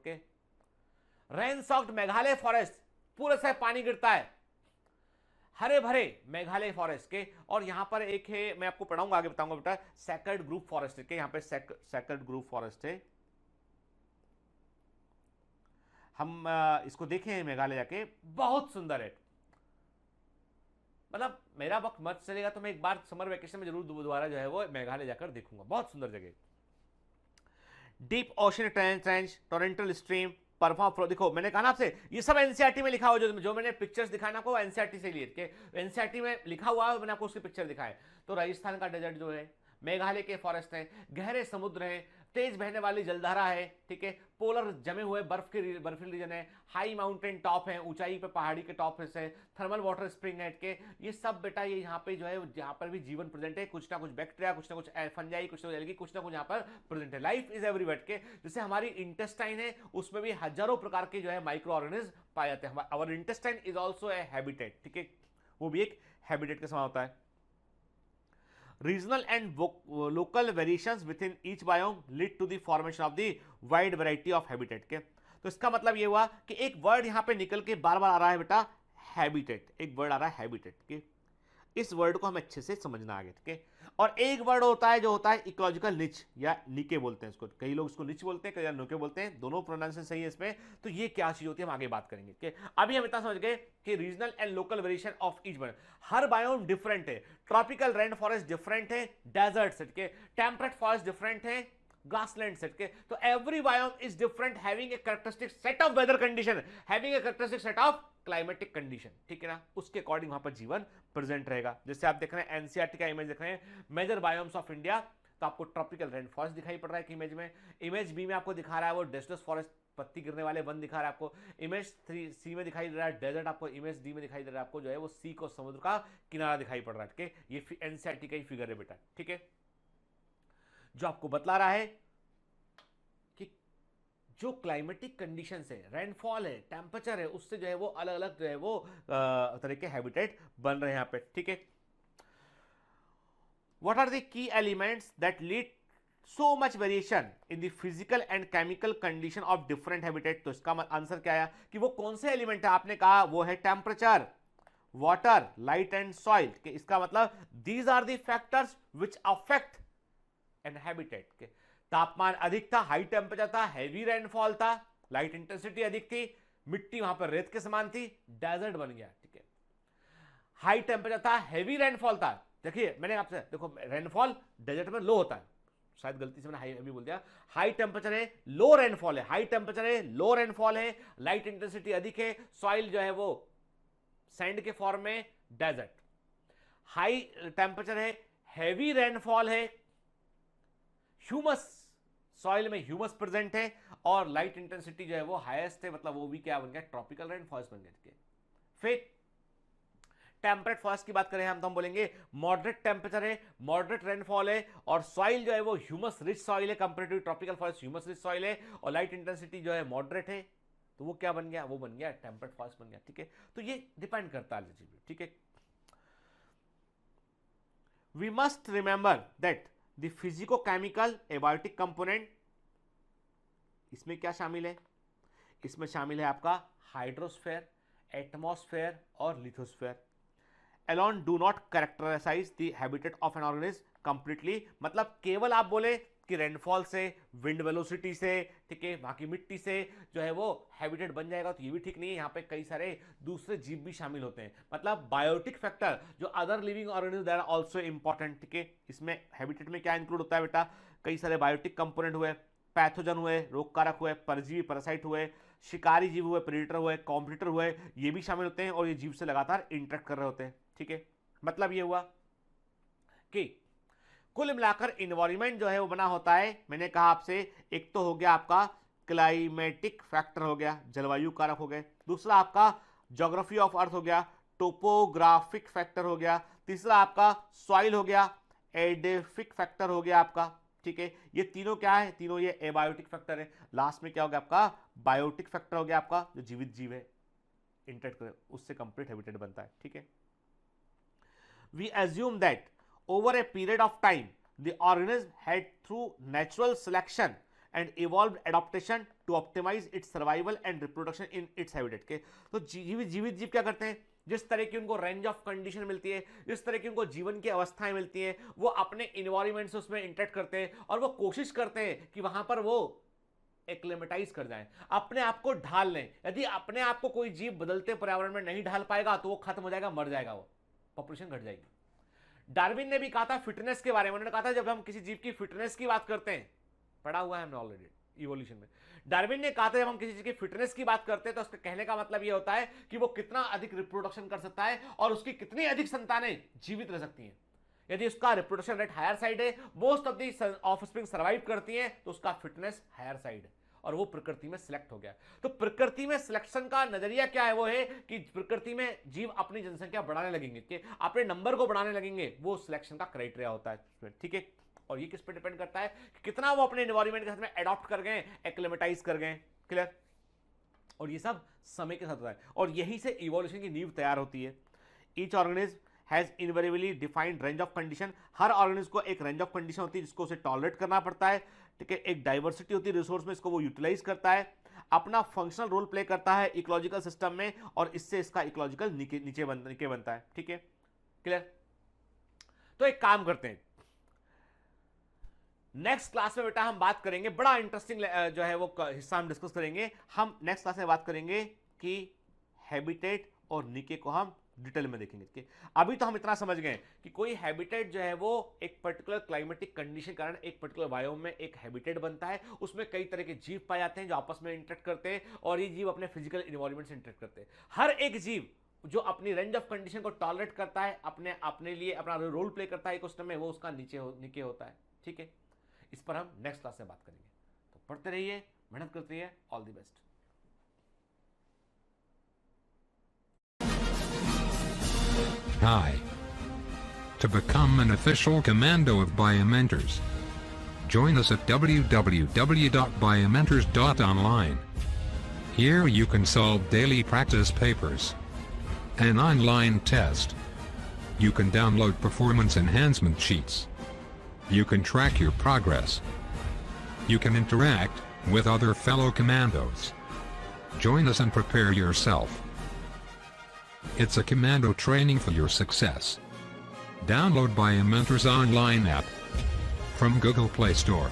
रेन सॉक्ड मेघालय फॉरेस्ट, पूरे से पानी गिरता है, हरे भरे मेघालय फॉरेस्ट के, और यहां पर एक है, मैं आपको पढ़ाऊंगा आगे बताऊंगा बेटा, सेक्रेड ग्रुप फॉरेस्ट के, यहां पे सेक्रेड ग्रुप फॉरेस्ट है। हम इसको देखे हैं मेघालय जाके, बहुत सुंदर है। मतलब मेरा वक्त मत चलेगा तो मैं एक बार समर वेकेशन में जरूर दोबारा जो है वो मेघालय जाकर देखूंगा, बहुत सुंदर जगह। Deep ocean trench, torrential stream, perform flow, देखो मैंने कहा ना आपसे ये सब एनसीईआरटी में लिखा हुआ, जो मैंने पिक्चर्स दिखाया ना आपको एनसीईआरटी से लिए के, एनसीईआरटी में लिखा हुआ है, मैंने आपको उसकी पिक्चर दिखाए। तो राजस्थान का डेजर्ट जो है, मेघालय के फॉरेस्ट हैं, गहरे समुद्र हैं, तेज बहने वाली जलधारा है, ठीक है, पोलर जमे हुए बर्फीली रीजन है, हाई माउंटेन टॉप है, ऊंचाई पे पहाड़ी के टॉप से, थर्मल वाटर स्प्रिंग है के, ये सब बेटा ये यहाँ पे जो है, यहाँ पर भी जीवन प्रेजेंट है, कुछ ना कुछ बैक्टीरिया, कुछ ना कुछ फंजाई, कुछ ना कुछ एल्गी, कुछ ना कुछ यहाँ पर प्रेजेंट है। लाइफ इज एवरीवेयर के, जैसे हमारी इंटेस्टाइन है उसमें भी हजारों प्रकार के जो है माइक्रो ऑर्गेनिज्म पाए जाते हैं। Our intestine is also a habitat, ठीक है, वो भी एक हैबिटेट के समान होता है। Regional and local variations within each biome lead to the formation of the wide variety of habitat के। तो इसका मतलब ये हुआ कि एक वर्ड यहां पे निकल के बार बार आ रहा है बेटा, हैबिटेट, एक वर्ड आ रहा है हैबिटेट के, इस वर्ड को हमें अच्छे से समझना आगे, ठीक है। और एक वर्ड होता है जो होता है इकोलॉजिकल निच या निके बोलते हैं इसको, कई लोग इसको निच बोलते हैं, कई नुके बोलते हैं, दोनों प्रोनाउंसिएशन सही है इसमें। तो ये क्या चीज होती है हम आगे बात करेंगे, ठीक है। अभी हम इतना समझ गए कि regional and local variation of each biome, हर बायोम डिफरेंट है, ट्रॉपिकल रेन फॉरेस्ट डिफरेंट है, डेजर्ट सेट के, टेम्परेट फॉरेस्ट डिफरेंट है, ग्रासलैंड सेट के। तो every biome is different, having a characteristic set of weather condition, having a characteristic set of climatic condition, ठीक है ना, उसके अकॉर्डिंग वहां पर जीवन प्रेजेंट रहेगा। जैसे आप देख रहे हैं एनसीईआरटी का इमेज देख रहे हैं, मेजर बायोम्स ऑफ इंडिया, तो आपको ट्रॉपिकल रेन फॉरेस्ट दिखाई पड़ रहा है कि इमेज में, इमेज बी में आपको दिखा रहा है वो डेस्टस फॉरेस्ट, पत्ती गिरने वाले वन दिखा रहा है आपको, इमेज 3C में दिखाई दे रहा है डेजर्ट, आपको इमेज डी में दिखाई दे रहा है आपको जो है वो सी को समुद्र का किनारा दिखाई पड़ रहा है, ठीक है। ये एनसीईआरटी का ही फिगर है बेटा, ठीक है, जो आपको बतला रहा है जो क्लाइमेटिक कंडीशंस है, रेनफॉल है, टेम्परेचर है, उससे जो है वो अलग अलग जो है वो तरह के हैबिटेट बन रहे हैं यहाँ पे, ठीक है। What are the key elements that lead so much variation in the physical and chemical condition of different habitat. तो इसका आंसर क्या आया कि वो कौन से एलिमेंट है, आपने कहा वो है temperature, water, light and soil. इसका मतलब these are the factors which affect an habitat के। तापमान अधिक था, हाई टेम्परेचर था, हैवी रेनफॉल था, लाइट इंटेंसिटी अधिक थी, मिट्टी वहां पर रेत के समान थी, डेजर्ट बन गया, ठीक है। हाई टेम्परेचर था, हैवी रेनफॉल था, देखिए मैंने आपसे देखो रेनफॉल डेजर्ट में लो होता है, शायद गलती से मैंने हाई हैवी बोल दिया, हाई टेम्परेचर है, लो रेनफॉल है, हाई टेम्परेचर है, लो रेनफॉल है, लाइट इंटेंसिटी अधिक है, सॉइल जो है वो सैंड के फॉर्म में, डेजर्ट। हाई टेम्परेचर है, हैवी रेनफॉल है, ह्यूमस, सॉइल में ह्यूमस प्रेजेंट है, और लाइट इंटेंसिटी जो है वो हाईएस्ट है, मतलब वो भी क्या बन गया, ट्रॉपिकल रेन फॉरेस्ट बन गया। फिर टेम्परेट फॉरेस्ट की बात करें हम तो हम बोलेंगे मॉडरेट टेम्परेचर है, मॉडरेट रेनफॉल है, और सॉइल जो है वो ह्यूमस रिच सॉइल है, comparative tropical forest humus rich soil है, और लाइट इंटेंसिटी जो है मॉडरेट है, तो वो क्या बन गया, वो बन गया टेम्परेट फॉरेस्ट बन गया, ठीक है। तो ये डिपेंड करता है, ठीक है। We must remember that the physicochemical abiotic component, इसमें क्या शामिल है, इसमें शामिल है आपका हाइड्रोस्फेयर, एटमॉस्फेयर और lithosphere. Alone do not characterise the habitat of an organism completely, मतलब केवल आप बोले कि रेनफॉल से, विंड वेलोसिटी से, ठीक है, वहां की मिट्टी से जो है वो हैबिटेट बन जाएगा, तो ये भी ठीक नहीं है। यहाँ पे कई सारे दूसरे जीव भी शामिल होते हैं, मतलब बायोटिक फैक्टर जो other living organism that are also important, ठीक है। इसमें हैबिटेट में क्या इंक्लूड होता है बेटा, कई सारे बायोटिक कंपोनेंट हुए, पैथोजन हुए, रोगकारक हुए, परजीवी पैरासाइट हुए, शिकारी जीव हुए, प्रेडेटर हुए, कॉम्पिटिटर हुए, ये भी शामिल होते हैं, और ये जीव से लगातार इंटरेक्ट कर रहे होते हैं, ठीक है। मतलब ये हुआ कि कुल मिलाकर इन्वायरमेंट जो है वो बना होता है, मैंने कहा आपसे, एक तो हो गया आपका क्लाइमेटिक फैक्टर हो गया, जलवायु कारक हो गए, दूसरा आपका ज्योग्राफी ऑफ अर्थ हो गया, टोपोग्राफिक फैक्टर हो गया, तीसरा आपका सॉइल हो गया, एडेफिक फैक्टर हो गया आपका, ठीक है। ये तीनों क्या है, तीनों ये एबायोटिक फैक्टर है। लास्ट में क्या हो गया आपका, बायोटिक फैक्टर हो गया आपका, जो जीवित जीव है इंटरेक्ट करे, उससे कंप्लीट हैबिटेट बनता है, ठीक है। We assume that over a period of time the organism had through natural selection and evolved adaptation to optimize its survival and reproduction in its habitat के। तो जीवित जीव क्या करते हैं, जिस तरह की उनको रेंज ऑफ कंडीशन मिलती है, जिस तरह की उनको जीवन की अवस्थाएं मिलती हैं, वो अपने इन्वायरमेंट से उसमें इंटरेक्ट करते हैं और वो कोशिश करते हैं कि वहां पर वो एक्लेमेटाइज कर जाएं, अपने आप को ढाल लें। यदि अपने आप को कोई जीव बदलते पर्यावरण में नहीं ढाल पाएगा तो वो खत्म हो जाएगा, मर जाएगा, वो पॉपुलेशन घट जाएगी। डार्विन ने भी कहा था फिटनेस के बारे में, उन्होंने कहा था जब हम किसी जीव की फिटनेस की बात करते हैं, पढ़ा हुआ है हमने ऑलरेडी इवोल्यूशन में, डार्विन ने कहा था जब हम किसी चीज की फिटनेस की बात करते हैं तो उसका कहने का मतलब यह होता है कि वो कितना अधिक रिप्रोडक्शन कर सकता है और उसकी कितनी अधिक संतानें जीवित रह सकती हैं। यदि उसका रिप्रोडक्शन रेट हायर साइड है, most of the offspring survive करती हैं, तो उसका फिटनेस हायर साइड है और वो प्रकृति में सिलेक्ट हो गया। तो प्रकृति में सिलेक्शन का नजरिया क्या है? वो है कि प्रकृति में जीव अपनी जनसंख्या बढ़ाने लगेंगे, कि अपने नंबर को बढ़ाने लगेंगे, वो सिलेक्शन का क्राइटेरिया होता है। ठीक है, और ये किस पे डिपेंड करता है कि कितना वो अपने एनवायरनमेंट के साथ में एडॉप्ट कर गए, एक्लेमेटाइज कर गए। क्लियर? और ये सब समय के साथ होता है और यहीं से इवोल्यूशन की नींव तैयार होती है। Each organism has invariably defined range of condition, her organism को एक रेंज ऑफ कंडीशन होती है जिसको उसे टॉलरेट करना पड़ता है। ठीक है, एक डाइवर्सिटी होती है रिसोर्स में, इसको वो यूटिलाइज करता है, अपना फंक्शनल रोल प्ले करता है इकोलॉजिकल सिस्टम में और इससे इसका इकोलॉजिकल नीचे बनता है। ठीक है, क्लियर? तो एक काम करते हैं, नेक्स्ट क्लास में बेटा हम बात करेंगे, बड़ा इंटरेस्टिंग जो है वो हिस्सा हम डिस्कस करेंगे। हम नेक्स्ट क्लास में बात करेंगे कि हैबिटेट और निके को हम डिटेल में देखेंगे। कि अभी तो हम इतना समझ गए कि कोई हैबिटेट जो है वो एक पर्टिकुलर क्लाइमेटिक कंडीशन के कारण एक पर्टिकुलर बायोम में एक हैबिटेट बनता है, उसमें कई तरह के जीव पाए जाते हैं जो आपस में इंटरेक्ट करते हैं और ये जीव अपने फिजिकल इन्वायरमेंट से इंटरेक्ट करते हैं। हर एक जीव जो अपनी रेंज ऑफ कंडीशन को टॉलरेट करता है, अपने लिए अपना रोल प्ले करता है इकोसिस्टम में, वो उसका नीचे होता है। ठीक है, इस पर हम नेक्स्ट क्लास में बात करेंगे। तो पढ़ते रहिए, मेहनत करते रहिए, all the best. Hi. To become an official commando of Biomentors, join us at www.biomentors.online. Here you can solve daily practice papers, an online test. You can download performance enhancement sheets. You can track your progress. You can interact with other fellow commandos. Join us and prepare yourself. It's a commando training for your success. Download Biomentors online app from Google Play Store.